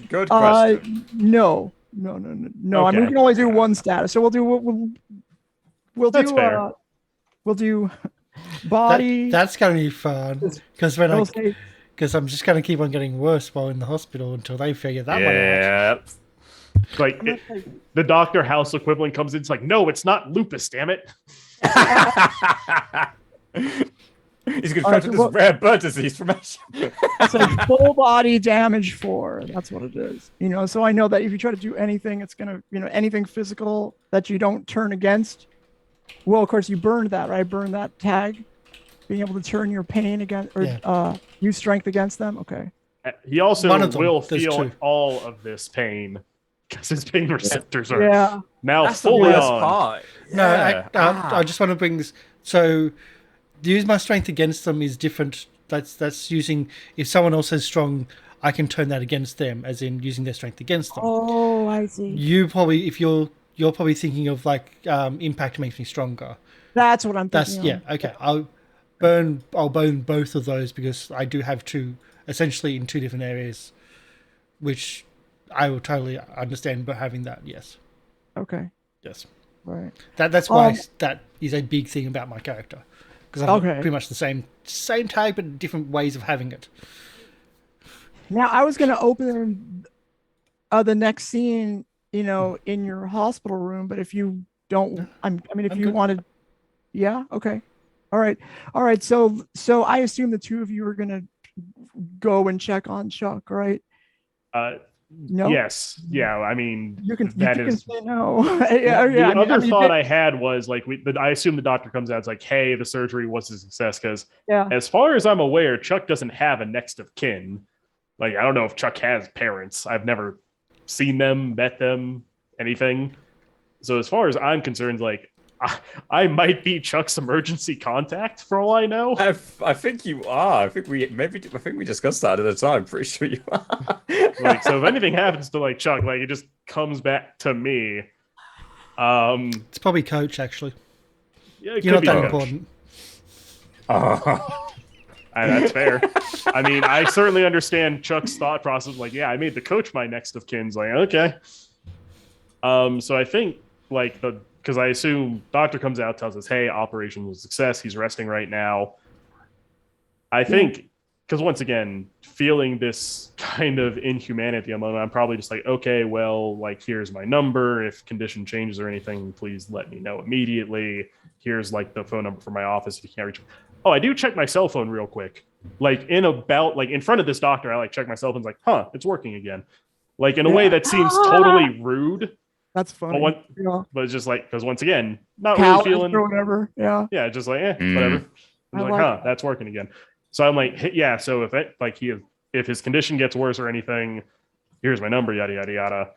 Good question. No. Okay. I mean, we can only do one status, so we'll do. That's fair. We'll do. body. That's going to be fun because I will say, I'm just going to keep on getting worse while in the hospital until they figure that one out. Yeah. Like the Doctor House equivalent comes in. It's like, no, it's not lupus. Damn it. He's contracted this rare bird disease from us. It's like full body damage 4. That's what it is. So I know that if you try to do anything, it's gonna, anything physical that you don't turn against. Well, of course, you burned that, right? Burn that tag, being able to turn your pain against or use strength against them. Okay. He also will feel two. all of this pain because his pain receptors are now That's the fully worst on. part. No, Yeah. I just want to bring this. So, use my strength against them is different. That's using if someone else has strong, I can turn that against them, as in using their strength against them. Oh, I see. You probably, if you're probably thinking of like impact makes me stronger. That's what I'm thinking. Okay. I'll burn both of those because I do have two, essentially in two different areas, which I will totally understand. But having that, yes. Okay. Yes. Right. That's why that is a big thing about my character. Because I've got pretty much the same tag, but different ways of having it. Now, I was going to open the next scene, in your hospital room, but if you don't, if you wanted, okay, all right. So I assume the two of you are going to go and check on Chuck, right? No. Yes. Yeah. I mean, you can is, say no. The other thought I had was like, I assume the doctor comes out. It's like, hey, the surgery was a success because, as far as I'm aware, Chuck doesn't have a next of kin. Like, I don't know if Chuck has parents. I've never seen them, met them, anything. So as far as I'm concerned, like, I might be Chuck's emergency contact for all I know. I think you are. I think we discussed that at the time. I'm pretty sure you are. Like, so if anything happens to like Chuck, like it just comes back to me. It's probably Coach actually. Yeah, you're not that important. That's fair. I mean, I certainly understand Chuck's thought process. Like, yeah, I made the Coach my next of kin's. Like, okay. So I think like because I assume doctor comes out, tells us, hey, operation was a success. He's resting right now. I think, because once again, feeling this kind of inhumanity, I'm probably just like, okay, well, like, here's my number. If condition changes or anything, please let me know immediately. Here's like the phone number for my office if you can't reach me. Oh, I do check my cell phone real quick. Like in front of this doctor, I like check my cell phone. Like, it's working again. Like in a way that seems totally rude. That's funny. But it's just like, because once again, not Cal really feeling or whatever. Yeah. Just like, whatever. I'm like, that's working again. So I'm like, yeah. So if his condition gets worse or anything, here's my number, yada yada yada.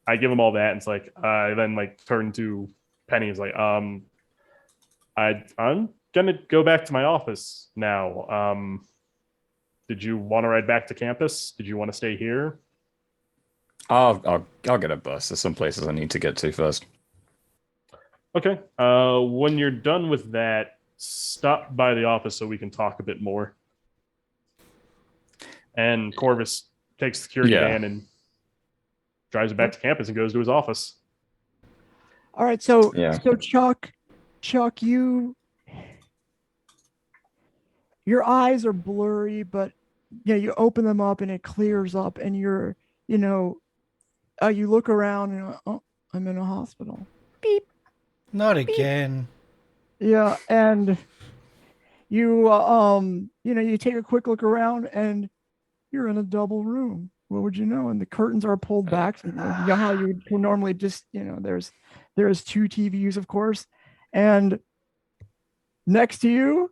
I give him all that, and it's like, I then like turn to Penny. Is like, I'm gonna go back to my office now. Did you want to ride back to campus? Did you want to stay here? I'll get a bus. There's some places I need to get to first. Okay. When you're done with that, stop by the office so we can talk a bit more. And Corvus takes the security van and drives it back to campus and goes to his office. All right. So Chuck, your eyes are blurry, but you open them up and it clears up, and you look around and I'm in a hospital. Beep. Not again. Yeah, and you take a quick look around and you're in a double room. What would you know? And the curtains are pulled back. You know how you would normally just, there's two TVs, of course, and next to you,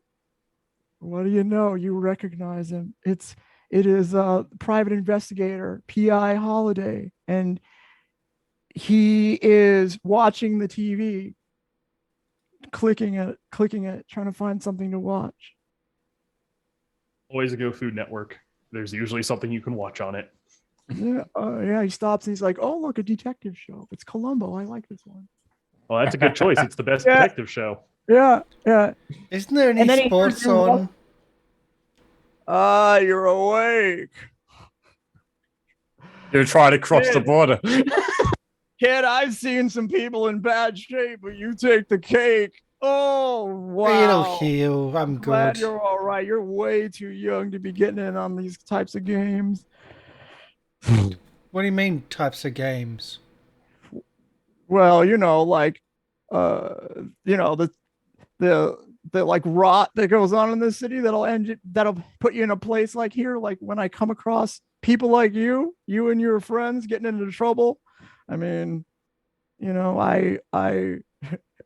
what do you know? You recognize him. It is private investigator PI Holiday, and he is watching the TV, clicking it, trying to find something to watch. Always a Go Food Network. There's usually something you can watch on it. Yeah. He stops and he's like, "Oh, look, a detective show. It's Columbo. I like this one." Well, that's a good choice. It's the best detective show. Yeah. Isn't there any sports on? You're awake. You're trying to cross the border. Kid, I've seen some people in bad shape, but you take the cake. Oh It'll wow! heal. I'm Glad good. you're all right. You're way too young to be getting in on these types of games. What do you mean types of games? Well, like, uh, you know, the the like rot that goes on in this city that'll put you in a place like here. Like when I come across people like you and your friends getting into trouble. I mean, I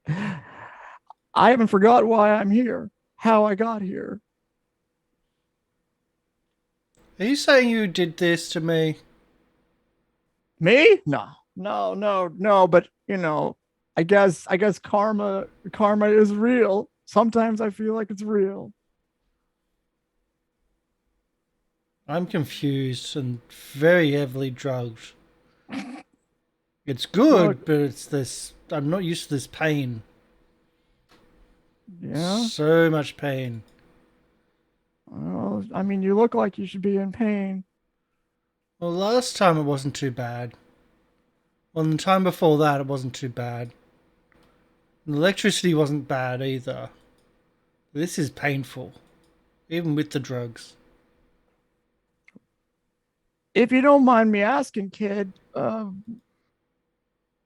I haven't forgot why I'm here, how I got here. Are you saying you did this to me? Me? No, no, no, no. But I guess karma is real. Sometimes I feel like it's real. I'm confused and very heavily drugged. It's good, Look, but it's this. I'm not used to this pain. yeah. So much pain. Well, I mean, you look like you should be in pain. Well, last time it wasn't too bad. Well, the time before that, it wasn't too bad. The electricity wasn't bad either. This is painful, even with the drugs. If you don't mind me asking, kid,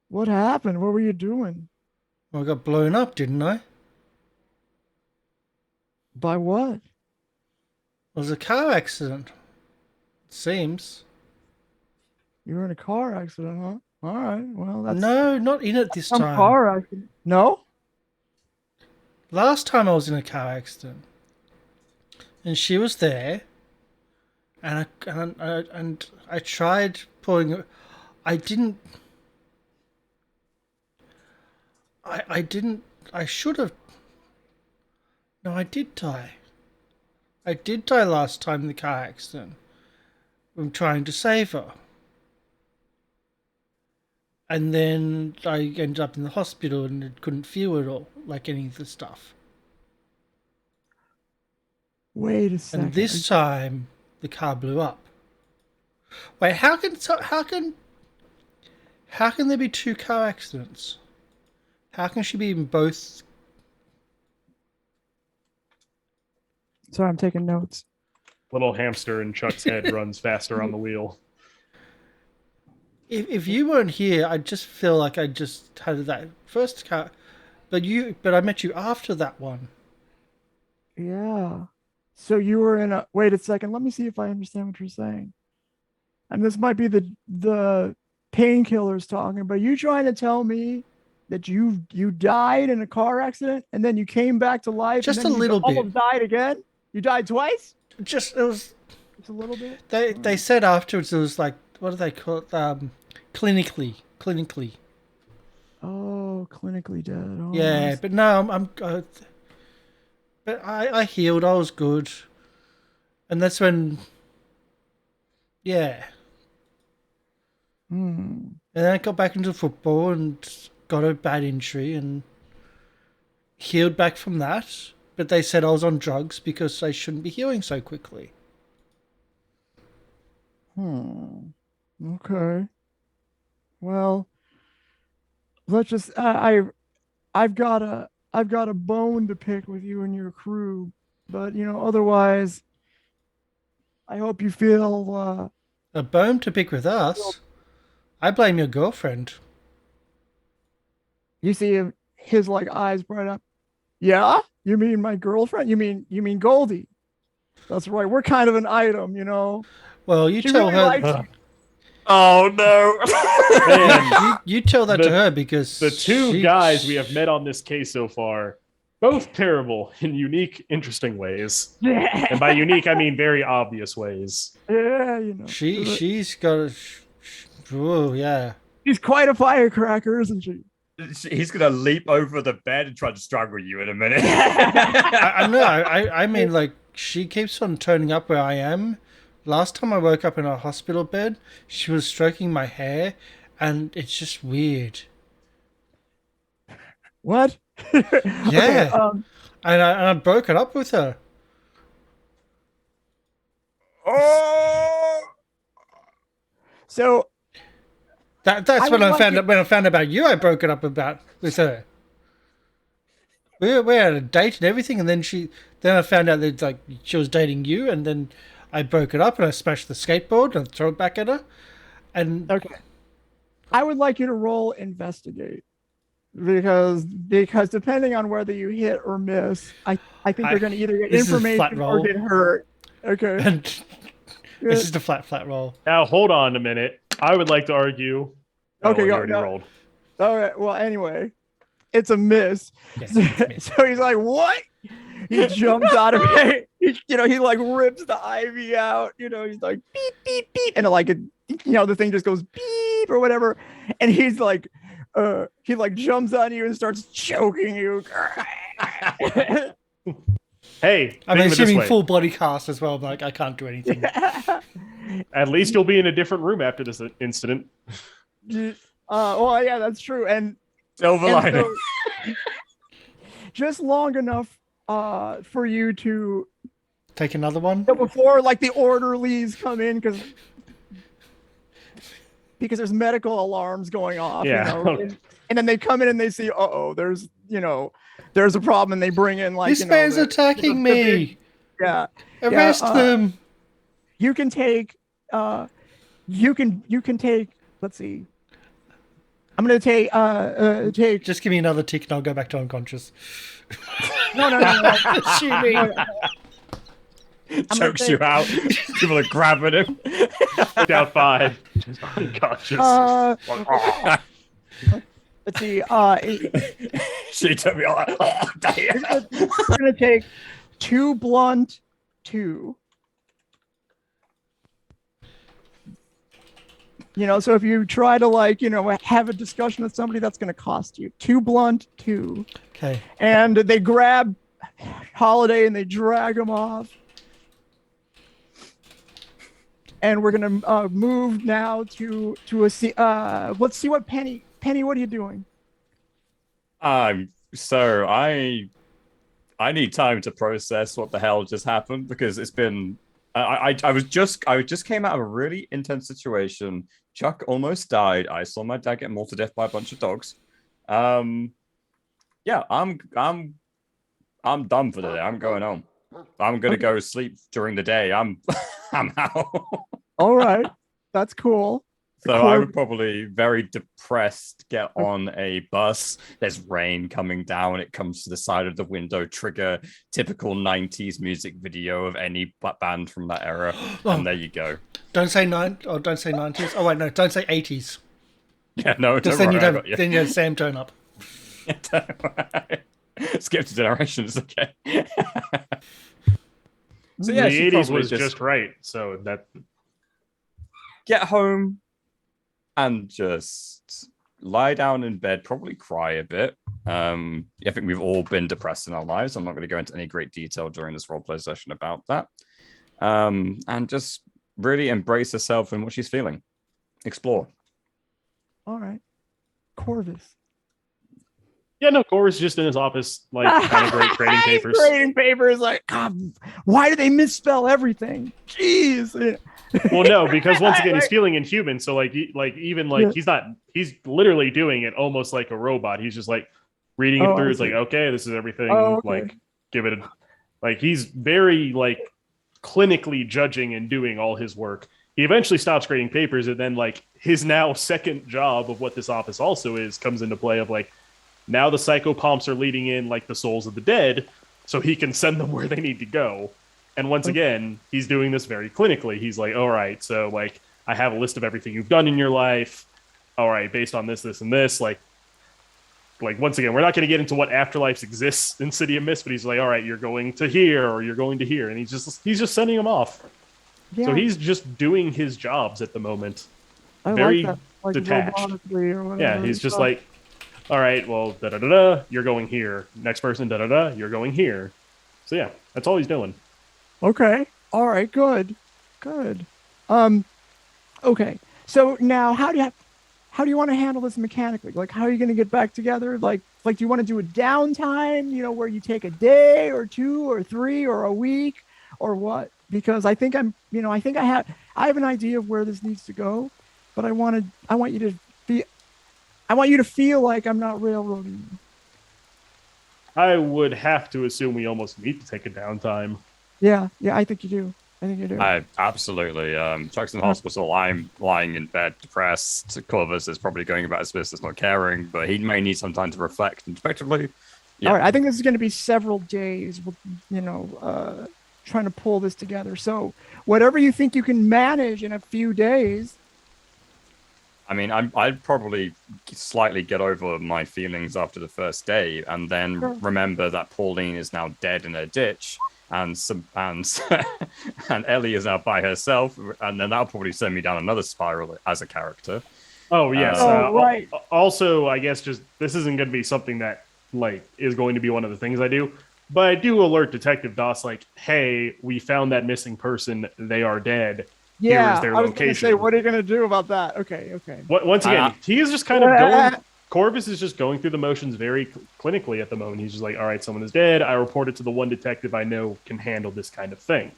what happened? What were you doing? Well, I got blown up, didn't I? It By what? was a car accident. It seems. You were in a car accident, huh? All right. Well, that's No, not in it this some time. car accident. No? Last time I was in a car accident, and she was there, and I tried pulling her. I didn't. I didn't. I should have. No, I did die. I did die last time in the car accident. I'm trying to save her. And then I ended up in the hospital and couldn't feel it all, like any of the stuff. Wait a second. And this time, the car blew up. Wait, how can there be two car accidents? How can she be in both? Sorry, I'm taking notes. Little hamster in Chuck's head runs faster on the wheel. If you weren't here, I just feel like I just had that first car, but I met you after that one. Yeah. So you were in a wait a second. Let me see if I understand what you're saying. And this might be the painkillers talking, but you trying to tell me that you died in a car accident and then you came back to life Just and then a little bit. almost died again? You died twice? Just it was. Just a little bit? They said afterwards it was like, what do they call it? Clinically. Oh, clinically dead. Oh, Yeah, but no, I'm but I healed. I was good, and that's when. Yeah. Hmm. And then I got back into football and got a bad injury and healed back from that. But they said I was on drugs because I shouldn't be healing so quickly. Okay. Well, let's just I've got a bone to pick with you and your crew, but otherwise I hope you feel A bone to pick with us? I blame your girlfriend. you see his like eyes bright up. Yeah? You mean my girlfriend? You mean Goldie? That's right. We're kind of an item, Well, you She tell really her. likes you. Oh no! Man, You tell that to her because the two guys we have met on this case so far, both terrible in unique, interesting ways. And by unique, I mean very obvious ways. Yeah, she's got a. Oh yeah. she's quite a firecracker, isn't she? He's gonna leap over the bed and try to strangle you in a minute. I mean, like, she keeps on turning up where I am. Last time I woke up in a hospital bed, she was stroking my hair, and it's just weird. What? Yeah. Okay, And I broke it up with her. Oh! so That's I when would I like found it- out. When I found out about you, I broke it up with her. we had a date and everything, and then I found out that like she was dating you, and then I broke it up and I smashed the skateboard and threw it back at her. And Okay. I would like you to roll investigate because depending on whether you hit or miss, I think you're going to either get this is a flat information or roll. get hurt. Okay. and it's just a flat roll. Now hold on a minute. I would like to argue. Okay, you go. already rolled. All right. Well, anyway, it's a miss. Yeah, So he's like, "What?" He jumps out of it. He like rips the ivy out. He's like beep beep beep, and the thing just goes beep or whatever. And he's like, he like jumps on you and starts choking you. Hey, I'm think of it this assuming way. full body cast as well. I'm like, I can't do anything. At least you'll be in a different room after this incident. Well, yeah, that's true. And Silver lining. so, just long enough for you to Take another one. before like the orderlies come in because there's medical alarms going off. Yeah. And then they come in and they see, there's there's a problem, and they bring in like This man's attacking me. Yeah. Arrest them. You can take you can take, let's see. I'm gonna take Just give me another tick and I'll go back to unconscious. no. Shoot me. Chokes you out. People are grabbing him. Down 5. Just unconscious. Let's see. She took me all damn. We're gonna take 2 blunt 2. So if you try to have a discussion with somebody, that's gonna cost you 2 blunt 2. Okay. And they grab Holiday and they drag him off. And we're gonna move now to a let's see what Penny, what are you doing? So I need time to process what the hell just happened, because it's been I just came out of a really intense situation. Chuck almost died. I saw my dad get mauled to death by a bunch of dogs. Yeah, I'm done for the day. I'm going home. I'm gonna go sleep during the day. I'm out. All right, that's cool. So I would probably very depressed get on a bus. There's rain coming down. It comes to the side of the window, trigger typical 90s music video of any band from that era. And there you go. Don't say 90s. Oh wait, no, don't say 80s. Yeah, no, Because don't then worry. you'd have Sam turn up. Skip to generations, okay. So The yeah, she 80s probably was just right. So that get home and just lie down in bed, probably cry a bit. I think we've all been depressed in our lives. I'm not going to go into any great detail during this roleplay session about that. And just really embrace herself and what she's feeling. Explore. All right, Corvus. yeah, no, Corvus is just in his office, like kind of grading papers. Grading papers, like, God, why do they misspell everything? Jeez. Well, no, because once again, he's feeling inhuman. So Yeah. he's literally doing it almost like a robot. He's just like reading it through. It's like, okay, this is everything. Oh, okay. Like, give it he's very like clinically judging and doing all his work. He eventually stops grading papers, and then like his now second job of what this office also is comes into play of like, now the psychopomps are leading in like the souls of the dead, so he can send them where they need to go. And once again, he's doing this very clinically. He's like, all right, so like I have a list of everything you've done in your life. All right, based on this, this, and this, like once again, we're not going to get into what afterlives exists in City of Mist, but he's like, all right, you're going to here or you're going to here, and he's just sending them off. Yeah, So he's just doing his jobs at the moment. I very like that, like detached. robotically or whatever. Yeah, he's just like, all right, well, da-da-da-da, you're going here. Next person, da-da-da, you're going here. So yeah, that's all he's doing. Okay. All right. Good. Okay. So now, how do you want to handle this mechanically? Like, how are you going to get back together? Like, do you want to do a downtime? Where you take a day or 2 or 3 or a week, or what? Because I think I have an idea of where this needs to go, but I want you to feel like I'm not railroading you. I would have to assume we almost need to take a downtime. Yeah, I think you do. I think you do. I absolutely. Chuck's in the hospital. I'm lying in bed, depressed. Corvus is probably going about his business, not caring, but he may need some time to reflect introspectively. Yeah. All right, I think this is going to be several days. Trying to pull this together. So whatever you think you can manage in a few days. I mean, I'd probably slightly get over my feelings after the first day, and then remember that Pauline is now dead in a ditch, and and Ellie is now by herself, and then that'll probably send me down another spiral as a character. Oh yes. Right. Also, I guess just this isn't going to be something that is going to be one of the things I do. But I do alert Detective Doss, hey, we found that missing person. They are dead. Yeah, Here is their I was going to location. say, what are you going to do about that? Okay. Once again, he is just kind of going. Corvus is just going through the motions very clinically at the moment. He's just all right, someone is dead. I report it to the one detective I know can handle this kind of thing.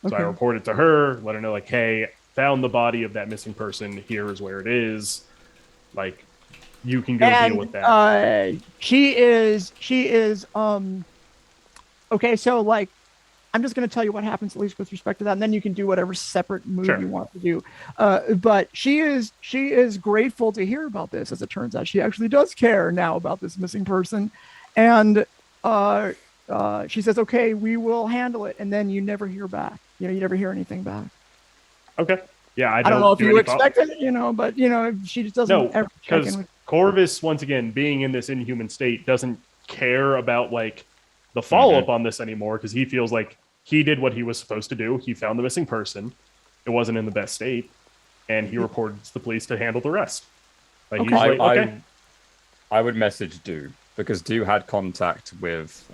So I report it to her, let her know, hey, found the body of that missing person. Here is where it is. You can go deal with that. She is. Okay, so I'm just going to tell you what happens, at least with respect to that, and then you can do whatever separate move you want to do. But she is grateful to hear about this. As it turns out, she actually does care now about this missing person, and she says, "Okay, we will handle it." And then you never hear back. You never hear anything back. Okay. Yeah, I don't know if you expected it, but she just doesn't ever check in with. Corvus, once again, being in this inhuman state, doesn't care about the follow-up on this anymore, because he feels like he did what he was supposed to do. He found the missing person. It wasn't in the best state, and he reported to the police to handle the rest. I would message Do, because Do had contact with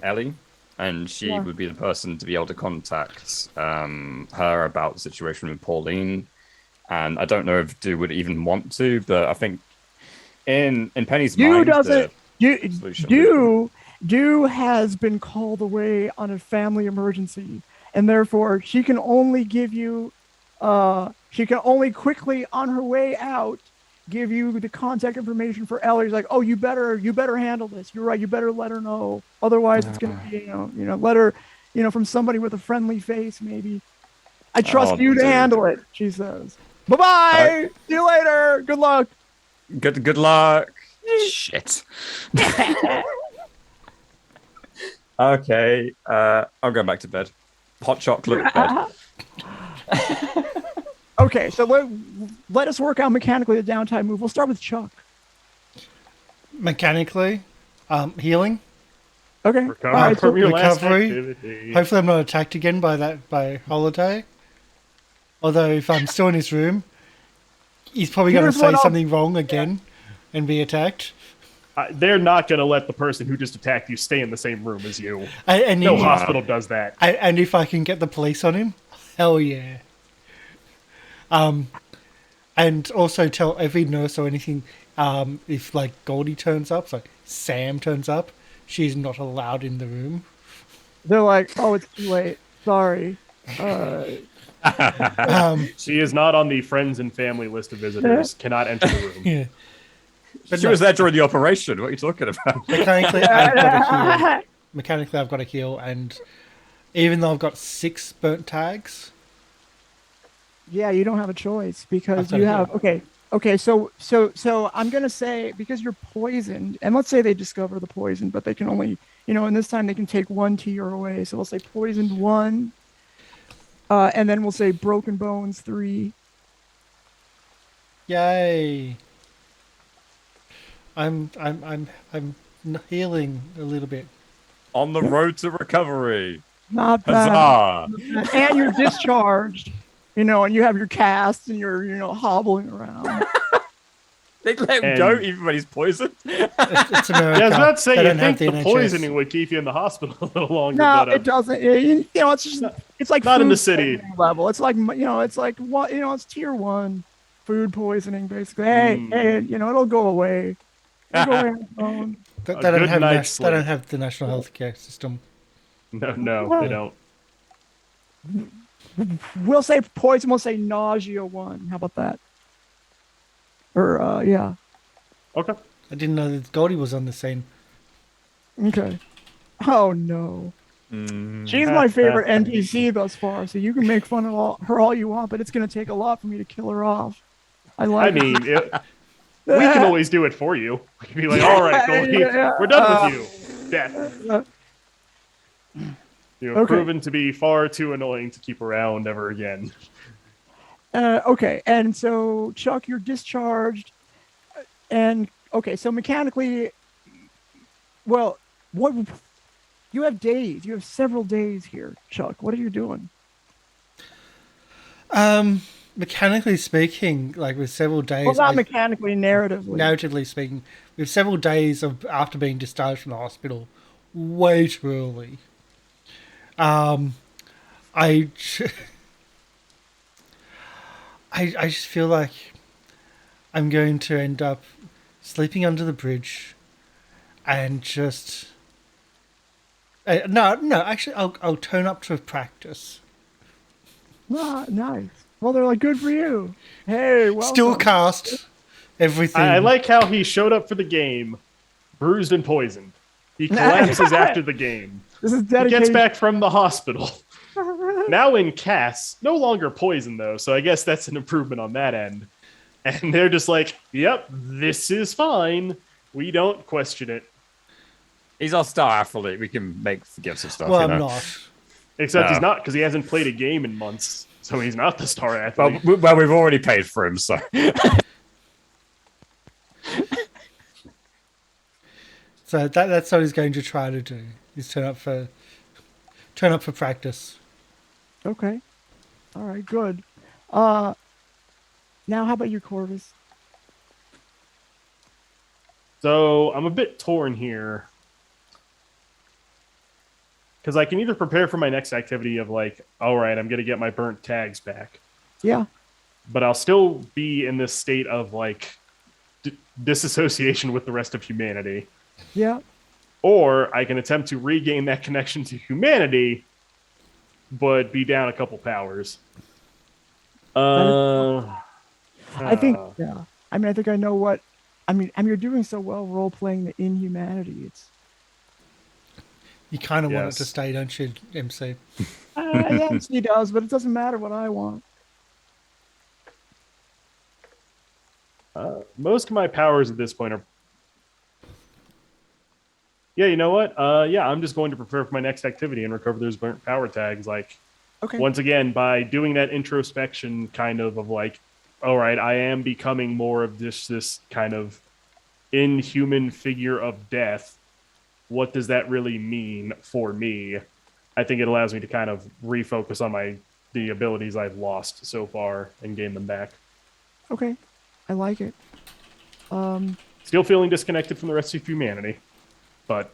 Ellie, and she would be the person to be able to contact her about the situation with Pauline. And I don't know if Do would even want to, but I think in Penny's mind, Do has been called away on a family emergency, and therefore she can only give you, she can only quickly on her way out give you the contact information for Ellie. She's oh, you better handle this. You're right. You better let her know. Otherwise, it's gonna be, let her, from somebody with a friendly face, maybe. I trust you to handle it, she says. Bye-bye. See you later. Good luck. Good luck. Shit. Okay, I'm going back to bed. Hot chocolate bed. Okay, so let us work out mechanically the downtime move. We'll start with Chuck. Mechanically, healing. Okay. Recovery. Hopefully, I'm not attacked again by Holiday. Although, if I'm still in his room, he's probably going to say something wrong again and be attacked. They're not going to let the person who just attacked you stay in the same room as you. No hospital does that. And if I can get the police on him, hell yeah. And also tell every nurse or anything, if Goldie turns up, Sam turns up, she's not allowed in the room. They're oh, it's too late. Sorry. She is not on the friends and family list of visitors. Cannot enter the room. Yeah. But she was there during the operation. What are you talking about? Mechanically, I've got to heal. And even though I've got 6 burnt tags. Yeah, you don't have a choice because you have. Okay. So I'm gonna say, because you're poisoned, and let's say they discover the poison, but they can only, and this time they can take 1 tier away. So we'll say poisoned 1, and then we'll say broken bones 3. Yay! I'm healing a little bit. On the road to recovery. Not bad. And you're discharged. And you have your cast and you're, hobbling around. They let him go even when he's poisoned. It's America. Yeah, I was about to say, you think the NHS. poisoning would keep you in the hospital a little longer. No, it doesn't. It's just, it's like not in the city level. It's like, it's like what, it's tier 1 food poisoning basically. Hey, it'll go away. It'll go away on its own. They don't have the national healthcare system. No, they don't. We'll say poison. We'll say nausea 1. How about that? Or yeah. Okay. I didn't know that Goldie was on the scene. Okay. Oh no. Mm. She's my favorite NPC thus far, so you can make fun of her all you want, but it's gonna take a lot for me to kill her off. I I like. mean, we can always do it for you. We can be like, all right, go leave. We're done with you. Death. You have proven to be far too annoying to keep around ever again. Okay, and so Chuck, you're discharged, and okay, so mechanically, well, what you have days, you have several days here, Chuck. What are you doing? Mechanically speaking, like with several days. Well, not mechanically, narratively. Narratively speaking, with several days of after being discharged from the hospital, way too early. I just feel like I'm going to end up sleeping under the bridge, and just actually, I'll turn up to practice. Ah, nice. Well, they're like, good for you. Hey, well, Still cast everything. I like how he showed up for the game, bruised and poisoned. He collapses after the game. This is He dedication. gets back from the hospital. Now in cast, no longer poisoned though, so I guess that's an improvement on that end. And they're just like, yep, this is fine. We don't question it. He's our star athlete. We can forgive some stuff. Well, you know? I'm not. Except he's not, because he hasn't played a game in months. So he's not the star athlete. Well, we've already paid for him, so. So that's what he's going to try to do. Is turn up for practice. Okay. All right, good. Now how about you, Corvus? So I'm a bit torn here. Because I can either prepare for my next activity of like, all right, I'm going to get my burnt tags back. Yeah. But I'll still be in this state of like disassociation with the rest of humanity. Yeah. Or I can attempt to regain that connection to humanity, but be down a couple powers. I think, yeah. I mean, I think I know what. I mean, you're doing so well role playing the inhumanity. It's. You kind of want it to stay, don't you, MC? Yes, he does, but it doesn't matter what I want. Most of my powers at this point are. Yeah, you know what? Yeah, I'm just going to prepare for my next activity and recover those burnt power tags. Like, once again, by doing that introspection kind of like, all right, I am becoming more of this kind of inhuman figure of death. What does that really mean for me? I think it allows me to kind of refocus on the abilities I've lost so far and gain them back. Okay, I like it. Still feeling disconnected from the rest of humanity, but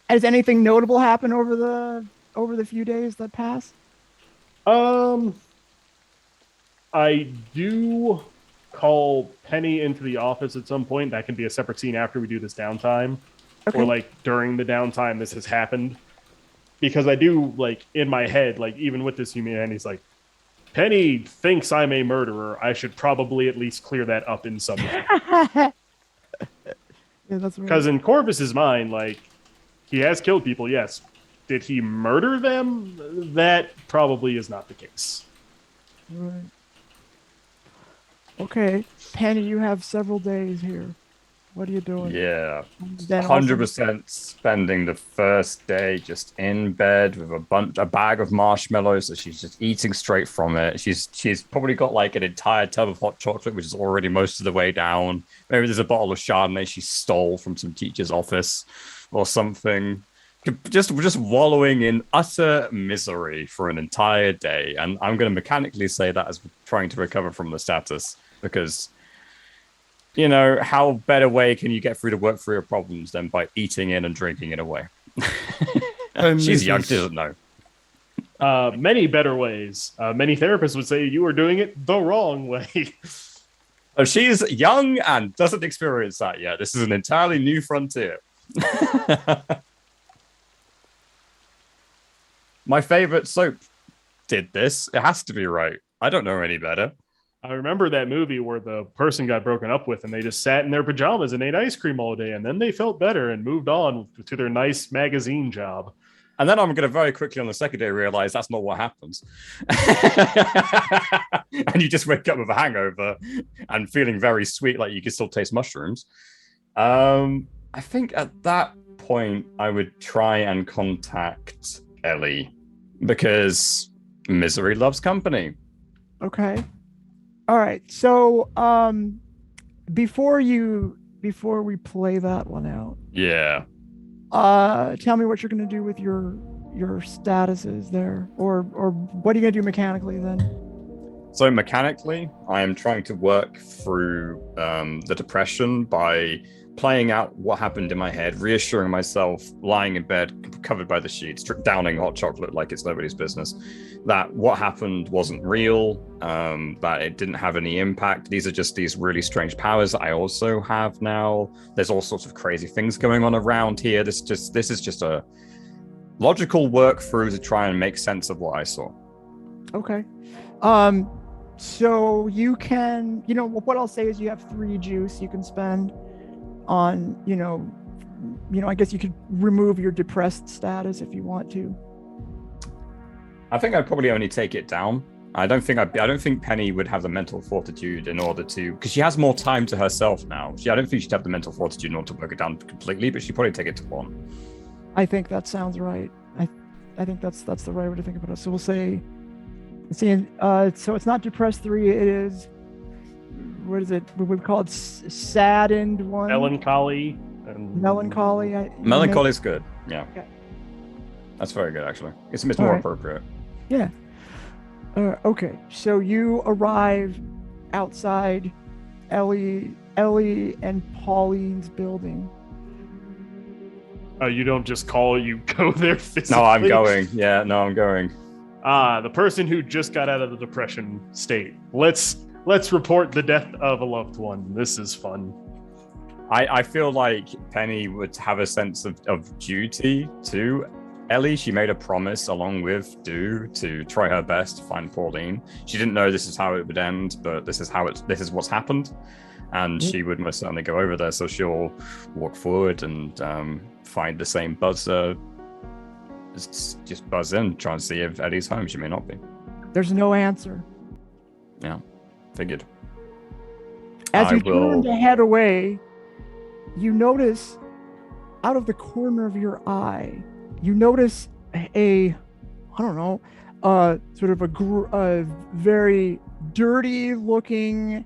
has anything notable happened over the few days that passed? I do call Penny into the office at some point. That can be a separate scene after we do this downtime. Or like during the downtime this has happened. Because I do, like, in my head, like, even with this humanity, it's like, Penny thinks I'm a murderer. I should probably at least clear that up in some way. Yeah, that's right. Because in Corvus's mind, like, he has killed people, yes. Did he murder them? That probably is not the case. Right. Okay, Penny, you have several days here. What are you doing? Yeah, 100% spending the first day just in bed with a bag of marshmallows that she's just eating straight from it. She's probably got like an entire tub of hot chocolate, which is already most of the way down. Maybe there's a bottle of Chardonnay she stole from some teacher's office or something. Just wallowing in utter misery for an entire day. And I'm going to mechanically say that as trying to recover from the status because... You know, how better way can you get through to work through your problems than by eating in and drinking it away? She's young, she doesn't know. Many better ways. Many therapists would say you are doing it the wrong way. Oh, she's young and doesn't experience that yet. This is an entirely new frontier. My favorite soap did this. It has to be right. I don't know any better. I remember that movie where the person got broken up with and they just sat in their pajamas and ate ice cream all day, and then they felt better and moved on to their nice magazine job. And then I'm going to very quickly on the second day realize that's not what happens. And you just wake up with a hangover and feeling very sweet, like you can still taste mushrooms. I think at that point, I would try and contact Ellie because misery loves company. Okay. All right. So before we play that one out. Yeah. Tell me what you're going to do with your statuses there, or what are you going to do mechanically then? So mechanically, I am trying to work through the depression by playing out what happened in my head, reassuring myself, lying in bed, covered by the sheets, downing hot chocolate like it's nobody's business, that what happened wasn't real, that it didn't have any impact. These are just these really strange powers that I also have now. There's all sorts of crazy things going on around here. This is just a logical work through to try and make sense of what I saw. Okay. So you can, what I'll say is you have 3 juice you can spend on, I guess you could remove your depressed status if you want to. I think I'd probably only take it down. I don't think Penny would have the mental fortitude in order to, because she has more time to herself now. I don't think she'd have the mental fortitude in order to work it down completely, but she'd probably take it to 1. I think that sounds right. I think that's the right way to think about it. So we'll say, so it's not depressed 3. It is, what is it? We call it saddened 1. Melancholy. Melancholy. Melancholy is good. Yeah. Okay. That's very good, actually. It's more appropriate. Yeah. Okay. So you arrive outside Ellie and Pauline's building. Oh, you don't just call, you go there physically? No, I'm going. Yeah, no, I'm going. The person who just got out of the depression state. Let's report the death of a loved one. This is fun. I feel like Penny would have a sense of duty to Ellie. She made a promise along with Du to try her best to find Pauline. She didn't know this is how it would end, but this is what's happened. And she would most certainly go over there, so she'll walk forward and find the same buzzer. Just buzz in, try and see if Ellie's home. She may not be. There's no answer. Yeah, figured. As you turn to head away, you notice out of the corner of your eye, you notice sort of a very dirty looking,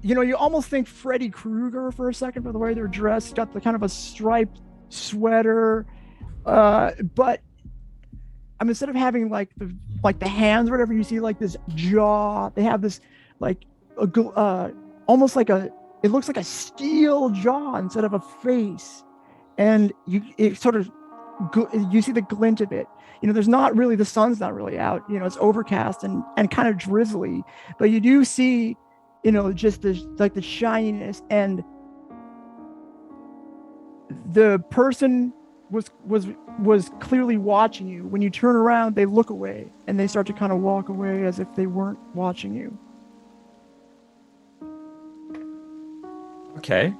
you almost think Freddy Krueger for a second by the way they're dressed, got the kind of a striped sweater, but instead of having like the hands or whatever, you see like this jaw. They have this like almost like it looks like a steel jaw instead of a face, and you see the glint of it. There's not really, the sun's not really out. It's overcast and kind of drizzly, but you do see, just the shininess, and the person was clearly watching you. When you turn around, they look away and they start to kind of walk away as if they weren't watching you. Okay.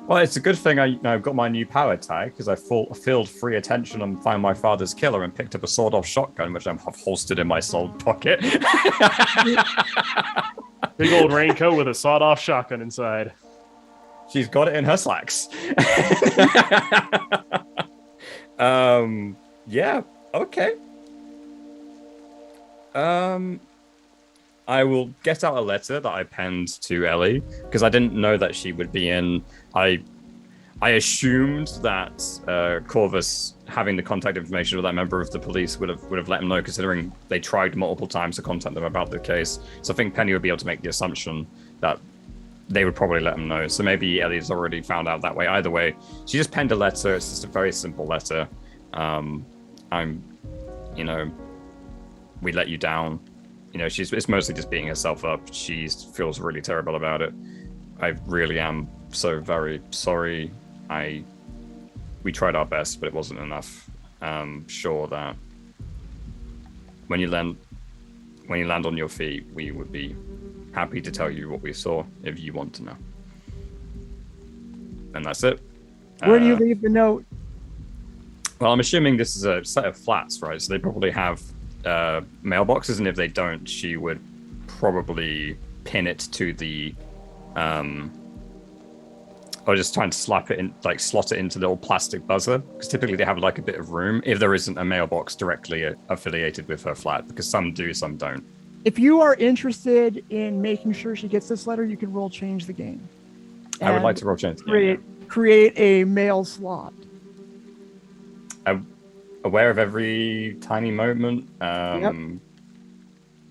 Well, it's a good thing I've got my new power tag, because I filled free attention and found my father's killer and picked up a sawed-off shotgun, which I have holstered in my soul pocket. Big old raincoat with a sawed-off shotgun inside. She's got it in her slacks. Yeah, okay. I will get out a letter that I penned to Ellie, because I didn't know that she would be in. I assumed that Corvus, having the contact information of that member of the police, would have let him know, considering they tried multiple times to contact them about the case. So I think Penny would be able to make the assumption that they would probably let him know. So maybe Ellie's already found out that way. Either way, she just penned a letter. It's just a very simple letter. We let you down. It's mostly just beating herself up. She feels really terrible about it. I really am so very sorry. We tried our best, but it wasn't enough. I'm sure that when when you land on your feet, we would be happy to tell you what we saw if you want to know. And that's it. Where do you leave the note? Well, I'm assuming this is a set of flats, right? So they probably have mailboxes, and if they don't, she would probably pin it to the or just try and slap it in, like slot it into the little plastic buzzer, because typically they have like a bit of room if there isn't a mailbox directly affiliated with her flat, because some do, some don't. If you are interested in making sure she gets this letter, you can roll change the game. I would like to roll change the game. Create a mail slot. I'm aware of every tiny moment. Yep.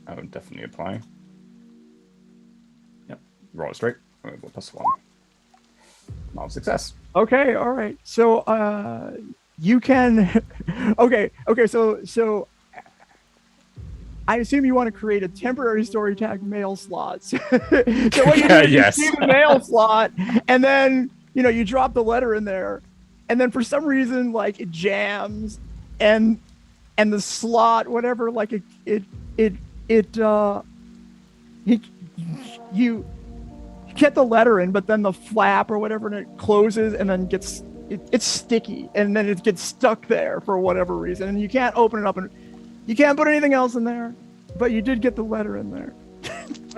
I would definitely apply. Yep. Roll it straight. We'll +1. Mild success. Okay, all right. So you can okay, so I assume you want to create a temporary story tag mail slot. So what you do is yes. you see the mail slot, and then you drop the letter in there, and then for some reason like it jams, and the slot, whatever, like you get the letter in, but then the flap or whatever, and it closes, and then it's sticky, and then it gets stuck there for whatever reason, and you can't open it up, and you can't put anything else in there, but you did get the letter in there.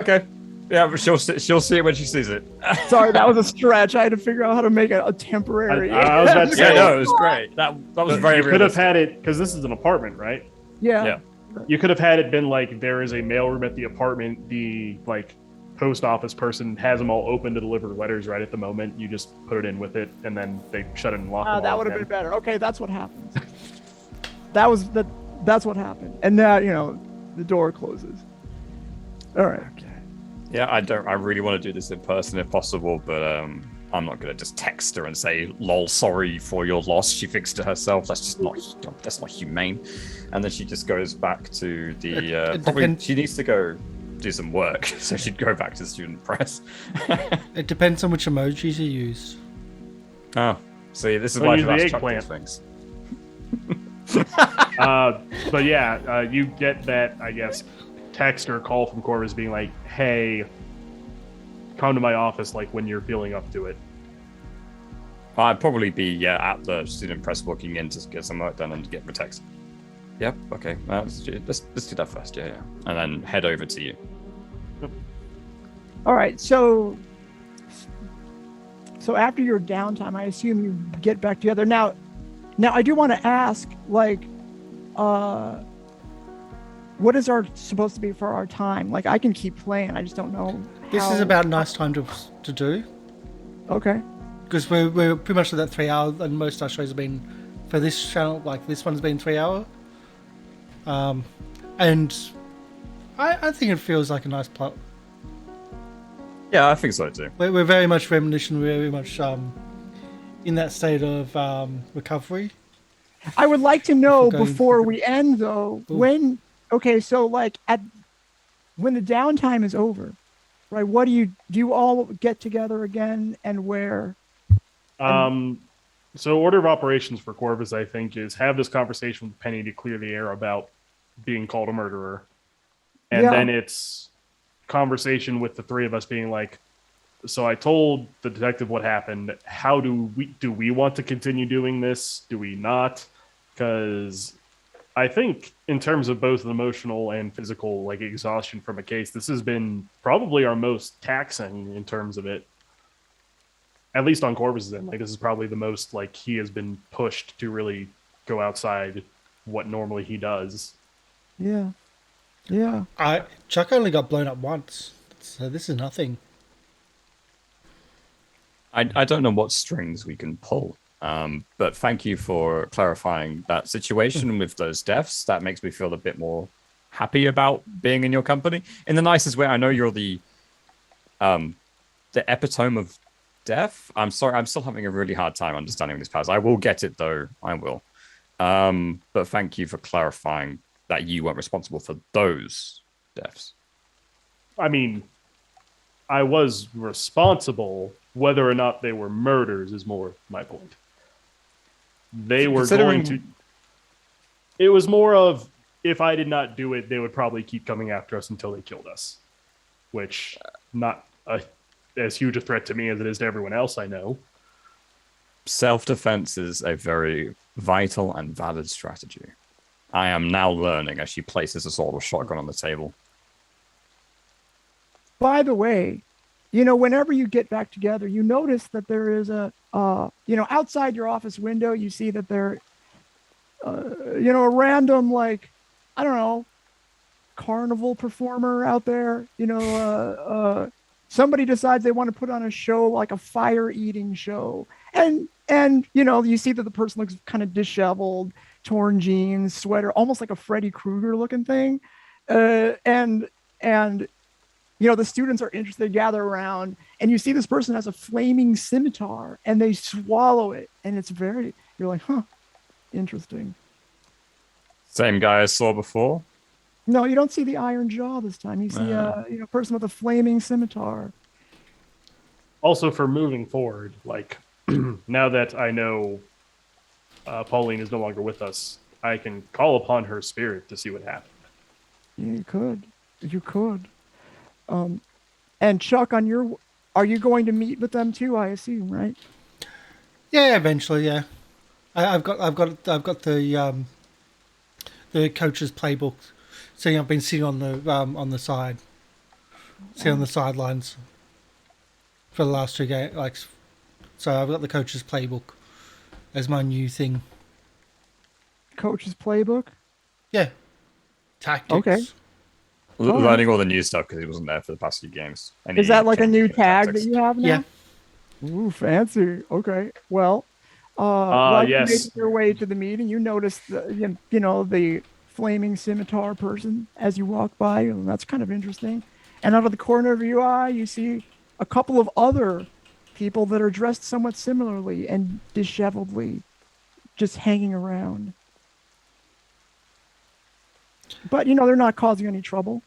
Okay. Yeah, but she'll see it when she sees it. Sorry, that was a stretch. I had to figure out how to make a temporary. I was about to say, yeah, no, it was great. That was very. You could have had it, because this is an apartment, right? Yeah. You could have had it been like there is a mailroom at the apartment. The like post office person has them all open to deliver letters right at the moment. You just put it in with it, and then they shut it and lock it. That would have been better. Okay, that's what happened. That's what happened, and now the door closes. All right. Okay. Yeah, I really want to do this in person if possible, but I'm not gonna just text her and say, "Lol, sorry for your loss. She fixed it herself." That's not humane. And then she just goes back to the probably she needs to go do some work, so she'd go back to the student press. It depends on which emojis you use. Oh, see, this is Well, why use I the ask Chuck eggplant. these things. But yeah, you get that, I guess, text or call from Corvus being like, "Hey, come to my office like when you're feeling up to it." I'd probably be at the student press looking in to get some work done and get the text. Yep. Okay. Let's do that first. Yeah. And then head over to you. All right. So after your downtime, I assume you get back together. Now I do want to ask, like, what is supposed to be for our time? Like, I can keep playing. I just don't know. This is about a nice time to do. Okay. Because we're pretty much at that 3 hour, and most of our shows have been, for this channel, like this one's been 3 hour. And I think it feels like a nice plot. Yeah, I think so too. We're very much reminiscent, very much in that state of recovery. I would like to know before we end, though, when like when the downtime is over, right? What do you all get together again, and where? So order of operations for Corvus, I think, is have this conversation with Penny to clear the air about being called a murderer. And then it's conversation with the three of us being like, so I told the detective what happened. How do we want to continue doing this? Do we not? Because I think in terms of both emotional and physical like exhaustion from a case, this has been probably our most taxing in terms of it. At least on Corvus's end, like this is probably the most like he has been pushed to really go outside what normally he does. Yeah. Chuck only got blown up once, so this is nothing. I don't know what strings we can pull, but thank you for clarifying that situation with those deaths. That makes me feel a bit more happy about being in your company. In the nicest way, I know you're the epitome of death. I'm sorry, I'm still having a really hard time understanding these powers. I will get it though. I will. But thank you for clarifying that you weren't responsible for those deaths. I mean, I was responsible. Whether or not they were murders is more my point. They were going to... It was more of if I did not do it, they would probably keep coming after us until they killed us, which not as huge a threat to me as it is to everyone else I know. Self-defense is a very vital and valid strategy. I am now learning as she places a sort of shotgun on the table. By the way, whenever you get back together, you notice that there is outside your office window, you see that there, a random, like, I don't know, carnival performer out there, somebody decides they want to put on a show, like a fire eating show. And you see that the person looks kind of disheveled, torn jeans, sweater, almost like a Freddy Krueger looking thing. And the students are interested, gather around, and you see this person has a flaming scimitar and they swallow it. And you're like, huh, interesting. Same guy I saw before? No, you don't see the iron jaw this time. You see a person with a flaming scimitar. Also, for moving forward, like, now that I know Pauline is no longer with us, I can call upon her spirit to see what happened. Yeah, you could. And Chuck, are you going to meet with them too? I assume, right? Yeah, eventually, yeah. I've got the coach's playbook. So I've been sitting on the side, sitting on the sidelines for the last 2 games. Like, so I've got the coach's playbook as my new thing. Coach's playbook? Yeah. Tactics. Okay. Learning all the new stuff because he wasn't there for the past few games. Is that like a new tag that you have now? Yeah. Ooh, fancy. Okay. Well, yes. You make your way to the meeting. You notice the flaming scimitar person as you walk by, and that's kind of interesting. And out of the corner of your eye, you see a couple of other people that are dressed somewhat similarly and disheveledly, just hanging around. But they're not causing any trouble.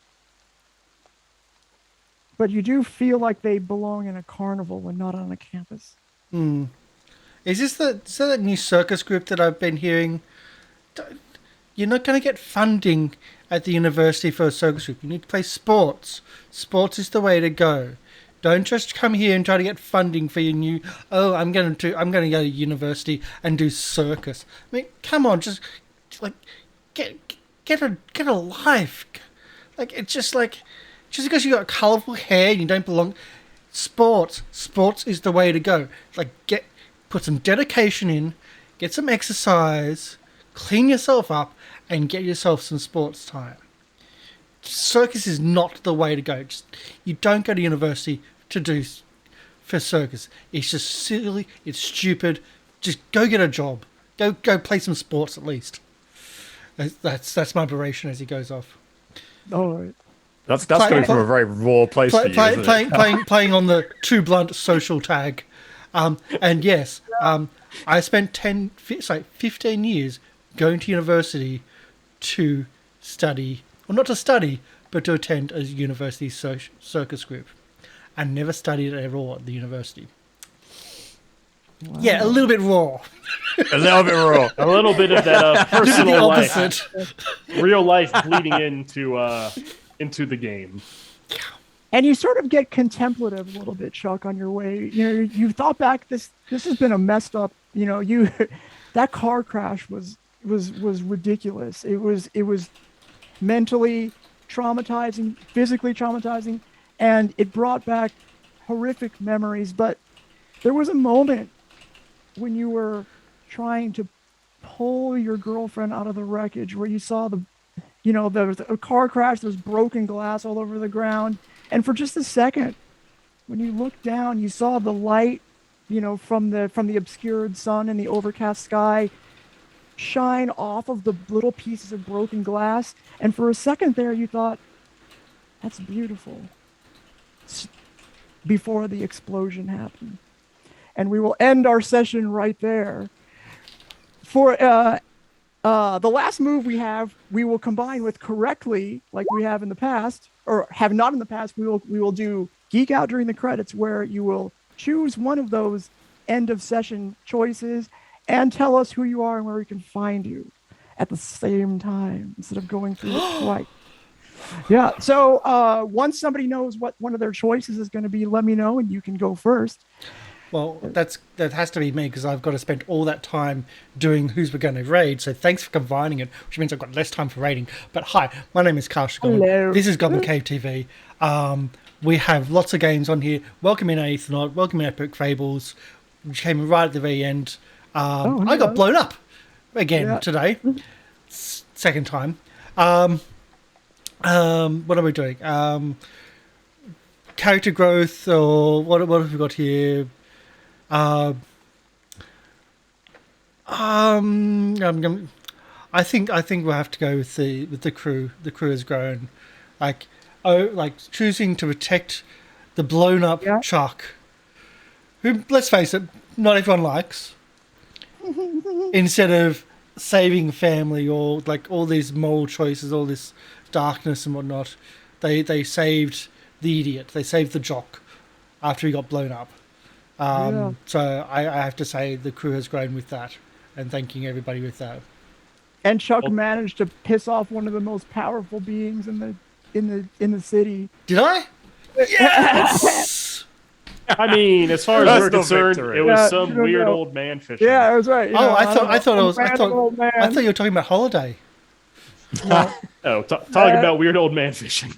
But you do feel like they belong in a carnival and not on a campus. Is this the new circus group that I've been hearing? You're not going to get funding at the university for a circus group. You need to play sports. Sports is the way to go. Don't just come here and try to get funding for your new. Oh, I'm going to go to university and do circus. I mean, come on, just like get a life. Like, it's just like, just because you got colourful hair and you don't belong. Sports is the way to go. Like, put some dedication in, get some exercise, clean yourself up, and get yourself some sports time. Circus is not the way to go. You don't go to university for circus. It's just silly. It's stupid. Just go get a job. Go play some sports at least. That's my beration as he goes off. All right. That's coming from a very raw place for you, isn't it? Playing on the too blunt social tag. And yes, I spent 15 years going to university to study, well, not to study, but to attend a university circus group. I never studied at all at the university. Wow. Yeah, a little bit raw. A little bit raw. A little bit of that personal life, real life bleeding into the game. And you sort of get contemplative a little bit, Chuck, on your way. You thought back. This has been a messed up. That car crash was ridiculous. It was mentally traumatizing, physically traumatizing, and it brought back horrific memories. But there was a moment when you were trying to pull your girlfriend out of the wreckage where you saw there was a car crash, there was broken glass all over the ground. And for just a second, when you looked down, you saw the light, from the obscured sun and the overcast sky shine off of the little pieces of broken glass. And for a second there, you thought, that's beautiful. Before the explosion happened. And we will end our session right there. For the last move we will combine with correctly, like we have in the past, or have not in the past. We will do Geek Out during the credits, where you will choose one of those end of session choices and tell us who you are and where we can find you. at the same time instead of going through it twice. Yeah. So once somebody knows what one of their choices is going to be, let me know and you can go first. Well, that has to be me because I've got to spend all that time doing who's we're going to raid. So thanks for combining it, which means I've got less time for raiding. But hi, my name is Karsh. Hello. This is GoblinCaveTV. We have lots of games on here. Welcome in Aethernaut, welcome in Epic Fables, which came right at the very end. I got blown up again today, second time. What are we doing? Character growth, or what have we got here? I think we'll have to go with the crew. The crew has grown, like choosing to protect the blown up Chuck, who, let's face it, not everyone likes. Instead of saving family or like all these moral choices, all this darkness and whatnot, they saved the idiot. They saved the jock after he got blown up. So I have to say the crew has grown with that, and thanking everybody with that. And Chuck managed to piss off one of the most powerful beings in the city. Did I? Yes. I mean, as far as we're concerned, it was some weird old man fishing. Yeah, it was right. I thought you were talking about Holiday. Talking about weird old man fishing.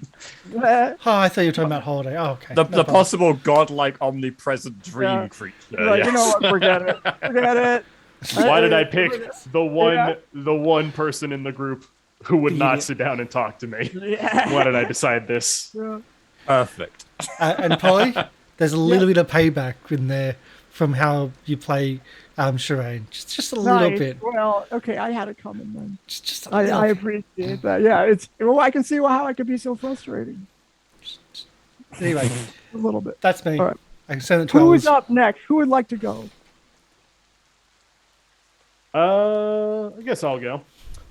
I thought you were talking about Holiday. Oh, okay. The possible godlike omnipresent dream creature. Like, you know what? Forget it. Forget it. Why did I pick the one person in the group who would not sit down and talk to me? Why did I decide this? Perfect. And Polly, there's a little bit of payback in there from how you play Shireen. Just a little bit. Well, okay, I had it coming then. Just I appreciate that. Yeah, I can see how it could be so frustrating. Anyway, a little bit. That's me. All right. I can send it to Who is up next? Who would like to go? I guess I'll go.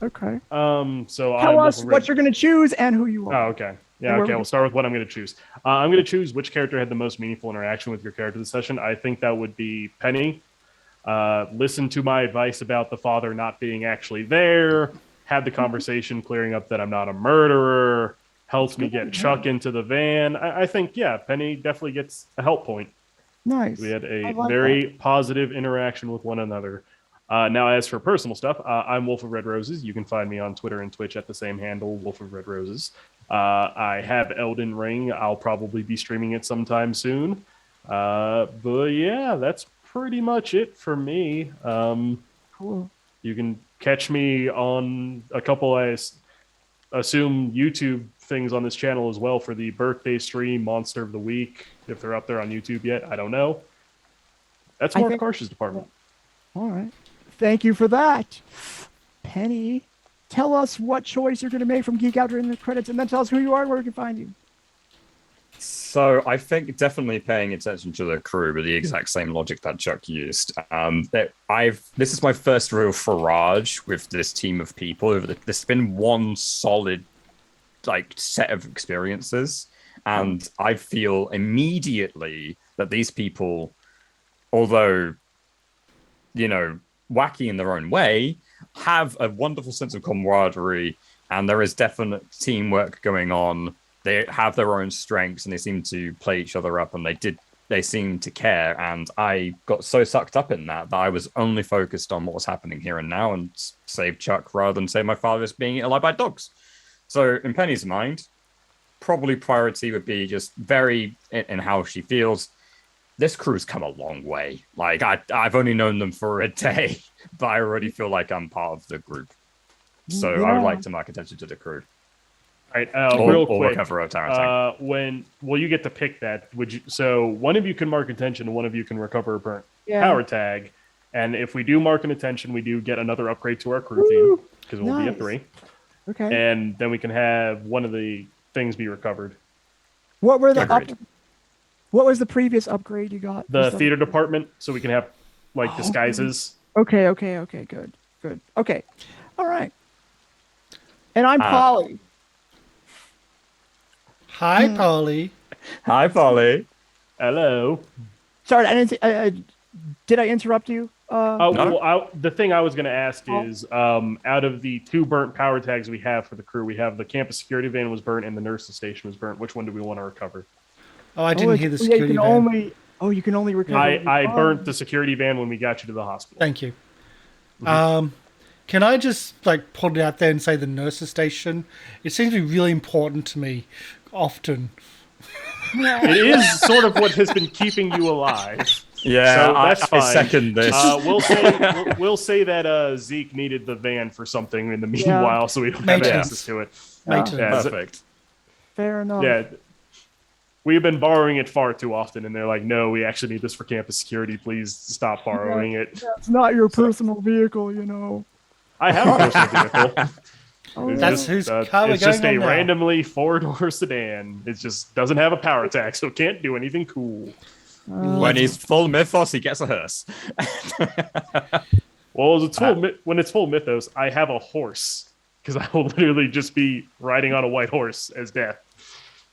Okay. So tell us what you're going to choose and who you are. Oh, okay. Yeah, okay. We'll start with what I'm going to choose. I'm going to choose which character had the most meaningful interaction with your character this session. I think that would be Penny. Listen to my advice about the father not being actually there. Had the conversation clearing up that I'm not a murderer. Helps me get Chuck into the van. I think, Penny definitely gets a help point. Nice. We had a very positive interaction with one another. Now, as for personal stuff, I'm Wolf of Red Roses. You can find me on Twitter and Twitch at the same handle, Wolf of Red Roses. I have Elden Ring. I'll probably be streaming it sometime soon. But yeah, that's pretty much it for me. Cool. You can catch me on a couple, I assume, YouTube things on this channel as well for the birthday stream, Monster of the Week, if they're up there on YouTube yet. I don't know. That's more of Karsh's department. All right. Thank you for that. Penny, tell us what choice you're going to make from Geek Out during the credits, and then tell us who you are and where we can find you. So I think definitely paying attention to the crew with the exact same logic that Chuck used. This is my first real farage with this team of people. There's been one solid set of experiences, and I feel immediately that these people, although wacky in their own way, have a wonderful sense of camaraderie, and there is definite teamwork going on. They have their own strengths, and they seem to play each other up, and they seem to care. And I got so sucked up in that I was only focused on what was happening here and now and save Chuck rather than save my father as being eaten alive by dogs. So in Penny's mind, probably priority would be just very in how she feels. This crew's come a long way. I've only known them for a day, but I already feel like I'm part of the group. So I would like to mark attention to the crew. All right, real quick. Recover a tower you get to pick that. So one of you can mark attention, and one of you can recover a burnt power tag. And if we do mark an attention, we do get another upgrade to our crew theme because we'll be at 3. Okay. And then we can have one of the things be recovered. What were the What was the previous upgrade you got? The theater department, so we can have disguises. Okay. Good. Okay. All right. And I'm Polly. Hi, Polly. Hi, Polly. Hello. Sorry, did I interrupt you? The thing I was going to ask is, out of the 2 burnt power tags we have for the crew, we have the campus security van was burnt and the nurse's station was burnt. Which one do we want to recover? Oh, I didn't hear the security you van. you can only recover. I burnt the security van when we got you to the hospital. Thank you. Can I just put it out there and say the nurse's station? It seems to be really important to me often. It is sort of what has been keeping you alive. Yeah, so that's I fine. second this. We'll say that Zeke needed the van for something in the meanwhile, so we don't have access to it. Maintenance. Perfect. Fair enough. Yeah. We've been borrowing it far too often, and they're like, no, we actually need this for campus security. Please stop borrowing it. It's not your personal vehicle, you know. I have a personal vehicle. That's whose car we're It's just going a on now. randomly 4-door sedan. It just doesn't have a power tag, so it can't do anything cool. When he's full mythos, he gets a hearse. Well, when it's full mythos, I have a horse because I will literally just be riding on a white horse as death.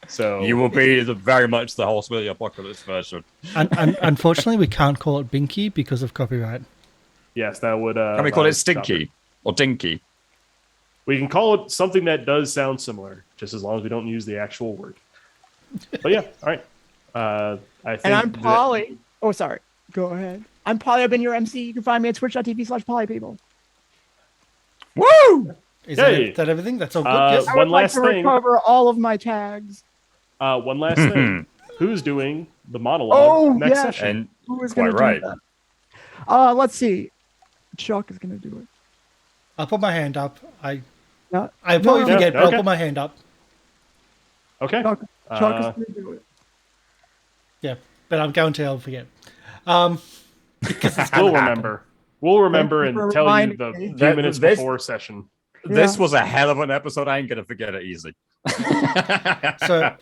So You will be very much the horse with the apocalypse version. Unfortunately, we can't call it Binky because of copyright. yes, that would. Can we call it Stinky or Dinky? We can call it something that does sound similar, just as long as we don't use the actual word. But yeah, all right. I think And I'm Polly. Oh, sorry. Go ahead. I'm Polly. I've been your MC. You can find me at twitch.tv/polypeople. Woo! Is Yay. that everything? That's all good? Yes. I One would like last to thing. recover all of my tags. One last thing. Who's doing the monologue Oh, next yeah. session? And Who is quite going to right. do that? Let's see. Chuck is going to do it. I'll put my hand up. I No, probably no, forget, but okay. I'll put my hand up. Okay. Chuck is going to do it. Yeah, but I'm going to forget. Because it's We'll gonna happen. remember. We'll remember Thank you and for tell you reminding the me. few minutes This- before session. This was a hell of an episode. I ain't gonna forget it easily. So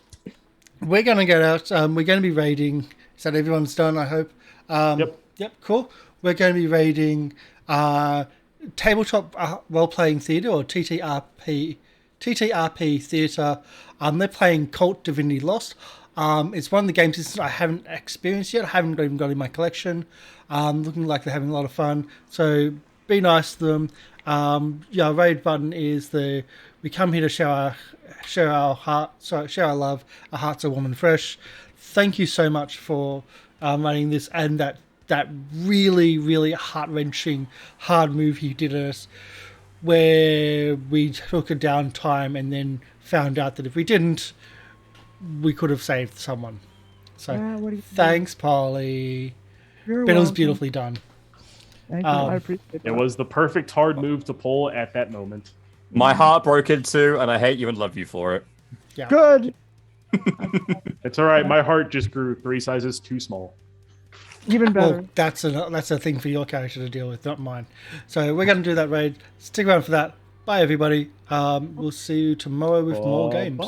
we're going to get out. We're going to be raiding. Is that everyone's done, I hope? Yep, cool. We're going to be raiding Tabletop Role-Playing Theatre, or TTRP Theatre. They're playing Cult Divinity Lost. It's one of the game systems I haven't experienced yet. I haven't even got in my collection. Looking like they're having a lot of fun. So be nice to them. Our raid button is we come here to share our love. Our hearts are warm and fresh. Thank you so much for running this and that really, really heart-wrenching, hard move you did us, where we took a downtime and then found out that if we didn't, we could have saved someone. So What do you think? thanks, Polly. You're But it was welcome. beautifully done. Thank you. I appreciate It that. was the perfect hard move to pull at that moment. My heart broke in two, and I hate you and love you for it. Yeah. Good. It's all right. My heart just grew 3 sizes too small. Even better. Well, that's a thing for your character to deal with, not mine. So we're going to do that raid. Stick around for that. Bye, everybody. We'll see you tomorrow with more games. Bye.